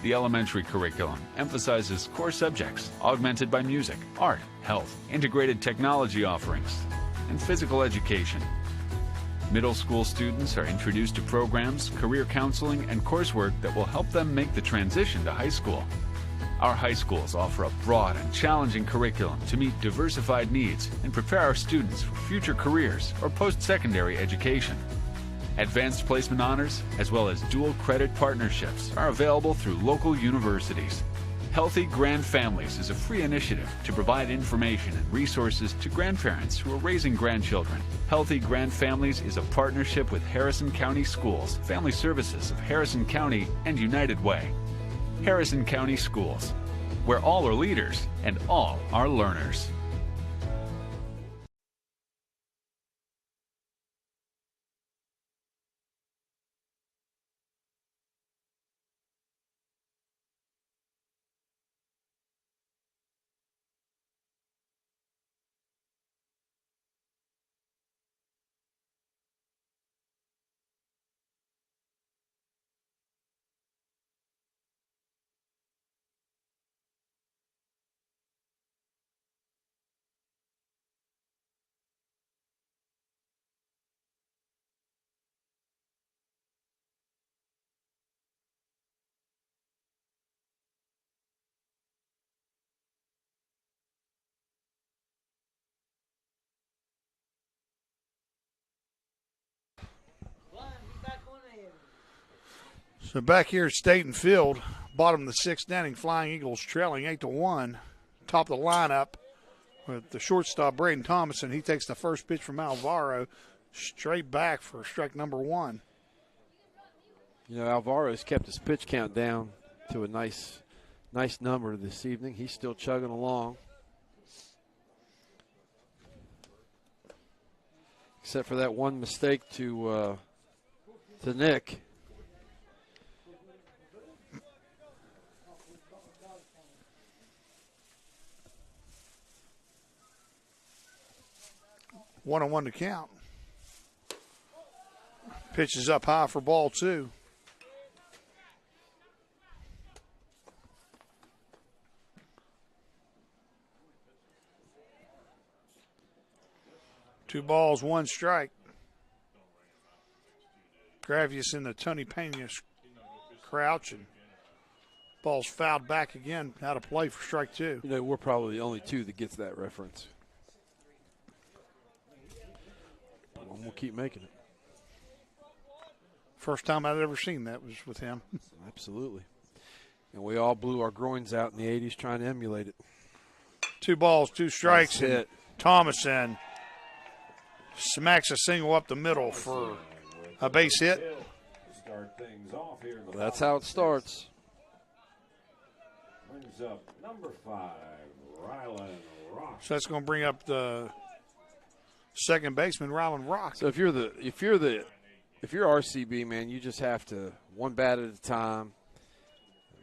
The elementary curriculum emphasizes core subjects augmented by music, art, health, integrated technology offerings, and physical education. Middle school students are introduced to programs, career counseling, and coursework that will help them make the transition to high school. Our high schools offer a broad and challenging curriculum to meet diversified needs and prepare our students for future careers or post-secondary education. Advanced placement honors, as well as dual credit partnerships, are available through local universities. Healthy Grand Families is a free initiative to provide information and resources to grandparents who are raising grandchildren. Healthy Grand Families is a partnership with Harrison County Schools, Family Services of Harrison County, and United Way. Harrison County Schools, where all are leaders and all are learners. So back here at Staten Field, bottom of the sixth inning, Flying Eagles trailing 8-1. Top of the lineup with the shortstop, Braden Thomason. He takes the first pitch from Alvaro straight back for strike number one. You know, Alvaro's kept his pitch count down to a nice number this evening. He's still chugging along. Except for that one mistake to Nick. One on one to count. Pitch is up high for ball two. Two balls, one strike. Gravius in the Tony Pena crouch, and ball's fouled back again, out of play for strike two. You know, we're probably the only two that gets that reference. And we'll keep making it. First time I'd ever seen that was with him. Absolutely. And we all blew our groins out in the 80s trying to emulate it. Two balls, two strikes, Nice hit. and Thomason smacks a single up the middle for a base hit. Start things off here. Well, that's how it starts. Brings up number 5, Rylan Rock. So that's going to bring up the second baseman, Rylan Rock. So if you're RCB, man, you just have to one bat at a time.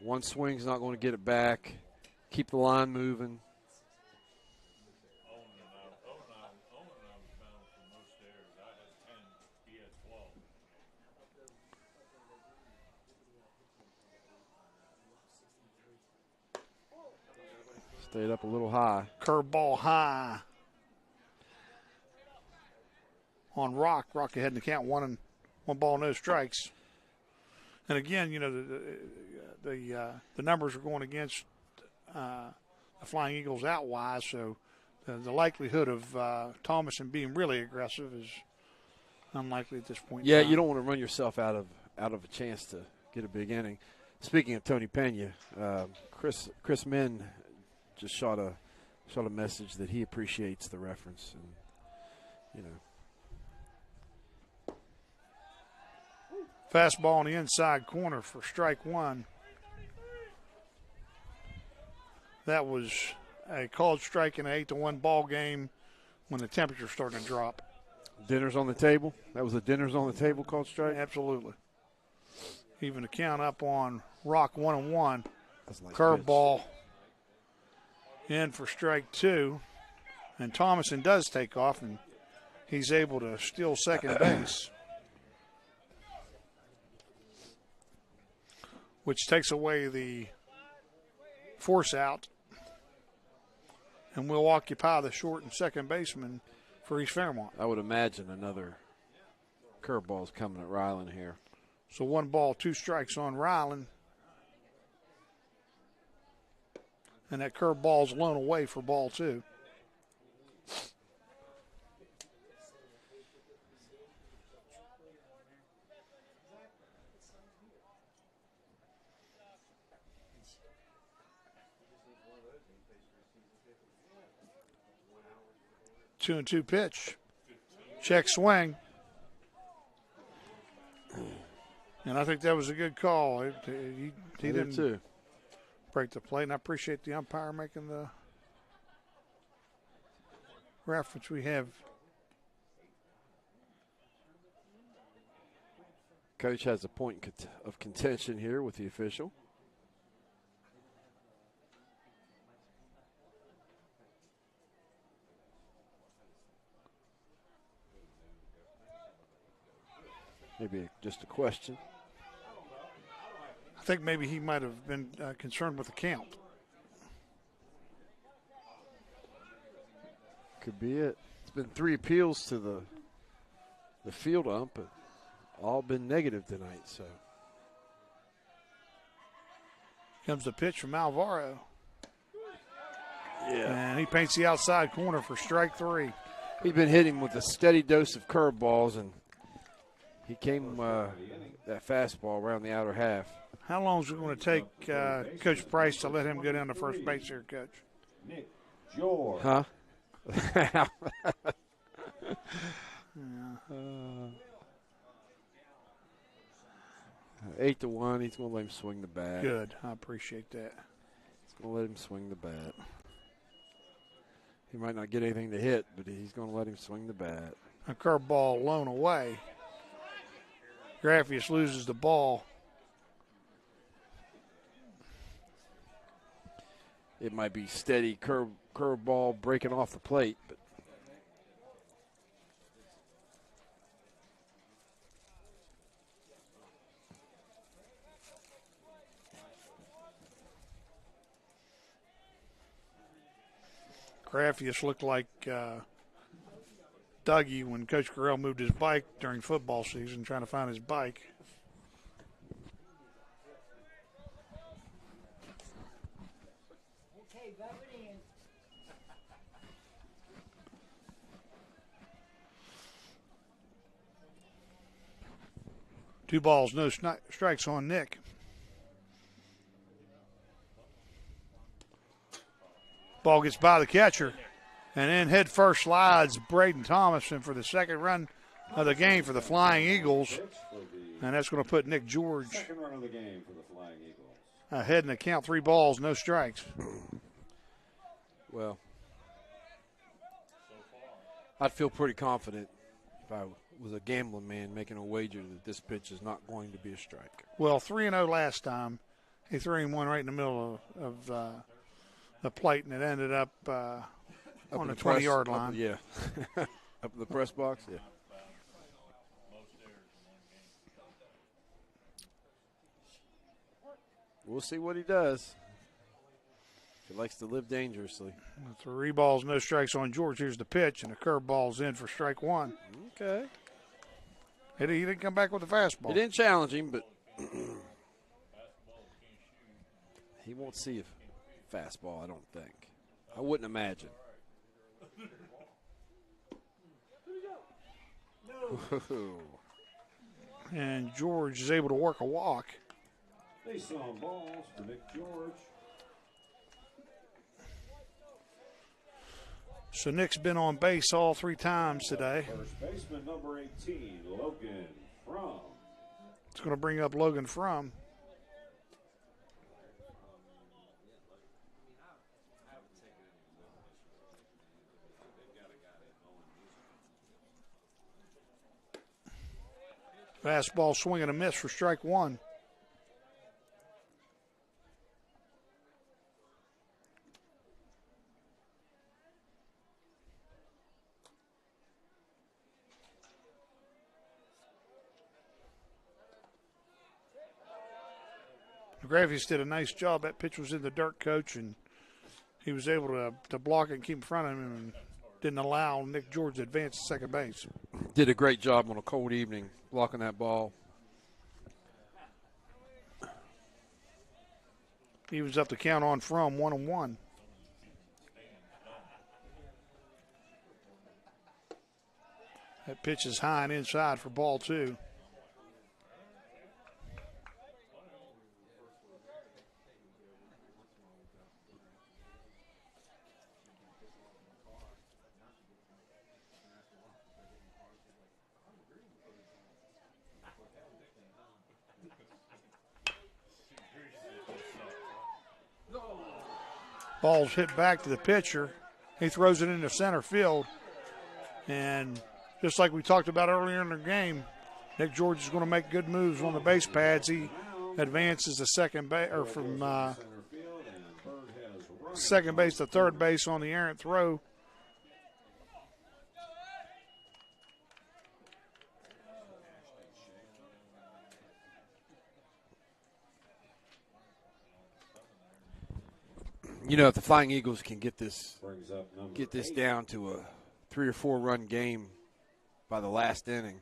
One swing's not going to get it back. Keep the line moving. Stayed up a little high. Curveball high on Rock. Rock ahead in the count, one ball, no strikes. And again, you know, the numbers are going against the Flying Eagles out wise, so the likelihood of Thomason being really aggressive is unlikely at this point. Yeah, you don't want to run yourself out of a chance to get a big inning. Speaking of Tony Pena, Chris Min just shot a message that he appreciates the reference, and you know. Fastball on the inside corner for strike one. That was a called strike in an 8-1 ball game when the temperature's starting to drop. Dinner's on the table. That was a dinner's on the table called strike. Absolutely. Even the count up on Rock 1-1. That's a nice Curveball in for strike 2. And Thomason does take off, and he's able to steal second base, which takes away the force out. And we'll occupy the short and second baseman for East Fairmont. I would imagine another curveball's coming at Ryland here. So 1 ball, 2 strikes on Ryland. And that curveball's blown away for ball 2. Two and 2 pitch. Check swing. And I think that was a good call. He didn't too. break the plate, and I appreciate the umpire making the reference. We have Coach has a point of contention here with the official. Maybe just a question. I think maybe he might have been concerned with the count. Could be it. It's been 3 appeals to the field ump, but all been negative tonight. So Comes the pitch from Alvaro. yeah, And he paints the outside corner for strike 3. he's been hitting with a steady dose of curveballs, and he came that fastball around the outer half. How long is it going to take Coach Price to let him go down to first base here, Coach? Nick George. Huh? 8-1. He's going to let him swing the bat. Good. I appreciate that. He's going to let him swing the bat. He might not get anything to hit, but he's going to let him swing the bat. A curveball blown away. Graffius loses the ball. It might be steady curveball breaking off the plate, but Graffius looked like Dougie when Coach Carell moved his bike during football season, trying to find his bike. Two balls, no strikes on Nick. Ball gets by the catcher, and then head first slides Braden Thomason for the second run of the game for the Flying Eagles, and that's going to put Nick George Second run of the game for the Flying Eagles. ahead in the count. 3 balls, no strikes. well, I'd feel pretty confident if I was a gambling man making a wager that this pitch is not going to be a strike. Well, 3-0 last time. He threw him one right in the middle of the plate, and it ended up on the 20-yard line. Yeah. Up in the press box, yeah. We'll see what he does. He likes to live dangerously. 3 balls, no strikes on George. Here's the pitch, and the curveball's in for strike 1. Okay. He didn't come back with a fastball. He didn't challenge him, but he won't see a fastball, I don't think. I wouldn't imagine. And George is able to work a walk. Base on balls for Nick George. So Nick's been on base all 3 times today. First baseman number 18, Logan Fromm. It's going to bring up Logan Fromm. Fastball swing and a miss for strike one. Gravius did a nice job. That pitch was in the dirt, Coach, and he was able to block it and keep in front of him and didn't allow Nick George to advance to second base. Did a great job on a cold evening blocking that ball. He was up the count on from 1-1. That pitch is high and inside for ball two. Ball's hit back to the pitcher. He throws it into center field. And just like we talked about earlier in the game, Nick George is going to make good moves on the base pads. He advances to second base, or from second base to third base on the errant throw. You know, if the Flying Eagles can get this down to a 3 or 4 run game by the last inning.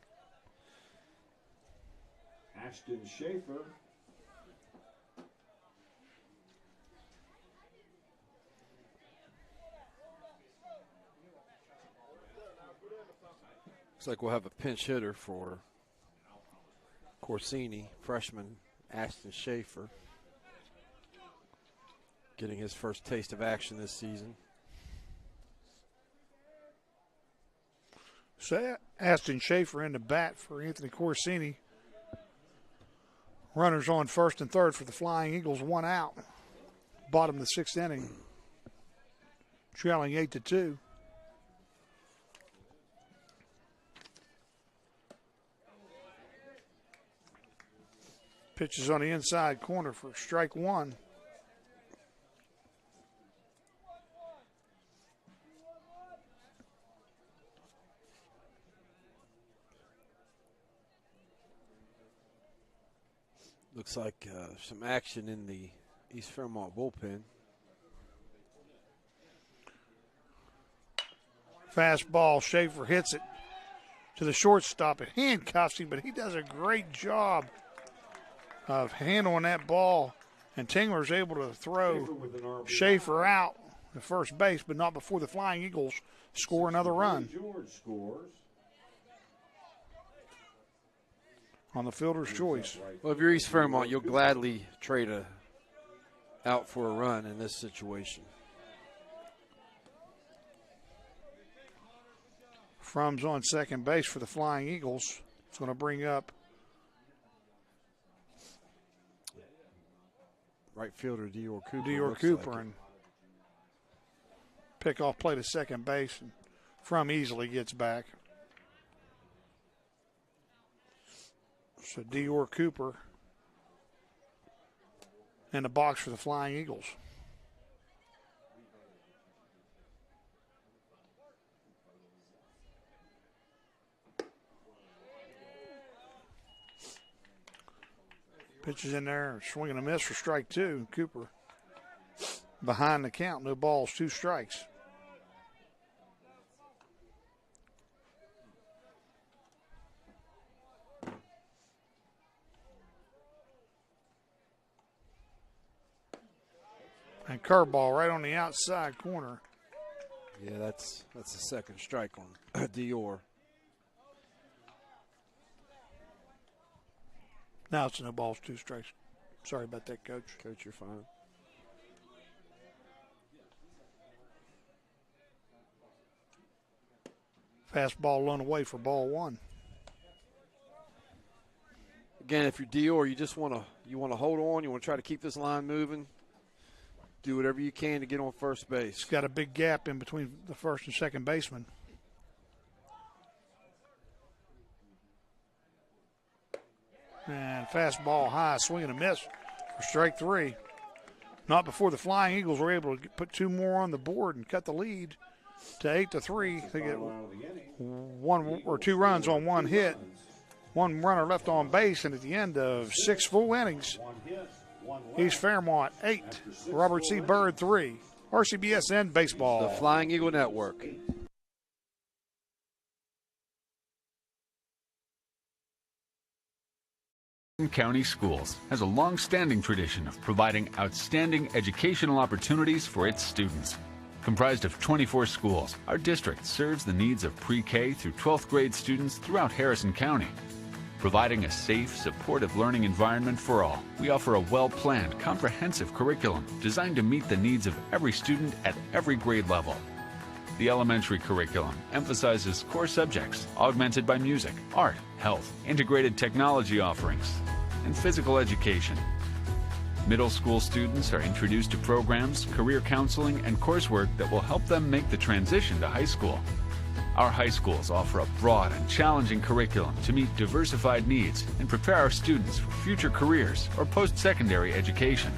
Ashton Schaefer. Looks like we'll have a pinch hitter for Corsini, freshman Ashton Schaefer, getting his first taste of action this season. So Ashton Schaefer in the bat for Anthony Corsini. Runners on first and third for the Flying Eagles, 1 out. Bottom of the 6th inning. Trailing 8-2. Pitches on the inside corner for strike one. Looks like some action in the East Fairmont bullpen. Fastball, Schaefer hits it to the shortstop. It handcuffs him, but he does a great job of handling that ball. And Tingler's able to throw Schaefer out to first base, but not before the Flying Eagles score another run. George scores. On the fielder's choice. Well, if you're East Fairmont, you'll gladly trade out for a run in this situation. Frum's on second base for the Flying Eagles. It's going to bring up right fielder Dior Cooper. Dior Cooper and pick off play to second base. And Frum easily gets back. So Dior Cooper in the box for the Flying Eagles. Pitches in there, swinging a miss for strike two. Cooper behind the count, no balls, 2 strikes. And curveball right on the outside corner. Yeah, that's the second strike on Dior. Now it's no balls, 2 strikes. Sorry about that, Coach. Coach, you're fine. Fastball blown away for ball 1. Again, if you're Dior, you want to hold on. You want to try to keep this line moving. Do whatever you can to get on first base. It's got a big gap in between the first and second baseman. And fastball high, swing and a miss for strike 3. Not before the Flying Eagles were able to put 2 more on the board and cut the lead to 8-3. They get 1 or 2 runs on 1 hit, 1 runner left on base, and at the end of 6 full innings, East Fairmont 8, Robert C. Byrd 3. RCBSN Baseball. The Flying Eagle Network. County Schools has a long-standing tradition of providing outstanding educational opportunities for its students. Comprised of 24 schools, our district serves the needs of pre-K through 12th grade students throughout Harrison County. Providing a safe, supportive learning environment for all, we offer a well-planned, comprehensive curriculum designed to meet the needs of every student at every grade level. The elementary curriculum emphasizes core subjects augmented by music, art, health, integrated technology offerings, and physical education. Middle school students are introduced to programs, career counseling, and coursework that will help them make the transition to high school. Our high schools offer a broad and challenging curriculum to meet diversified needs and prepare our students for future careers or post-secondary education.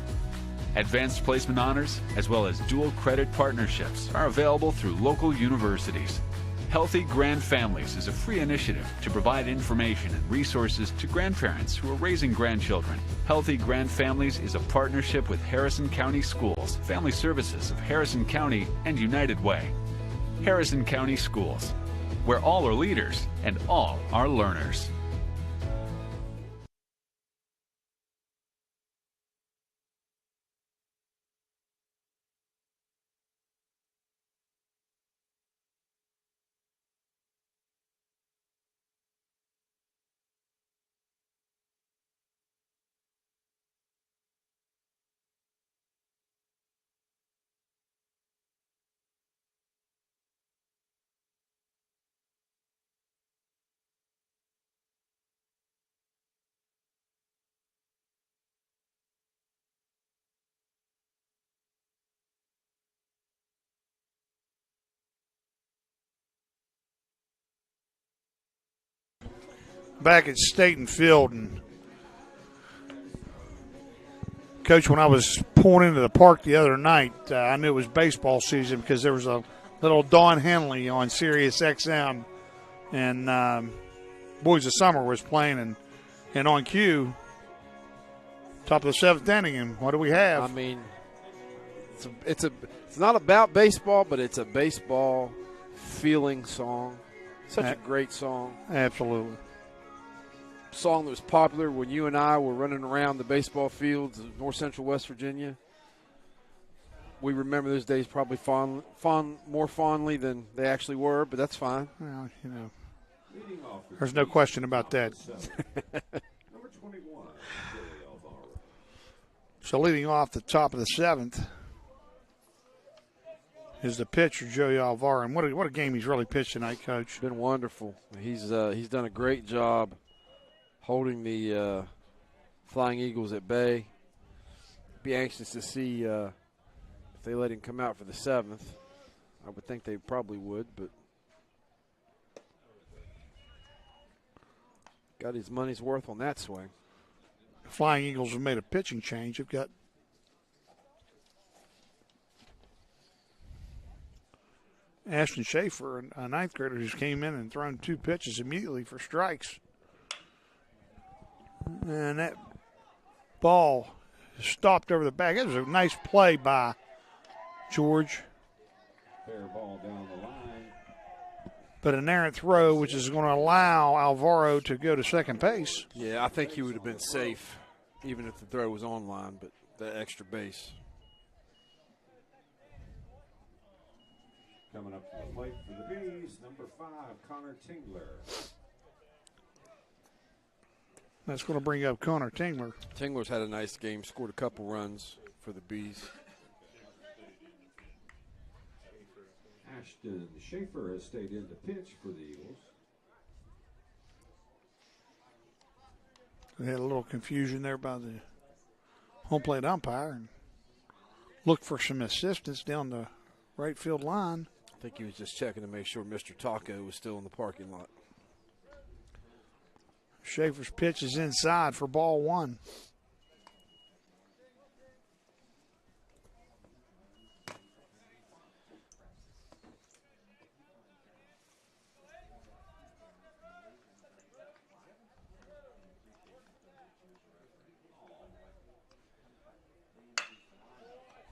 Advanced placement honors, as well as dual credit partnerships, are available through local universities. Healthy Grand Families is a free initiative to provide information and resources to grandparents who are raising grandchildren. Healthy Grand Families is a partnership with Harrison County Schools, Family Services of Harrison County, and United Way. Harrison County Schools, where all are leaders and all are learners. Back at Staten Field, and Coach, when I was pulling into the park the other night, I knew it was baseball season because there was a little Don Henley on Sirius XM, and Boys of Summer was playing, and on cue, top of the 7th inning, and what do we have? I mean, it's not about baseball, but it's a baseball feeling song. Such a great song. Absolutely. Song that was popular when you and I were running around the baseball fields of north central West Virginia. We remember those days probably more fondly than they actually were, but that's fine. Well, you know, there's no question about that. So leading off the top of the 7th is the pitcher, Joey Alvaro. And what a game he's really pitched tonight, Coach. Been wonderful. He's done a great job holding the Flying Eagles at bay. Be anxious to see if they let him come out for the 7th. I would think they probably would, but got his money's worth on that swing. The Flying Eagles have made a pitching change. They've got Ashton Schaefer, a 9th grader, who's came in and thrown 2 pitches immediately for strikes. And that ball stopped over the back. It was a nice play by George. Fair ball down the line. But an errant throw, which is going to allow Alvaro to go to second base. Yeah, I think he would have been safe, even if the throw was on line, but the extra base. Coming up to the plate for the Bees, number 5, Connor Tingler. That's going to bring up Connor Tingler. Tingler's had a nice game, scored a couple runs for the Bees. Ashton Schaefer has stayed in to pitch for the Eagles. They had a little confusion there by the home plate umpire and looked for some assistance down the right field line. I think he was just checking to make sure Mr. Taco was still in the parking lot. Schaefer's pitch is inside for ball one.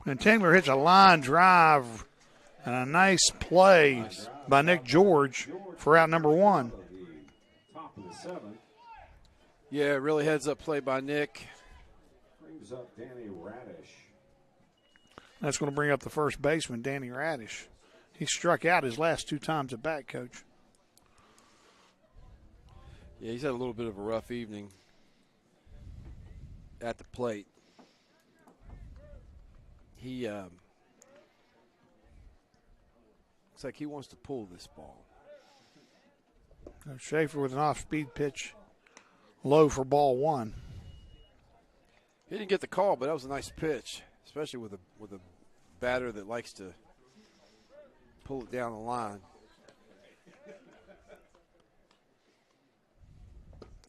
And Tingler hits a line drive and a nice play by Nick George for out number one. Top of the seventh Yeah, really heads-up play by Nick. brings up Danny Radish. That's going to bring up the first baseman, Danny Radish. He struck out his last 2 times at bat, Coach. Yeah, he's had a little bit of a rough evening at the plate. He looks like he wants to pull this ball. Schaefer with an off-speed pitch, low for ball one. He didn't get the call, but that was a nice pitch, especially with a batter that likes to pull it down the line.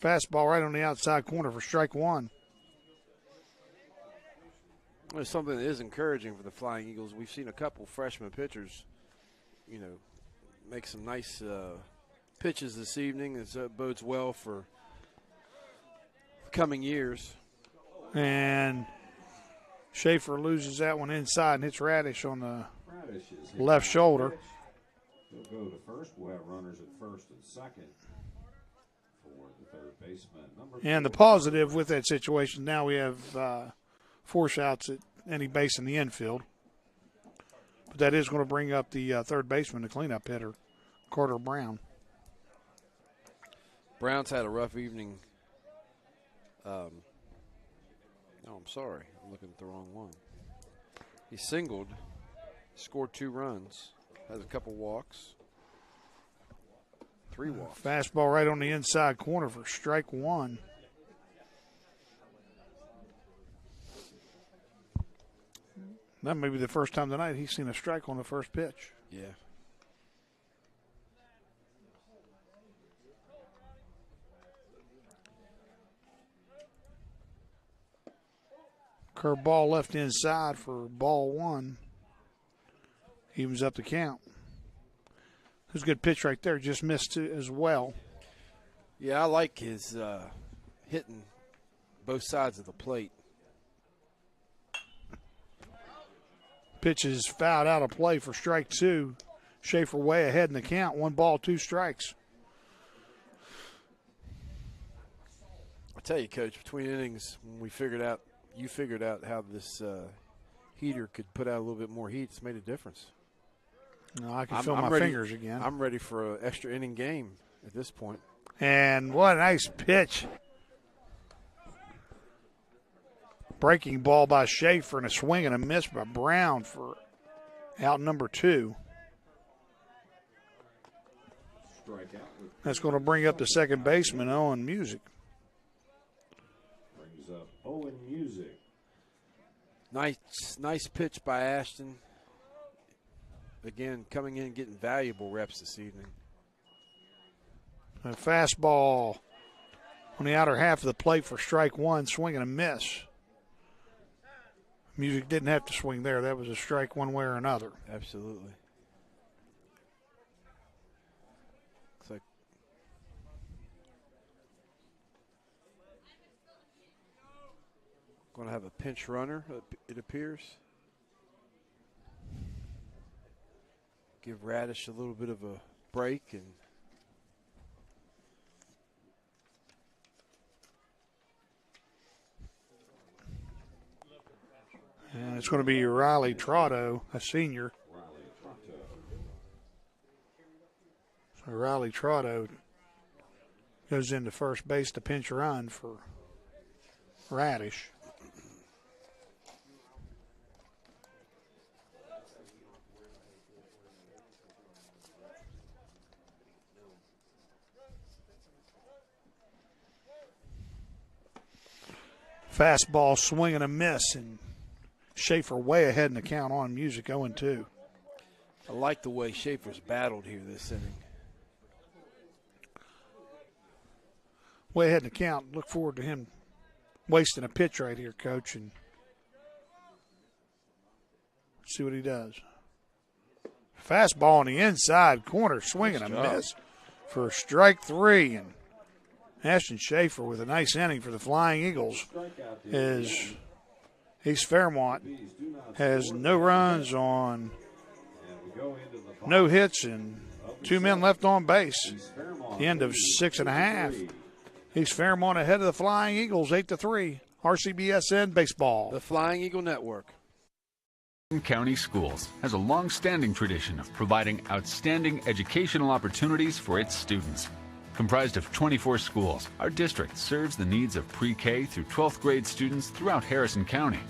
Fastball right on the outside corner for strike one. There's something that is encouraging for the Flying Eagles. We've seen a couple freshman pitchers, make some nice pitches this evening. It bodes well for coming years. And Schaefer loses that one inside and hits Radish on the Radish is hit left by a shoulder. pitch. He'll go to first. We'll have runners at first and second for the third baseman. And the positive with that situation, now we have 4 shots at any base in the infield. But that is going to bring up the third baseman, the cleanup hitter, Carter Brown. Brown's had a rough evening. I'm sorry. I'm looking at the wrong one. He singled, scored 2 runs, has a couple walks, 3 walks. Fastball right on the inside corner for strike one. That may be the first time tonight he's seen a strike on the first pitch. Yeah. Curveball left inside for ball one. Evens up the count. It was a good pitch right there. Just missed it as well. Yeah, I like his hitting both sides of the plate. Pitch is fouled out of play for strike two. Schaefer way ahead in the count. 1 ball, 2 strikes. I tell you, Coach, between innings, when you figured out how this heater could put out a little bit more heat, it's made a difference. No, I can feel my fingers again. I'm ready for an extra inning game at this point. And what a nice pitch. Breaking ball by Schaefer and a swing and a miss by Brown for out number 2. That's going to bring up the second baseman, Owen Music. Brings up Owen Music. Nice pitch by Ashton. Again, coming in and getting valuable reps this evening. A fastball on the outer half of the plate for strike one, swing and a miss. Music didn't have to swing there. That was a strike one way or another. Absolutely. Looks like going to have a pinch runner, it appears. Give Radish a little bit of a break and it's going to be Riley Trotto, a senior. So Riley Trotto goes into first base to pinch run for Radish. Fastball swing and a miss, and Schaefer way ahead in the count on Music 0-2. I like the way Schaefer's battled here this inning. way ahead in the count. Look forward to him wasting a pitch right here, Coach, and see what he does. Fastball on the inside corner, swinging a miss for strike 3. And Ashton Schaefer with a nice inning for the Flying Eagles. Is East Fairmont has no runs on no hits and 2 men left on base. The end of 6.5. East Fairmont ahead of the Flying Eagles 8-3. RCBSN Baseball. The Flying Eagle Network. County Schools has a long-standing tradition of providing outstanding educational opportunities for its students. Comprised of 24 schools, our district serves the needs of pre-K through 12th grade students throughout Harrison County.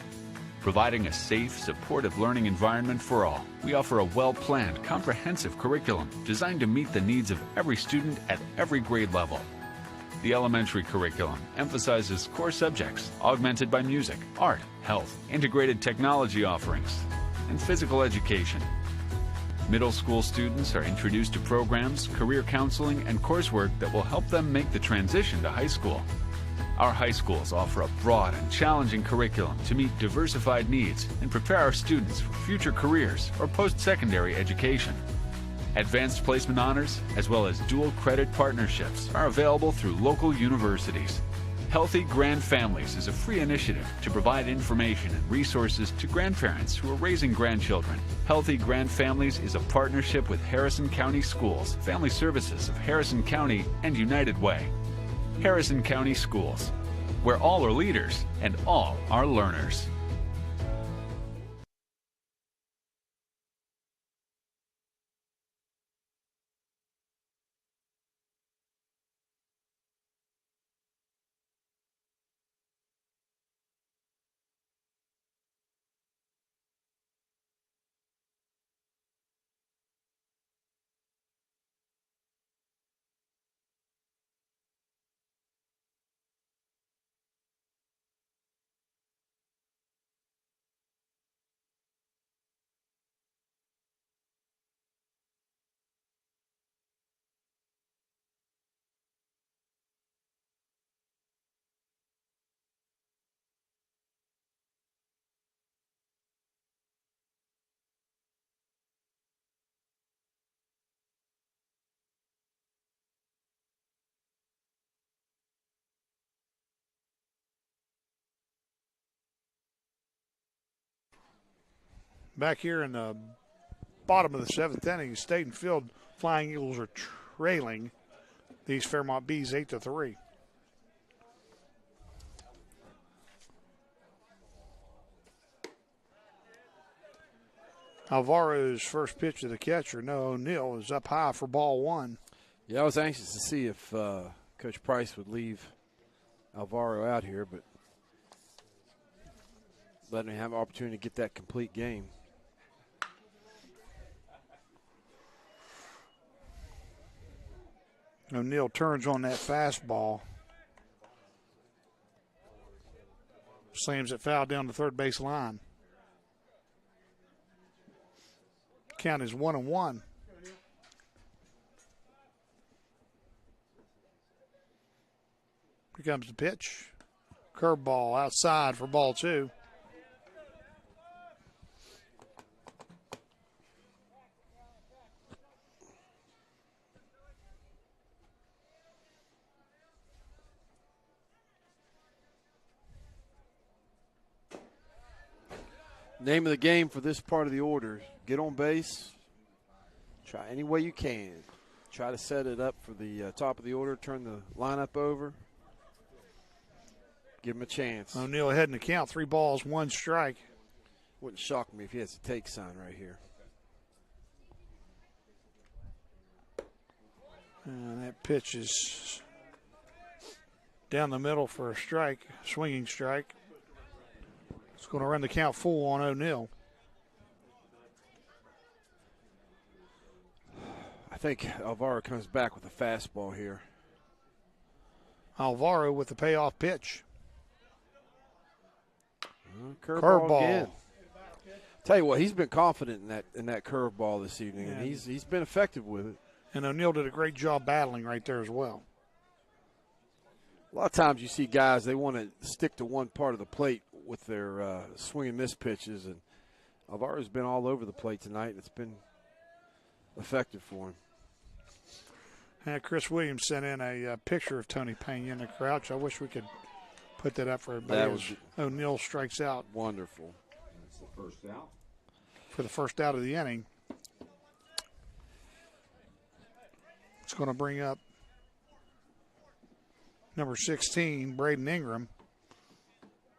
Providing a safe, supportive learning environment for all, we offer a well-planned, comprehensive curriculum designed to meet the needs of every student at every grade level. The elementary curriculum emphasizes core subjects augmented by music, art, health, integrated technology offerings, and physical education. Middle school students are introduced to programs, career counseling, and coursework that will help them make the transition to high school. Our high schools offer a broad and challenging curriculum to meet diversified needs and prepare our students for future careers or post-secondary education. Advanced placement honors, as well as dual credit partnerships, are available through local universities. Healthy Grand Families is a free initiative to provide information and resources to grandparents who are raising grandchildren. Healthy Grand Families is a partnership with Harrison County Schools, Family Services of Harrison County, and United Way. Harrison County Schools, where all are leaders and all are learners. Back here in the bottom of the 7th inning, State and Field Flying Eagles are trailing these Fairmont Bees 8-3. Alvaro's first pitch to the catcher, Noah O'Neill, is up high for ball 1. Yeah, I was anxious to see if Coach Price would leave Alvaro out here, but letting him have an opportunity to get that complete game. O'Neill turns on that fastball. Slams it foul down the third base line. Count is 1-1. Here comes the pitch. Curveball outside for ball 2. Name of the game for this part of the order: get on base, try any way you can. Try to set it up for the top of the order, turn the lineup over, give him a chance. O'Neill ahead in the count, 3 balls, 1 strike. Wouldn't shock me if he has a take sign right here. And that pitch is down the middle for a strike, swinging strike. It's going to run the count full on O'Neill. I think Alvaro comes back with a fastball here. Alvaro with the payoff pitch. Curveball again. Tell you what, he's been confident in that curveball this evening, and he's been effective with it. And O'Neill did a great job battling right there as well. A lot of times you see guys, they want to stick to one part of the plate with their swing and miss pitches, and Alvaro's been all over the plate tonight, and it's been effective for him. And Chris Williams sent in a picture of Tony Pena in the crouch. I wish we could put that up for everybody. That was O'Neill strikes out. Wonderful. That's the first out. For the first out of the inning. It's going to bring up number 16, Braden Ingram,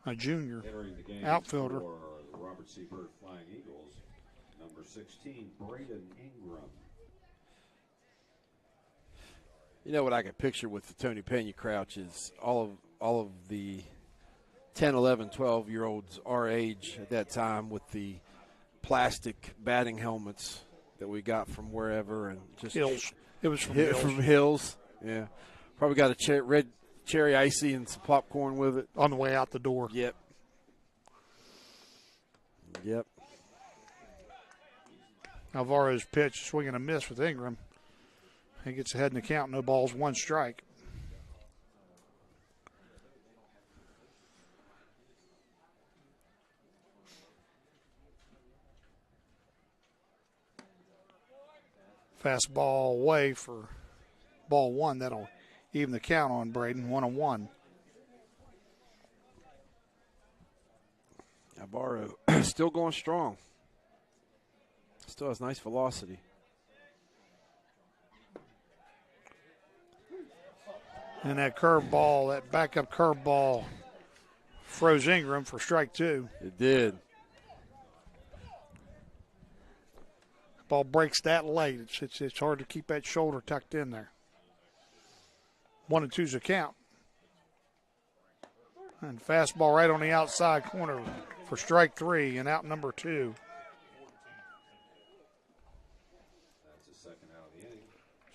a junior Entering the game outfielder. for the Robert C. Byrd Flying Eagles, number 16, Braden Ingram. You know what I can picture with the Tony Pena crouch is all of the 10, 11, 12-year-olds our age at that time with the plastic batting helmets that we got from wherever, and just Hills. It was from Hills. From Hills, yeah. Probably got a red cherry icy and some popcorn with it. On the way out the door. Yep. Alvaro's pitch, swing and a miss with Ingram. He gets ahead in the count, no balls, one strike. Fastball away for ball one. That'll even the count on Braden, 1-1. Alvaro still going strong. Still has nice velocity. And that curveball, that backup curveball, froze Ingram for strike two. It did. Ball breaks that late. It's hard to keep that shoulder tucked in there. 1-2's a count. And fastball right on the outside corner for strike three and out number two. That's the second out of the inning.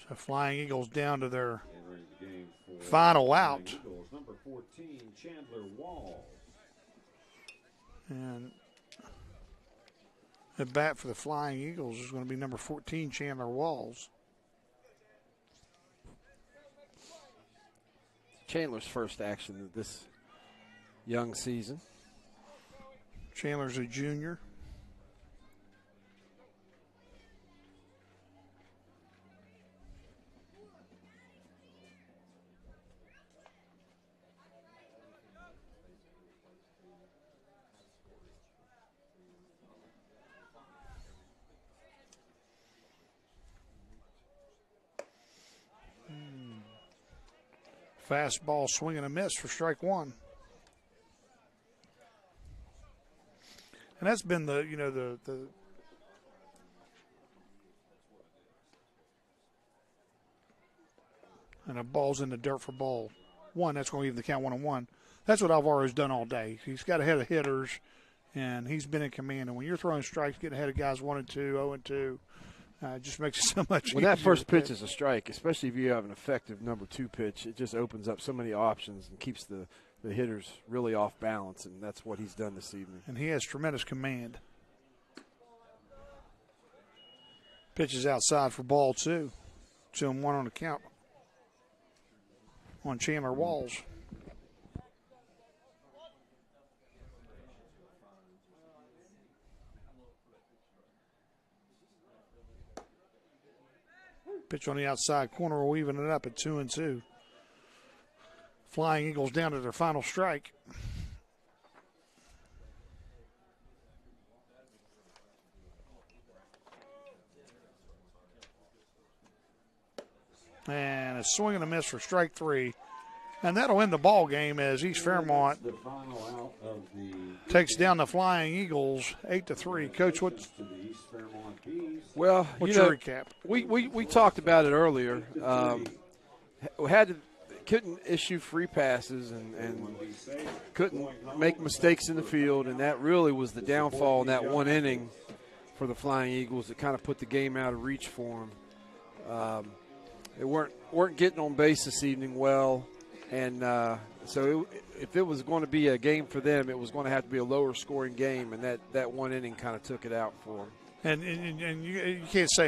So Flying Eagles down to their Entering the game for final Flying out. Eagles, number 14, Chandler Walls. And the bat for the Flying Eagles is going to be number 14, Chandler Walls. Chandler's first action this young season. Chandler's a junior. Fastball, swing and a miss for strike one. And that's been the and a ball's in the dirt for ball one. That's going to even the count 1-1. That's what Alvaro's done all day. He's got ahead of hitters, and he's been in command. And when you're throwing strikes, getting ahead of guys 1-2, 0-2, it just makes it so much easier. When that first pitch is a strike, especially if you have an effective number two pitch, it just opens up so many options and keeps the hitters really off balance, and that's what he's done this evening. And he has tremendous command. Pitches outside for ball two. 2-1 on the count on Chandler Walls. Pitch on the outside corner will even it up at 2-2. Flying Eagles down to their final strike. And a swing and a miss for strike three. And that'll end the ball game as East Fairmont The final out of the takes down the Flying Eagles 8-3. Coach, what's to the East Fairmont Bees. Well, your recap? We talked about it earlier. Couldn't issue free passes and couldn't make mistakes in the field, and that really was the downfall in that one inning for the Flying Eagles. That kind of put the game out of reach for them. They weren't getting on base this evening well, and so if it was going to be a game for them, it was going to have to be a lower scoring game, and that one inning kind of took it out for them. And you can't say